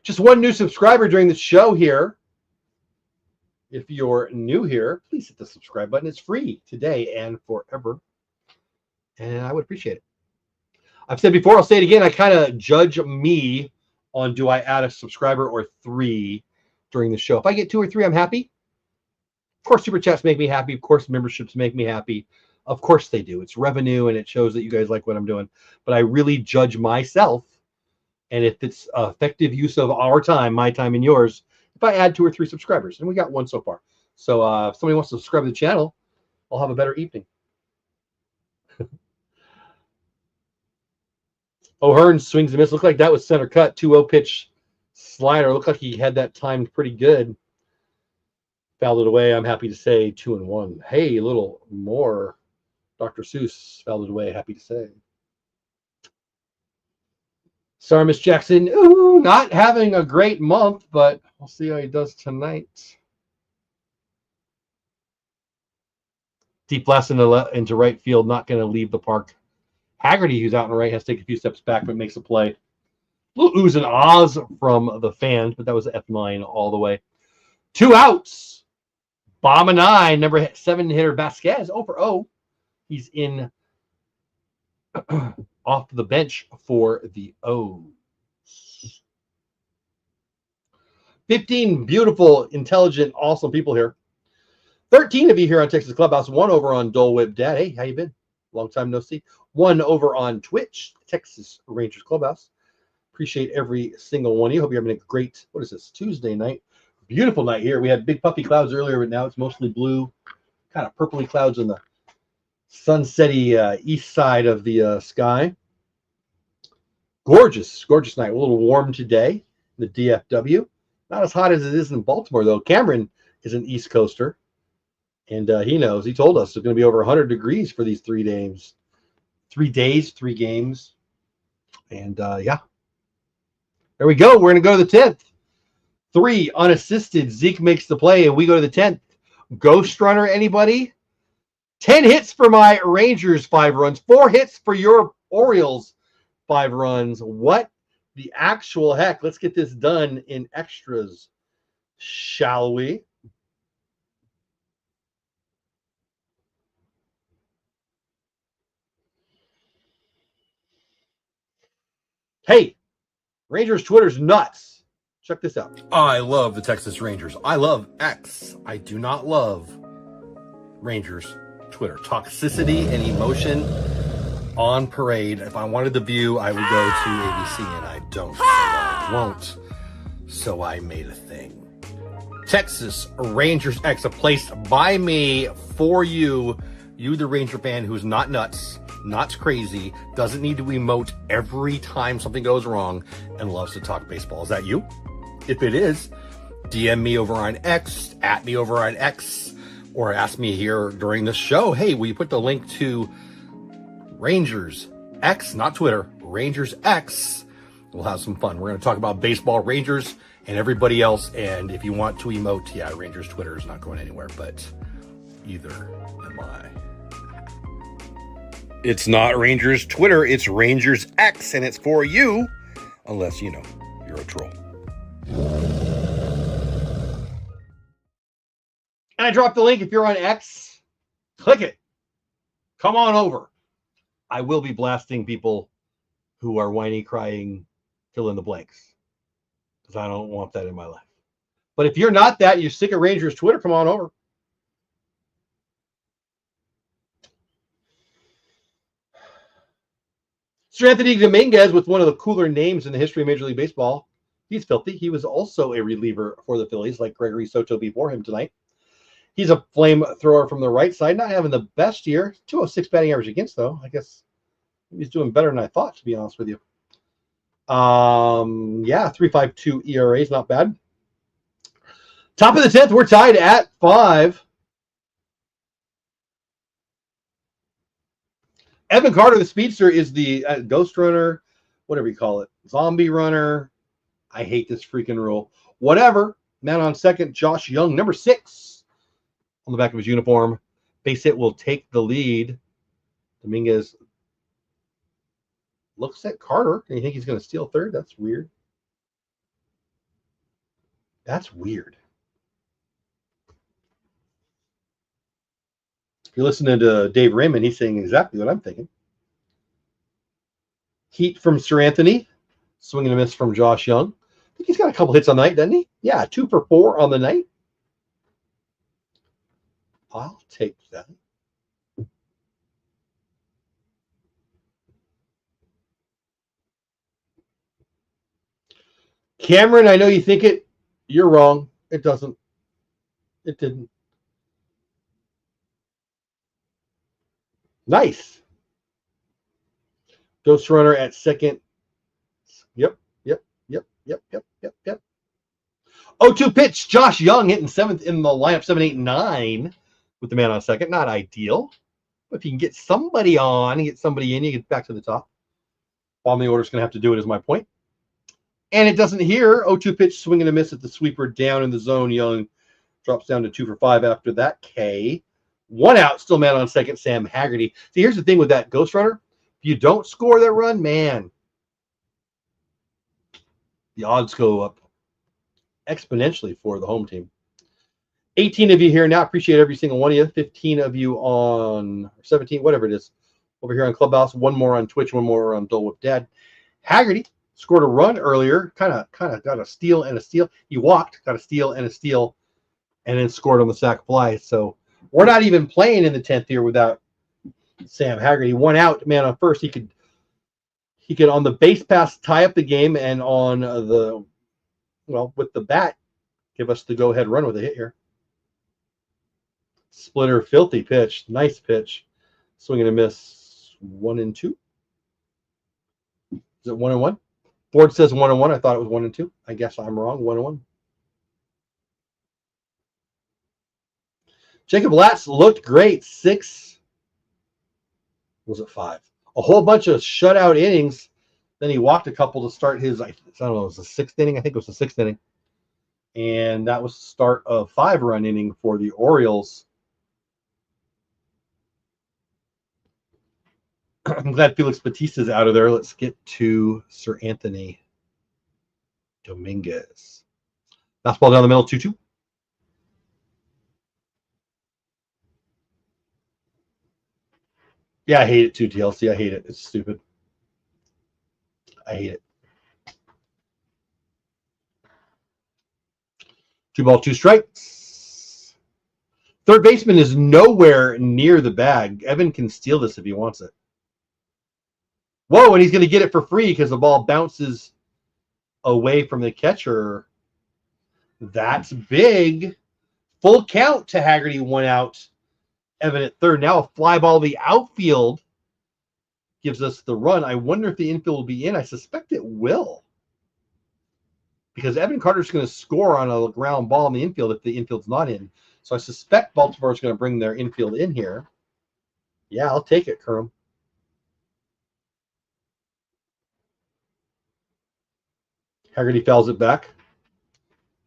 Speaker 1: Just 1 new subscriber during the show here. If you're new here, please hit the subscribe button. It's free today and forever. And I would appreciate it. I've said before, I'll say it again. I kind of judge me on do I add a subscriber or 3 during the show. If I get 2 or 3, I'm happy. Of course, super chats make me happy. Of course, memberships make me happy. Of course they do. It's revenue, and it shows that you guys like what I'm doing. But I really judge myself. And if it's effective use of our time, my time and yours, if I add 2 or 3 subscribers, and we got 1 so far. So if somebody wants to subscribe to the channel, I'll have a better evening. O'Hearn swings and misses. Looked like that was center cut. 2-0 pitch slider. Looked like he had that timed pretty good. Fouled it away. I'm happy to say 2-1. Hey, a little more. Dr. Seuss fouled it away. Happy to say. Sorry, Miss Jackson. Ooh, not having a great month, but we'll see how he does tonight. Deep blast into right field. Not going to leave the park. Haggerty, who's out in the right, has to take a few steps back, but makes a play. A little oohs and ahs from the fans, but that was F9 all the way. 2 outs. Bomb a 9, number 7 hitter Vasquez, 0 for 0. He's in off the bench for the O's. 15 beautiful, intelligent, awesome people here. 13 of you here on Texas Clubhouse. 1 over on Dole Whip Dad. Hey, how you been? Long time no see. 1 over on Twitch, Texas Rangers Clubhouse. Appreciate every single one of you. Hope you're having a great, what is this, Tuesday night. Beautiful night here. We had big puffy clouds earlier, but now it's mostly blue, kind of purpley clouds in the sunsetty east side of the sky. Gorgeous, gorgeous night. A little warm today in the DFW. Not as hot as it is in Baltimore, though. Cameron is an East Coaster, and he knows. He told us it's going to be over 100 degrees for these 3 days. 3 days, 3 games. And, yeah. There we go. We're going to go to the 10th. 3 unassisted. Zeke makes the play, and we go to the 10th. Ghost runner, anybody? 10 hits for my Rangers, 5 runs. 4 hits for your Orioles, 5 runs. What the actual heck? Let's get this done in extras, shall we? Hey, Rangers Twitter's nuts. Check this out. I love the Texas Rangers. I love X. I do not love Rangers Twitter. Toxicity and emotion on parade. If I wanted the view, I would go to ABC, and I don't. So I won't. So I made a thing. Texas Rangers X, a place by me for you. You, the Ranger fan who's not nuts, not crazy, doesn't need to emote every time something goes wrong, and loves to talk baseball. Is that you? If it is, DM me over on X, at me over on X, or ask me here during the show, hey, will you put the link to Rangers X, not Twitter, Rangers X? We'll have some fun. We're going to talk about baseball, Rangers, and everybody else. And if you want to emote, yeah, Rangers Twitter is not going anywhere, but either am I. It's not Rangers Twitter, it's Rangers X, and it's for you, unless, you know, you're a troll. And I dropped the link. If you're on X, click it. Come on over. I will be blasting people who are whiny, crying, fill in the blanks. Because I don't want that in my life. But if you're not that, you're sick of Rangers Twitter, come on over. Sir Anthony Dominguez with one of the cooler names in the history of Major League Baseball. He's filthy. He was also a reliever for the Phillies, like Gregory Soto before him tonight. He's a flamethrower from the right side, not having the best year. 206 batting average against, though. I guess he's doing better than I thought, to be honest with you. Yeah, 3.52 ERA is not bad. Top of the 10th, we're tied at 5. Evan Carter, the speedster, is the ghost runner, whatever you call it, zombie runner. I hate this freaking rule. Whatever. Man on second, Josh Young, number 6 on the back of his uniform. Base hit will take the lead. Dominguez looks at Carter, and you think he's going to steal third? That's weird. That's weird. If you're listening to Dave Raymond, he's saying exactly what I'm thinking. Heat from Sir Anthony. Swing and a miss from Josh Young. I think he's got a couple hits on the night, doesn't he? Yeah, 2 for 4 on the night. I'll take that. Cameron, I know you think it. You're wrong. It doesn't. It didn't. Nice. Ghost runner at second. Yep. 0-2 pitch. Josh Young hitting 7th in the lineup, 7, 8, 9 with the man on second. Not ideal. But if you can get somebody on and get somebody in, you get back to the top. Bottom of the order's going to have to do it, is my point. And it doesn't here. 0-2 pitch, swing and a miss at the sweeper down in the zone. Young drops down to 2 for 5 after that K. 1 out, still man on second, Sam Haggerty. See, here's the thing with that ghost runner. If you don't score that run, man, the odds go up exponentially for the home team. 18 of you here now. Appreciate every single one of you. 15 of you on 17, whatever it is, over here on Clubhouse. 1 more on Twitch, 1 more on Dole Whip Dad. Haggerty scored a run earlier. Kind of got a steal and a steal. He walked, got a steal and a steal, and then scored on the sac fly. So we're not even playing in the 10th here without Sam Haggerty. 1 out, man on first. He could on the base pass tie up the game, and on with the bat, give us the go-ahead run with a hit here. Splitter, filthy pitch. Nice pitch. Swing and a miss. 1-2. Is it 1-1? Board says 1-1. I thought it was 1-2. I guess I'm wrong. 1-1. Jacob Latz looked great. 6. Was it 5? A whole bunch of shutout innings. Then he walked a couple to start his, I don't know, it was the 6th inning. I think it was the 6th inning. And that was the start of 5-run inning for the Orioles. I'm glad Felix Batista's out of there. Let's get to Sir Anthony Dominguez. Fastball down the middle, 2-2. Yeah, I hate it too, TLC. I hate it. It's stupid. I hate it. 2 balls, 2 strikes. Third baseman is nowhere near the bag. Evan can steal this if he wants it. Whoa, and he's going to get it for free because the ball bounces away from the catcher. That's big. Full count to Haggerty, 1 out. Evan at third. Now a fly ball to the outfield gives us the run. I wonder if the infield will be in. I suspect it will. Because Evan Carter's going to score on a ground ball in the infield if the infield's not in. So I suspect Baltimore's going to bring their infield in here. Yeah, I'll take it, Kerm. Haggerty fouls it back.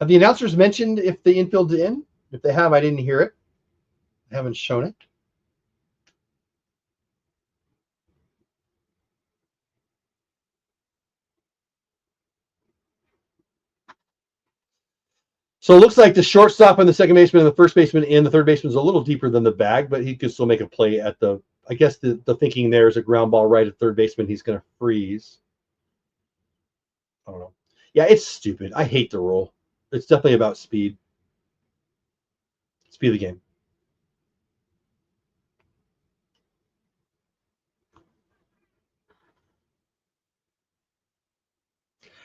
Speaker 1: Have the announcers mentioned if the infield's in? If they have, I didn't hear it. I haven't shown it. So it looks like the shortstop and the second baseman and the first baseman and the third baseman is a little deeper than the bag, but he could still make a play at the, I guess the thinking there is a ground ball right at third baseman. He's going to freeze. I don't know. Yeah, it's stupid. I hate the rule. It's definitely about speed. Speed of the game.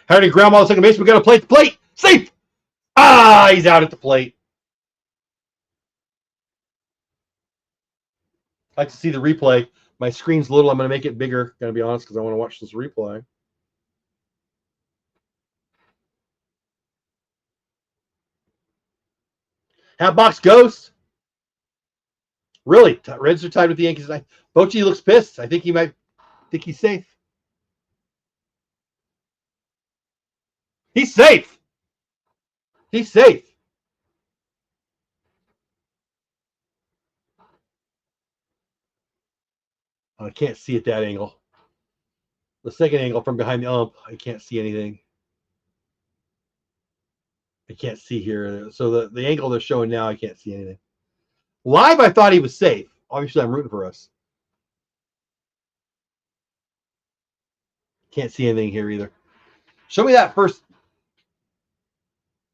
Speaker 1: Hardy ground ball, second base. We got to plate. Plate. Safe. Ah, he's out at the plate. I like to see the replay. My screen's little. I'm going to make it bigger. Going to be honest, because I want to watch this replay. Half box ghost. Really, Reds are tied with the Yankees. Bochy looks pissed. I think he's safe. He's safe. He's safe. I can't see at that angle. The second angle from behind the ump, I can't see anything. I can't see here. So the angle they're showing now, I can't see anything. Live, I thought he was safe. Obviously, I'm rooting for us. Can't see anything here either. Show me that first.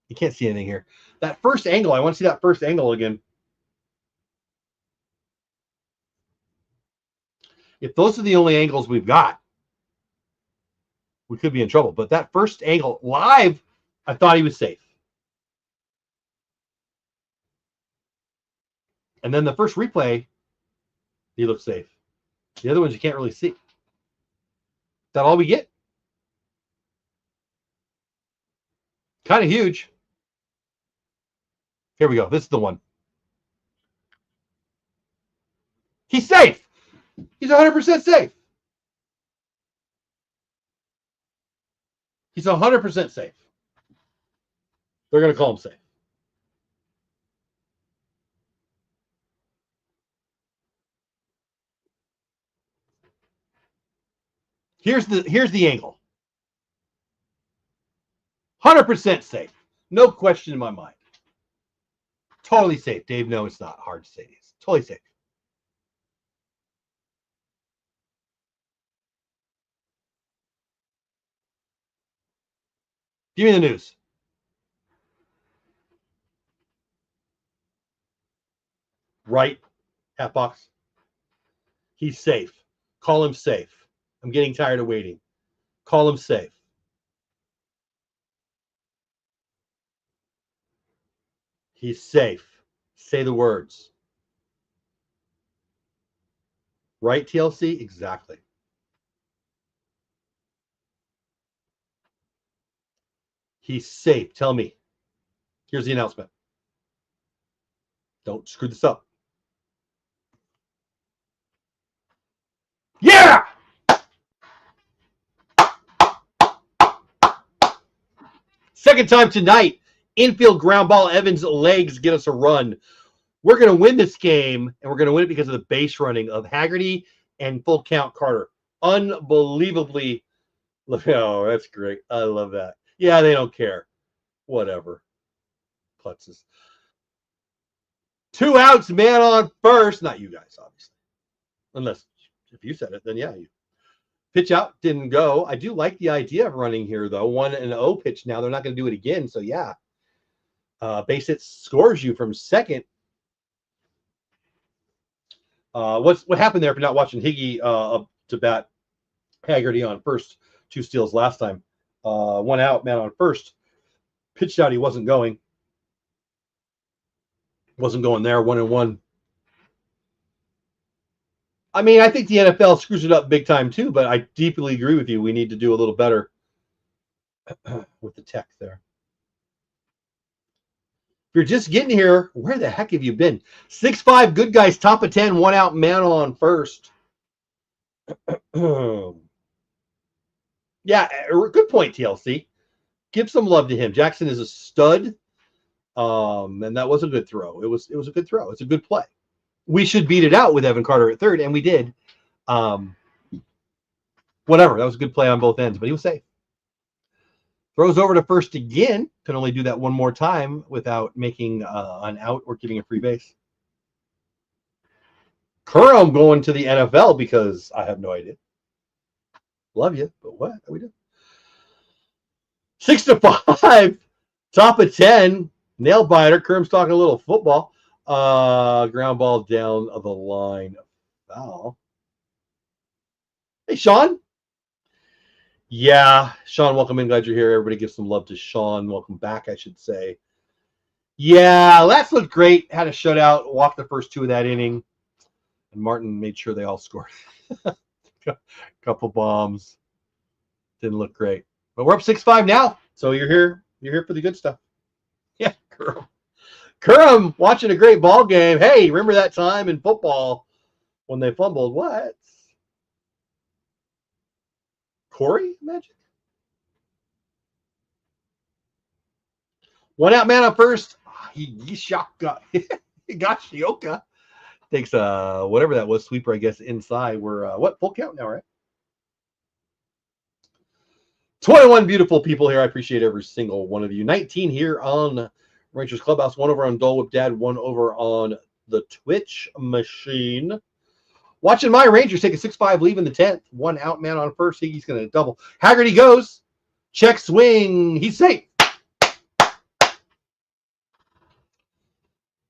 Speaker 1: You can't see anything here. That first angle, I want to see that first angle again. If those are the only angles we've got, we could be in trouble. But that first angle, live, I thought he was safe. And then the first replay, he looks safe. The other ones you can't really see. Is that all we get? Kind of huge. Here we go. This is the one. He's safe. He's 100% safe. He's 100% safe. They're going to call him safe. Here's the angle. 100% safe. No question in my mind. Totally safe. Dave, no, it's not hard to say. It's totally safe. Give me the news. Right. Half box. He's safe. Call him safe. I'm getting tired of waiting. Call him safe. He's safe. Say the words. Right, TLC? Exactly. He's safe. Tell me. Here's the announcement. Don't screw this up. Yeah! Second time tonight. Infield ground ball. Evans' legs get us a run. We're going to win this game, and we're going to win it because of the base running of Haggerty and full count Carter. Unbelievably. Oh, that's great. I love that. Yeah, they don't care. Whatever. Putzes. 2 outs, man on first. Not you guys, obviously. Unless if you said it, then yeah. You. Pitch out didn't go. I do like the idea of running here, though. 1-0 pitch now. They're not going to do it again. So, yeah. Base hit scores you from second. What happened there if you're not watching Higgy up to bat Haggerty on first? 2 steals last time. 1 out, man on first. Pitched out, he wasn't going. Wasn't going there. 1-1. I mean, I think the NFL screws it up big time too, but I deeply agree with you. We need to do a little better with the tech there. If you're just getting here, where the heck have you been? 6'5", good guys, top of 10, 1 out, man on first. Yeah, good point, TLC. Give some love to him. Jackson is a stud, and that was a good throw. It was a good throw. It's a good play. We should beat it out with Evan Carter at third, and we did. Whatever. That was a good play on both ends, but he was safe. Throws over to first again. Can only do that one more time without making an out or getting a free base. Curran going to the NFL because I have no idea. Love you, but what are we doing? 6-5. Top of 10. Nail biter. Kerm's talking a little football. Ground ball down the line. Foul. Hey, Sean. Yeah, Sean, welcome in. Glad you're here. Everybody give some love to Sean. Welcome back, I should say. Yeah, Lats looked great. Had a shutout. Walked the first 2 of that inning. And Martin made sure they all scored. Couple bombs. Didn't look great. But we're up 6-5 now. So you're here. You're here for the good stuff. Yeah, Kerm watching a great ball game. Hey, remember that time in football when they fumbled? What? Corey Magic? 1 out man on first. He got Shioka. Takes whatever that was, sweeper, I guess, inside. We're full count now, right? 21 beautiful people here. I appreciate every single one of you. 19 here on Rangers Clubhouse, 1 over on Dole Whip Dad, 1 over on the Twitch machine. Watching my Rangers take a 6-5 lead in the 10th. 1 out man on first. He's going to double. Haggerty goes. Check swing. He's safe.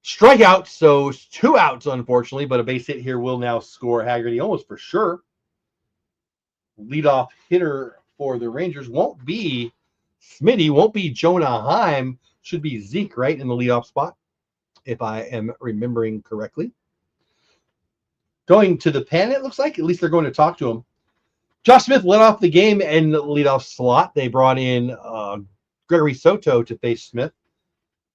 Speaker 1: Strikeout, so 2 outs, unfortunately, but a base hit here will now score Haggerty almost for sure. Leadoff hitter for the Rangers won't be Smitty, won't be Jonah Heim, should be Zeke, right, in the leadoff spot, if I am remembering correctly. Going to the pen, it looks like. At least they're going to talk to him. Josh Smith led off the game in the leadoff slot. They brought in Gregory Soto to face Smith.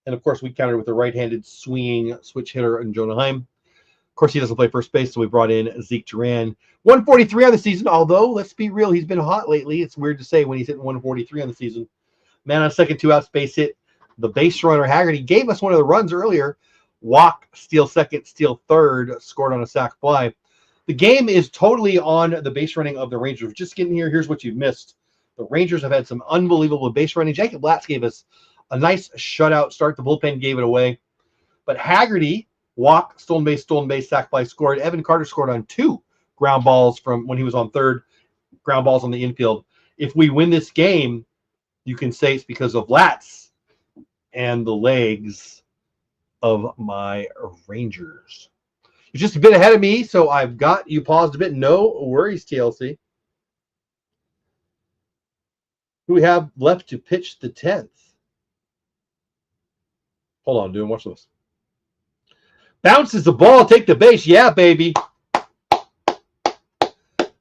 Speaker 1: And, of course, we countered with a right-handed swinging switch hitter in Jonah Heim. Of course, he doesn't play first base, so we brought in Zeke Duran. 143 on the season, although, let's be real, he's been hot lately. It's weird to say when he's hitting 143 on the season. Man on second, 2 outs, base hit. The base runner, Haggerty, gave us one of the runs earlier. Walk, steal second, steal third, scored on a sac fly. The game is totally on the base running of the Rangers. Just getting here, here's what you've missed. The Rangers have had some unbelievable base running. Jacob Latz gave us a nice shutout start. The bullpen gave it away. But Haggerty, walk, stolen base, sac fly, scored. Evan Carter scored on 2 ground balls from when he was on third, ground balls on the infield. If we win this game, you can say it's because of Latz and the legs of my Rangers. You're just a bit ahead of me, so I've got you paused a bit. No worries, TLC. Who we have left to pitch the 10th? Hold on, dude. Watch this. Bounces the ball, take the base. Yeah, baby.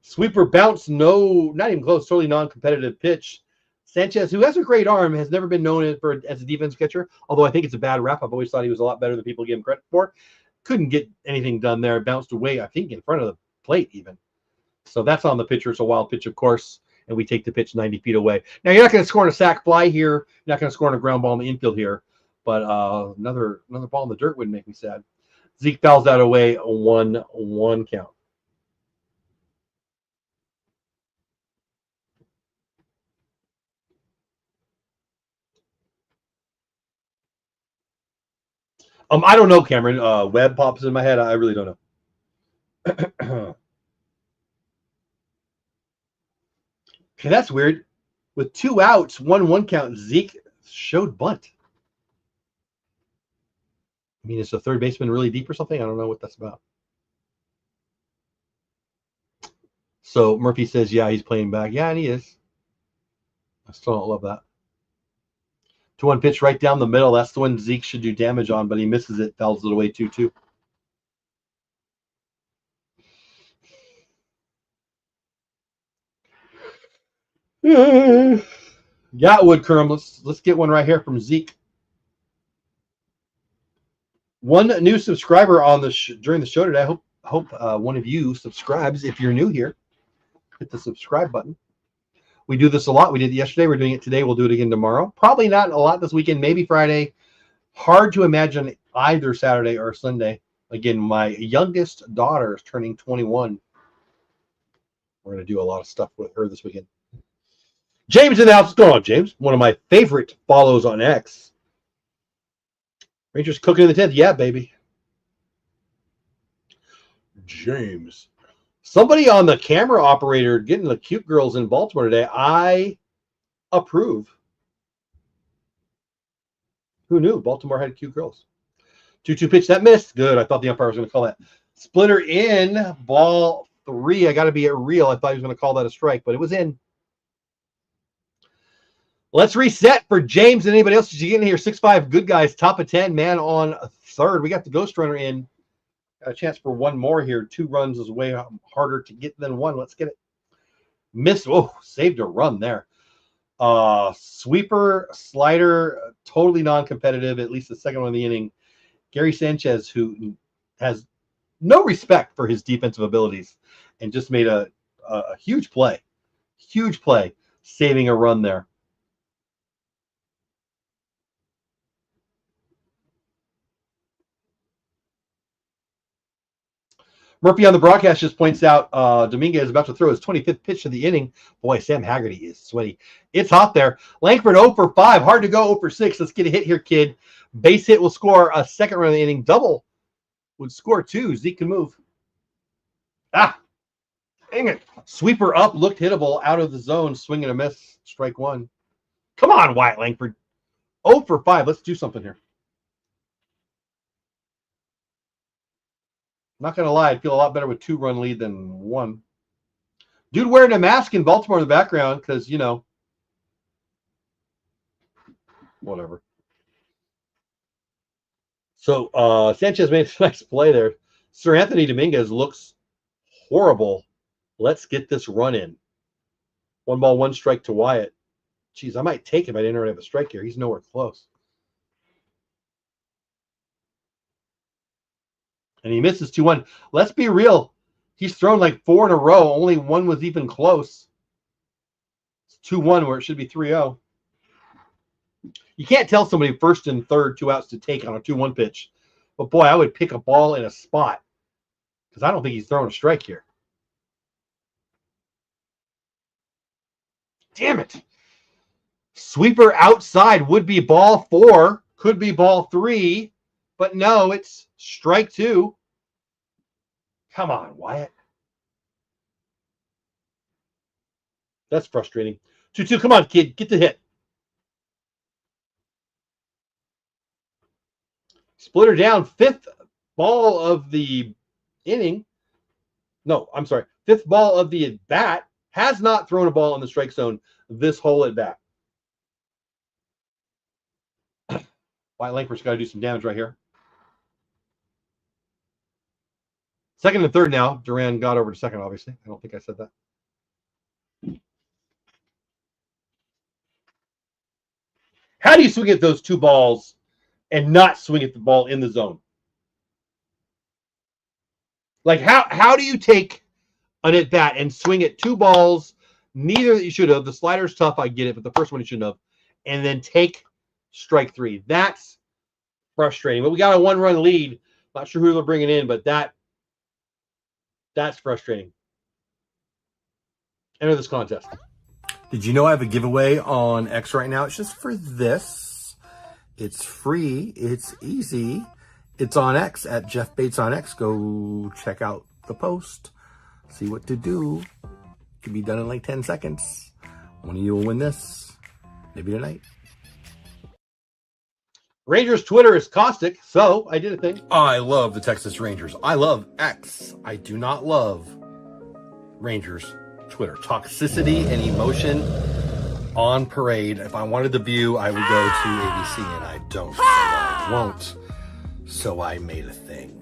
Speaker 1: Sweeper bounce, no, not even close. Totally non-competitive pitch. Sanchez, who has a great arm, has never been known as a defense catcher, although I think it's a bad rep. I've always thought he was a lot better than people give him credit for. Couldn't get anything done there. Bounced away, I think, in front of the plate even. So that's on the pitcher. It's a wild pitch, of course, and we take the pitch 90 feet away. Now, you're not going to score on a sac fly here. You're not going to score on a ground ball in the infield here. But another ball in the dirt wouldn't make me sad. Zeke fouls that away, a 1-1 count. I don't know, Cameron. Webb pops in my head. I really don't know. Okay, that's weird. With 2 outs, 1-1 count, Zeke showed bunt. I mean, is the third baseman really deep or something? I don't know what that's about. So Murphy says, yeah, he's playing back. Yeah, and he is. I still don't love that. 2-1 pitch right down the middle. That's the one Zeke should do damage on, but he misses it, fouls it away 2-2. Gatwood, Kerm. Let's get one right here from Zeke. One new subscriber on the during the show today. I hope one of you subscribes. If you're new here, hit the subscribe button. We do this a lot. We did it yesterday. We're doing it today. We'll do it again tomorrow. Probably not a lot this weekend. Maybe Friday. Hard to imagine either Saturday or Sunday. Again, my youngest daughter is turning 21. We're going to do a lot of stuff with her this weekend. James in the house. What's going on, James? One of my favorite follows on X. Rangers cooking in the 10th. Yeah, baby. James. Somebody on the camera operator getting the cute girls in Baltimore today. I approve. Who knew Baltimore had cute girls? 2-2 pitch, that missed. Good. I thought the umpire was going to call that. Splitter in, ball 3. I got to be at real. I thought he was going to call that a strike, but it was in. Let's reset for James and anybody else. Did you get in here? 6-5, good guys, top of 10, man on third. We got the ghost runner in. Got a chance for one more here. 2 runs is way harder to get than 1. Let's get it. Missed. Oh, saved a run there. Sweeper, slider, totally non-competitive, at least the second one of the inning. Gary Sanchez, who has no respect for his defensive abilities and just made a huge play, saving a run there. Murphy on the broadcast just points out Dominguez is about to throw his 25th pitch of the inning. Boy, Sam Haggerty is sweaty. It's hot there. Langford 0 for 5. Hard to go 0 for 6. Let's get a hit here, kid. Base hit will score a second run of the inning. Double would score 2. Zeke can move. Ah, dang it. Sweeper up, looked hittable, out of the zone, swing and a miss. Strike 1. Come on, Wyatt Langford. 0 for 5. Let's do something here. Not going to lie, I'd feel a lot better with 2-run lead than 1. Dude wearing a mask in Baltimore in the background because, you know, whatever. So Sanchez made a nice play there. Sir Anthony Dominguez looks horrible. Let's get this run in. 1 ball, 1 strike to Wyatt. Jeez, I might take him. I didn't already have a strike here. He's nowhere close. And he misses 2-1. Let's be real. He's thrown like 4 in a row. Only 1 was even close. It's 2-1 where it should be 3-0. You can't tell somebody first and third, 2 outs to take on a 2-1 pitch. But boy, I would pick a ball in a spot because I don't think he's throwing a strike here. Damn it. Sweeper outside would be ball 4, could be ball 3. But no, it's strike 2. Come on, Wyatt. That's frustrating. 2-2, come on, kid. Get the hit. Splitter down. 5th ball of the inning. No, I'm sorry. 5th ball of the at bat. Has not thrown a ball in the strike zone this whole at bat. Wyatt Langford's got to do some damage right here. Second and third now. Duran got over to second, obviously. I don't think I said that. How do you swing at those 2 balls and not swing at the ball in the zone? Like, how do you take an at bat and swing at 2 balls, neither that you should have? The slider's tough, I get it, but the first one you shouldn't have. And then take strike 3. That's frustrating. But we got a 1-run lead. Not sure who they're bringing in, but that's frustrating. Enter this contest. Did you know I have a giveaway on X right now? It's just for this. It's free. It's easy. It's on X at Jeff Bates on X. Go check out the post. See what to do. It can be done in like 10 seconds. One of you will win this. Maybe tonight. Rangers Twitter is caustic, so I did a thing. I love the Texas Rangers. I love X. I do not love Rangers Twitter. Toxicity and emotion on parade. If I wanted the view, I would go to ABC, and I don't. So I won't. So I made a thing.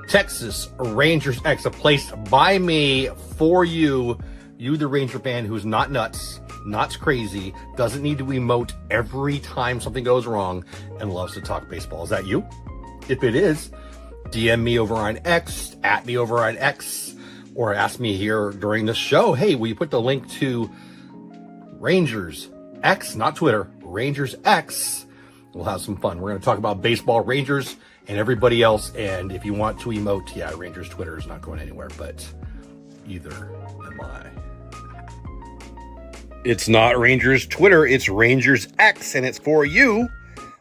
Speaker 1: Texas Rangers X, a place by me for you. You, the Ranger fan who's not nuts, not crazy, doesn't need to emote every time something goes wrong, and loves to talk baseball. Is that you? If it is, DM me over on X, at me over on X, or ask me here during the show, hey, will you put the link to Rangers X, not Twitter, Rangers X? We'll have some fun. We're going to talk about baseball, Rangers, and everybody else. And if you want to emote, yeah, Rangers Twitter is not going anywhere, but either am I. It's not Rangers Twitter, it's Rangers X, and it's for you,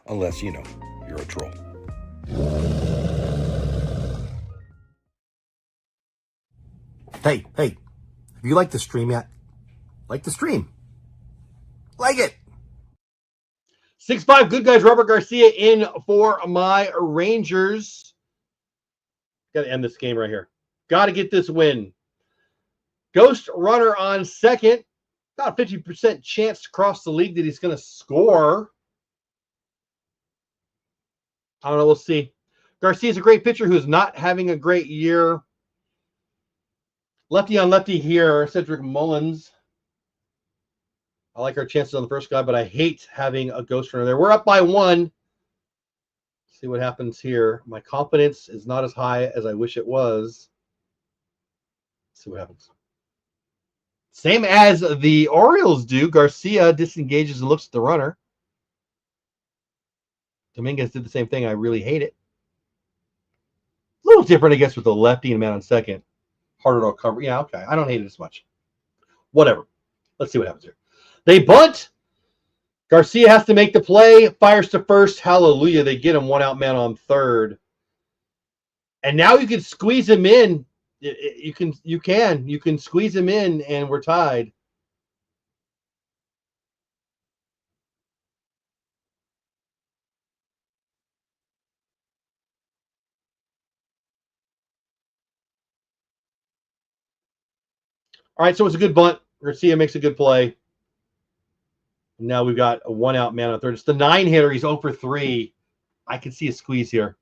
Speaker 1: unless, you know, you're a troll. Hey, have you liked the stream yet? Like the stream. Like it. 6-5, good guys. Robert Garcia in for my Rangers. Got to end this game right here. Got to get this win. Ghost runner on second. About a 50% chance to cross the league that he's going to score. I don't know. We'll see. Garcia's a great pitcher who's not having a great year. Lefty on lefty here, Cedric Mullins. I like our chances on the first guy, but I hate having a ghost runner there. We're up by 1. See what happens here. My confidence is not as high as I wish it was. Let's see what happens. Same as the Orioles do. Garcia disengages and looks at the runner. Dominguez did the same thing. I really hate it. A little different, I guess, with the lefty and man on second. Harder to cover. Yeah, okay. I don't hate it as much. Whatever. Let's see what happens here. They bunt. Garcia has to make the play. Fires to first. Hallelujah. They get him 1 out man on third. And now you can squeeze him in. You can squeeze him in, and we're tied. All right, so it's a good bunt. Garcia makes a good play. Now we've got a 1 out man on third. It's the 9-hitter. He's 0 for 3. I can see a squeeze here.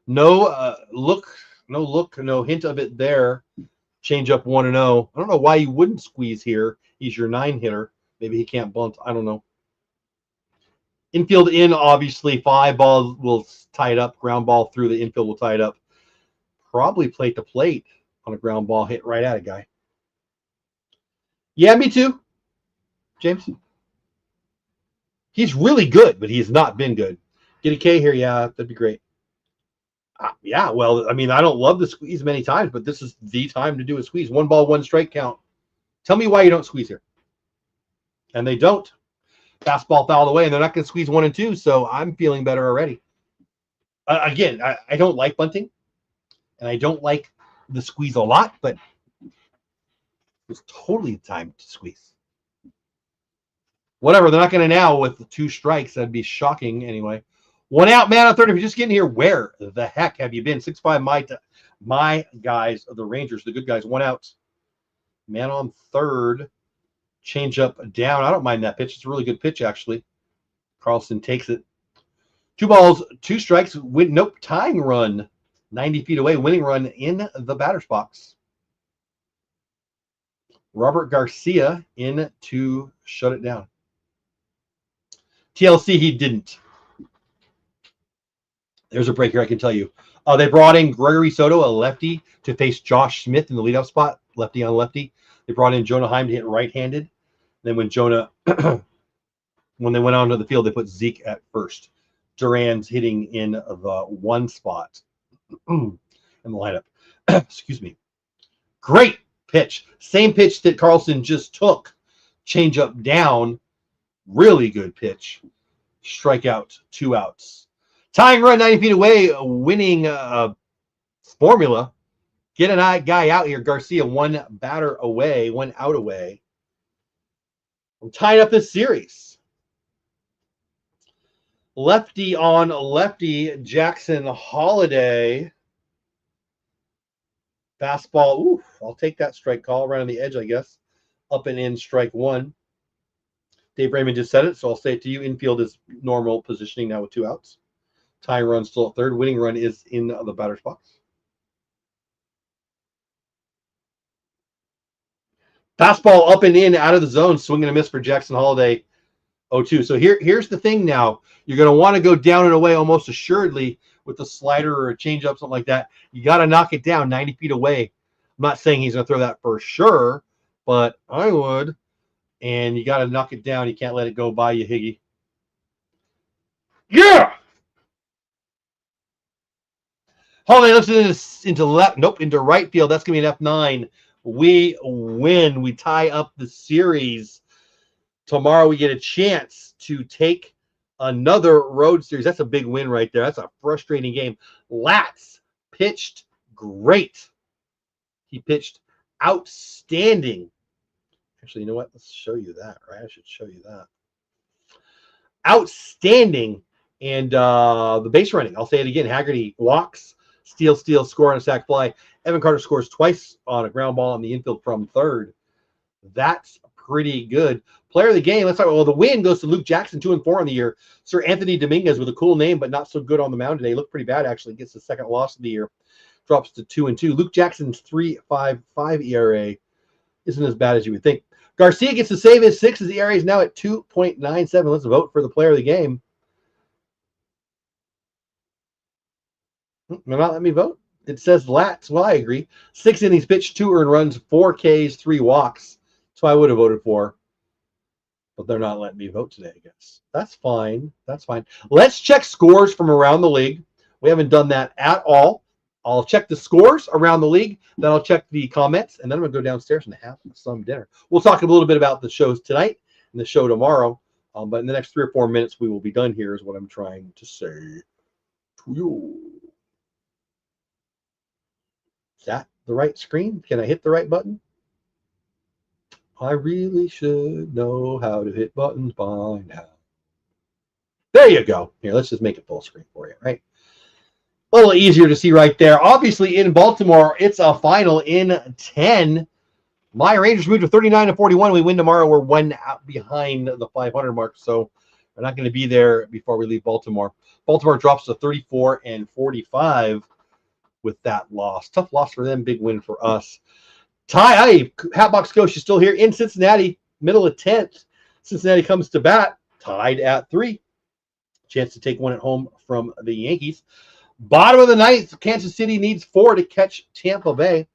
Speaker 1: No no hint of it there. Change up 1-0. I don't know why you wouldn't squeeze here. He's your 9-hitter. Maybe he can't bunt. I don't know. Infield in, obviously. 5 balls will tie it up. Ground ball through the infield will tie it up. Probably plate to plate on a ground ball hit right at a guy. Yeah, me too, James. He's really good, but he has not been good. Get a K here. Yeah, that'd be great. Yeah, well, I mean, I don't love the squeeze many times, but this is the time to do a squeeze. 1 ball, 1 strike count. Tell me why you don't squeeze here. And they don't. Fastball fouled away, and they're not going to squeeze 1 and 2, so I'm feeling better already. Again, I don't like bunting, and I don't like the squeeze a lot, but it's totally time to squeeze. Whatever, they're not going to now with the 2 strikes. That'd be shocking anyway. 1 out, man on third. If you're just getting here, where the heck have you been? 6-5, my guys, the Rangers, the good guys. 1 out. Man on third. Change up down. I don't mind that pitch. It's a really good pitch, actually. Carlson takes it. 2 balls, 2 strikes. Nope, tying run. 90 feet away, winning run in the batter's box. Robert Garcia in to shut it down. TLC, he didn't. There's a break here, I can tell you. They brought in Gregory Soto, a lefty, to face Josh Smith in the leadoff spot, lefty on lefty. They brought in Jonah Heim to hit right-handed. Then when they went onto the field, they put Zeke at first. Duran's hitting in the 1 spot in the lineup. Excuse me. Great pitch. Same pitch that Carlson just took. Change up down. Really good pitch. Strikeout, 2 outs. Tying run 90 feet away, winning formula. Get a guy out here. Garcia 1 batter away, 1 out away. I'm tying up this series. Lefty on lefty, Jackson Holiday. Fastball. Ooh, I'll take that strike call right on the edge, I guess. Up and in, strike 1. Dave Raymond just said it, so I'll say it to you. Infield is normal positioning now with 2 outs. Tying run still at third. Winning run is in the batter's box. Fastball up and in, out of the zone. Swing and a miss for Jackson Holiday. 0-2. So here's the thing now. You're going to want to go down and away almost assuredly with a slider or a changeup, something like that. You got to knock it down 90 feet away. I'm not saying he's going to throw that for sure, but I would. And you got to knock it down. You can't let it go by you, Higgy. Yeah! Holiday lifts into left. Nope, into right field. That's going to be an F9. We win. We tie up the series. Tomorrow we get a chance to take another road series. That's a big win right there. That's a frustrating game. Latz pitched great. He pitched outstanding. Actually, you know what? Let's show you that, right? I should show you that. outstanding. And the base running, I'll say it again. Haggerty walks, steal, score on a sac fly. Evan Carter scores twice on a ground ball in the infield from third. That's pretty good. Player of the game, let's talk about, well, the win goes to Luke Jackson, 2-4 on the year. Sir Anthony Dominguez with a cool name, but not so good on the mound today. Looked pretty bad, actually. Gets the second loss of the year. Drops to 2-2. Luke Jackson's 3.55 ERA isn't as bad as you would think. Garcia gets to save his 6. His ERA is now at 2.97. Let's vote for the player of the game. They're not letting me vote. It says Lats. Well, I agree. 6 innings pitched, 2 earned runs, 4 Ks, 3 walks. So I would have voted for. But they're not letting me vote today, I guess. That's fine. That's fine. Let's check scores from around the league. We haven't done that at all. I'll check the scores around the league. Then I'll check the comments. And then I'm going to go downstairs and have some dinner. We'll talk a little bit about the shows tonight and the show tomorrow. But in the next 3 or 4 minutes, we will be done here is what I'm trying to say to you. Is that the right screen? Can I hit the right button? I really should know how to hit buttons by now. There you go. Here, let's just make it full screen for you, right? A little easier to see right there. Obviously, in Baltimore, it's a final in 10. My Rangers moved to 39-41. We win tomorrow. We're 1 out behind the 500 mark, so we're not going to be there before we leave Baltimore. Baltimore drops to 34-45 with that loss. Tough loss for them, big win for us. Ty, Hatbox Coach is still here in Cincinnati, middle of 10th. Cincinnati comes to bat, tied at 3. Chance to take one at home from the Yankees. Bottom of the 9th, Kansas City needs 4 to catch Tampa Bay.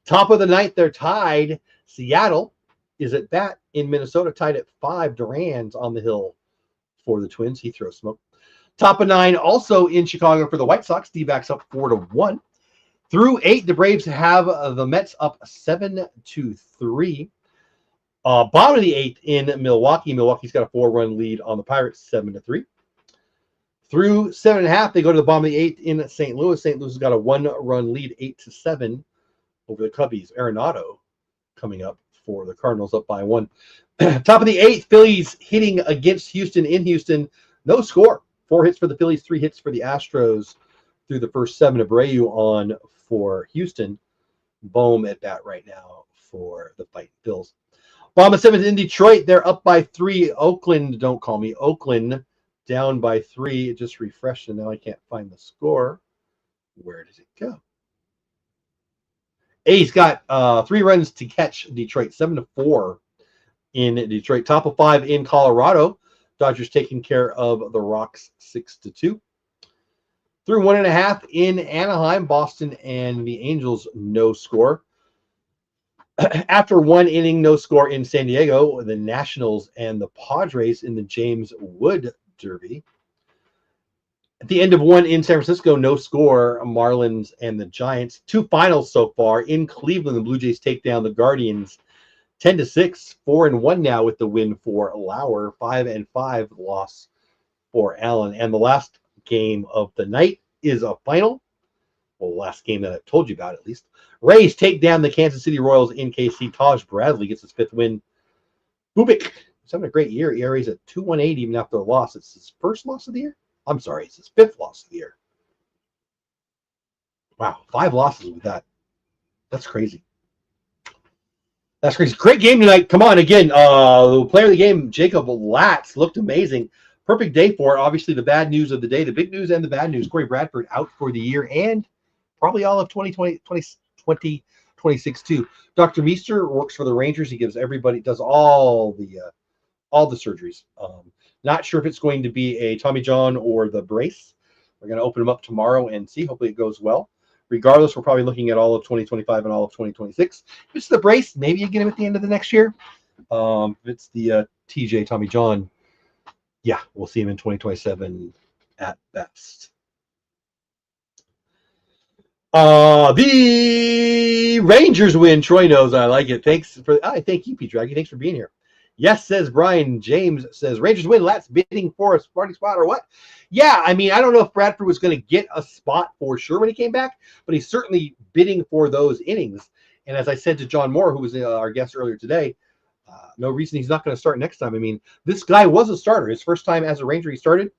Speaker 1: Top of the 9th, they're tied. Seattle is at bat in Minnesota, tied at 5. Duran's on the hill for the Twins. He throws smoke. Top of 9, also in Chicago for the White Sox. D-backs up 4-1. Through 8, the Braves have the Mets up 7-3. Bottom of the 8th in Milwaukee. Milwaukee's got a 4-run lead on the Pirates, 7-3. Through 7.5, they go to the bottom of the 8th in St. Louis. St. Louis has got a 1-run lead, 8-7 over the Cubbies. Arenado coming up for the Cardinals, up by 1. Top of the 8th, Phillies hitting against Houston in Houston. No score. 4 hits for the Phillies, 3 hits for the Astros through the first 7. Abreu on for Houston. Bohm at bat right now for the Fighting Phils. Bottom of 7th in Detroit. They're up by 3. Oakland, don't call me. Oakland down by 3. It just refreshed, and now I can't find the score. Where does it go? A's got 3 runs to catch Detroit, 7-4 in Detroit. Top of 5 in Colorado. Dodgers taking care of the Rocks, 6-2. Through 1.5 in Anaheim, Boston and the Angels, no score. After 1 inning, no score in San Diego, the Nationals and the Padres in the James Wood Derby. At the end of 1 in San Francisco, no score, Marlins and the Giants. 2 finals so far. In Cleveland, the Blue Jays take down the Guardians 10-6, 4-1 now with the win for Lauer, 5-5 loss for Allen. And the last game of the night is a final. Well, the last game that I told you about, at least. Rays take down the Kansas City Royals in KC. Taj Bradley gets his 5th win. Bubik is having a great year. ERA's at 2.18 even after a loss. It's his first loss of the year? I'm sorry, it's his 5th loss of the year. Wow, 5 losses with that. That's crazy. That's crazy. Great game tonight. Come on, again, the player of the game, Jacob Latz, looked amazing. Perfect day for it. Obviously, the bad news of the day, the big news and the bad news. Corey Bradford out for the year and probably all of 2026 too. Dr. Meester works for the Rangers. He gives everybody, does all the surgeries. Not sure if it's going to be a Tommy John or the brace. We're going to open them up tomorrow and see. Hopefully it goes well. Regardless, we're probably looking at all of 2025 and all of 2026. If it's the brace, maybe you get him at the end of the next year. If it's the TJ Tommy John, yeah, we'll see him in 2027 at best. The Rangers win. Troy knows I like it. Thanks for. Thank you, Pete Draghi. Thanks for being here. Yes, says Brian. James says Rangers win. Let's bidding for a starting spot or what? Yeah, I mean, I don't know if Bradford was going to get a spot for sure when he came back, but he's certainly bidding for those innings. And as I said to John Moore, who was our guest earlier today, No reason he's not going to start next time. I mean, this guy was a starter. His first time as a Ranger, he started.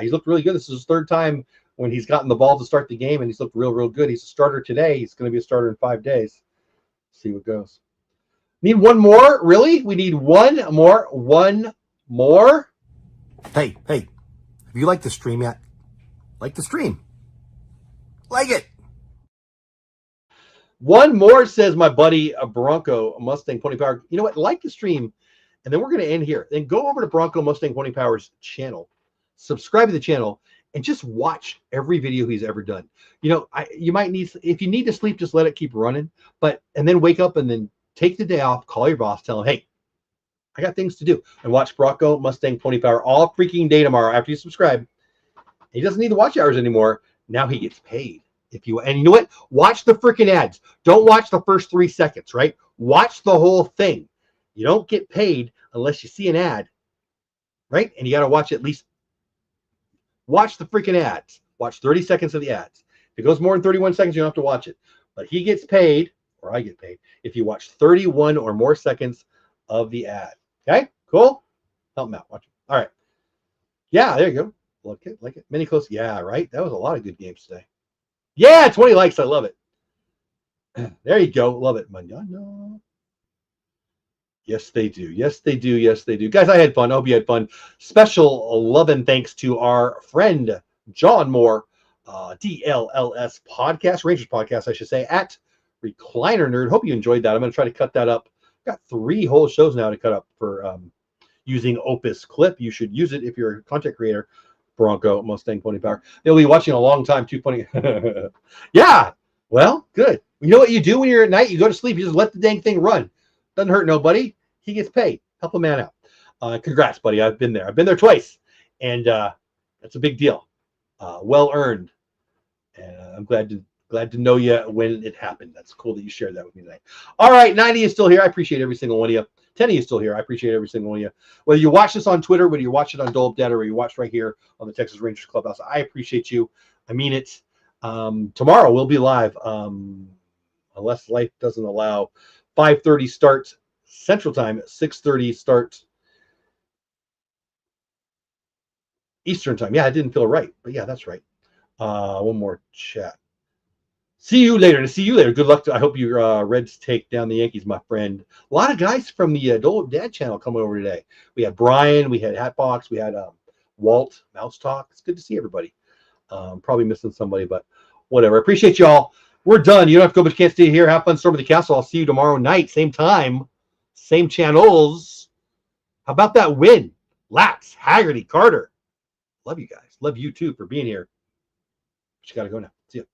Speaker 1: He's looked really good. This is his third time when he's gotten the ball to start the game, and he's looked real good. He's a starter today. He's going to be a starter in 5 days. See what goes. Need one more? Really? We need one more. One more?
Speaker 3: Hey, have you liked the stream yet? Like the stream. Like it.
Speaker 1: One more, says my buddy Bronco Mustang Pony Power. You know what? Like the stream, and then we're going to end here. Then go over to Bronco Mustang Pony Power's channel. Subscribe to the channel and just watch every video he's ever done. You know, you might need, if you need to sleep, just let it keep running, and then wake up and then take the day off, call your boss, tell him, hey, I got things to do, and watch Bronco Mustang Pony Power all freaking day tomorrow after you subscribe. He doesn't need the watch hours anymore. Now he gets paid. And you know what? Watch the freaking ads. Don't watch the first 3 seconds, right? Watch the whole thing. You don't get paid unless you see an ad, right? And you got to watch at least. Watch the freaking ads. Watch 30 seconds of the ads. If it goes more than 31 seconds, you don't have to watch it. But he gets paid, or I get paid, if you watch 31 or more seconds of the ad. Okay? Cool? Help him out. Watch it. All right. Yeah, there you go. Like it. Mini close. Yeah, right? That was a lot of good games today. Yeah, 20 likes. I love it. There you go. Love it. Manana. Yes, they do. Yes, they do. Yes, they do. Guys, I had fun. I hope you had fun. Special love and thanks to our friend, John Moore, DLLS podcast, Rangers podcast, I should say, at Recliner Nerd. Hope you enjoyed that. I'm going to try to cut that up. I've got 3 whole shows now to cut up for using Opus Clip. You should use it if you're a content creator. Bronco Mustang Pony Power. They'll be watching a long time too. Pony. Yeah. Well, good. You know what you do when you're at night? You go to sleep. You just let the dang thing run. Doesn't hurt nobody. He gets paid. Help a man out. Congrats, buddy. I've been there. I've been there twice, and that's a big deal. Well earned. And I'm glad to know you when it happened. That's cool that you shared that with me tonight. All right, 90 is still here. I appreciate every single one of you. 10 is still here. I appreciate every single one of you. Whether you watch this on Twitter, whether you watch it on Dole Data, or you watch right here on the Texas Rangers Clubhouse, I appreciate you. I mean it. Tomorrow we'll be live, unless life doesn't allow. 5:30 starts Central Time, 6:30 starts Eastern Time. Yeah, it didn't feel right, but yeah, that's right. One more chat. See you later. See you later. Good luck. I hope your Reds take down the Yankees, my friend. A lot of guys from the Dole Dad channel coming over today. We had Brian, we had Hatbox, we had Walt, Mouse Talk. It's good to see everybody. Probably missing somebody, but whatever. I appreciate y'all. We're done. You don't have to go, but you can't stay here. Have fun storming the castle. I'll see you tomorrow night, same time, same channels. How about that win? Latz, Haggerty, Carter. Love you guys. Love you too for being here. But you got to go now. See ya.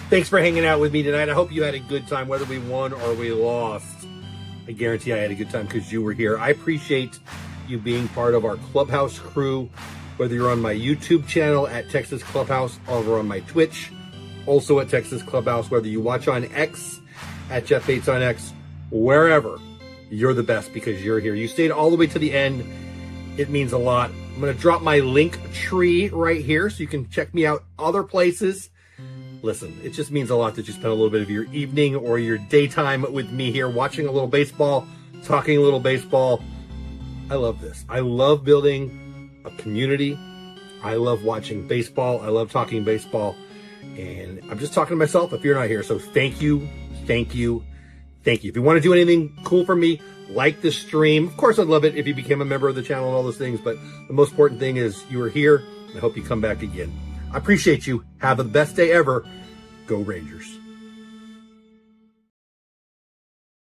Speaker 3: Thanks for hanging out with me tonight. I hope you had a good time, whether we won or we lost. I guarantee I had a good time because you were here. I appreciate you being part of our Clubhouse crew, whether you're on my YouTube channel at Texas Clubhouse or over on my Twitch, also at Texas Clubhouse, whether you watch on X at Jeff Bates on X, wherever, you're the best because you're here. You stayed all the way to the end. It means a lot. I'm going to drop my link tree right here so you can check me out other places. Listen, it just means a lot that you spend a little bit of your evening or your daytime with me here, watching a little baseball, talking a little baseball. I love this. I love building a community. I love watching baseball. I love talking baseball. And I'm just talking to myself if you're not here. So thank you, thank you, thank you. If you want to do anything cool for me, like the stream. Of course, I'd love it if you became a member of the channel and all those things. But the most important thing is you were here. I hope you come back again. I appreciate you. Have the best day ever. Go Rangers.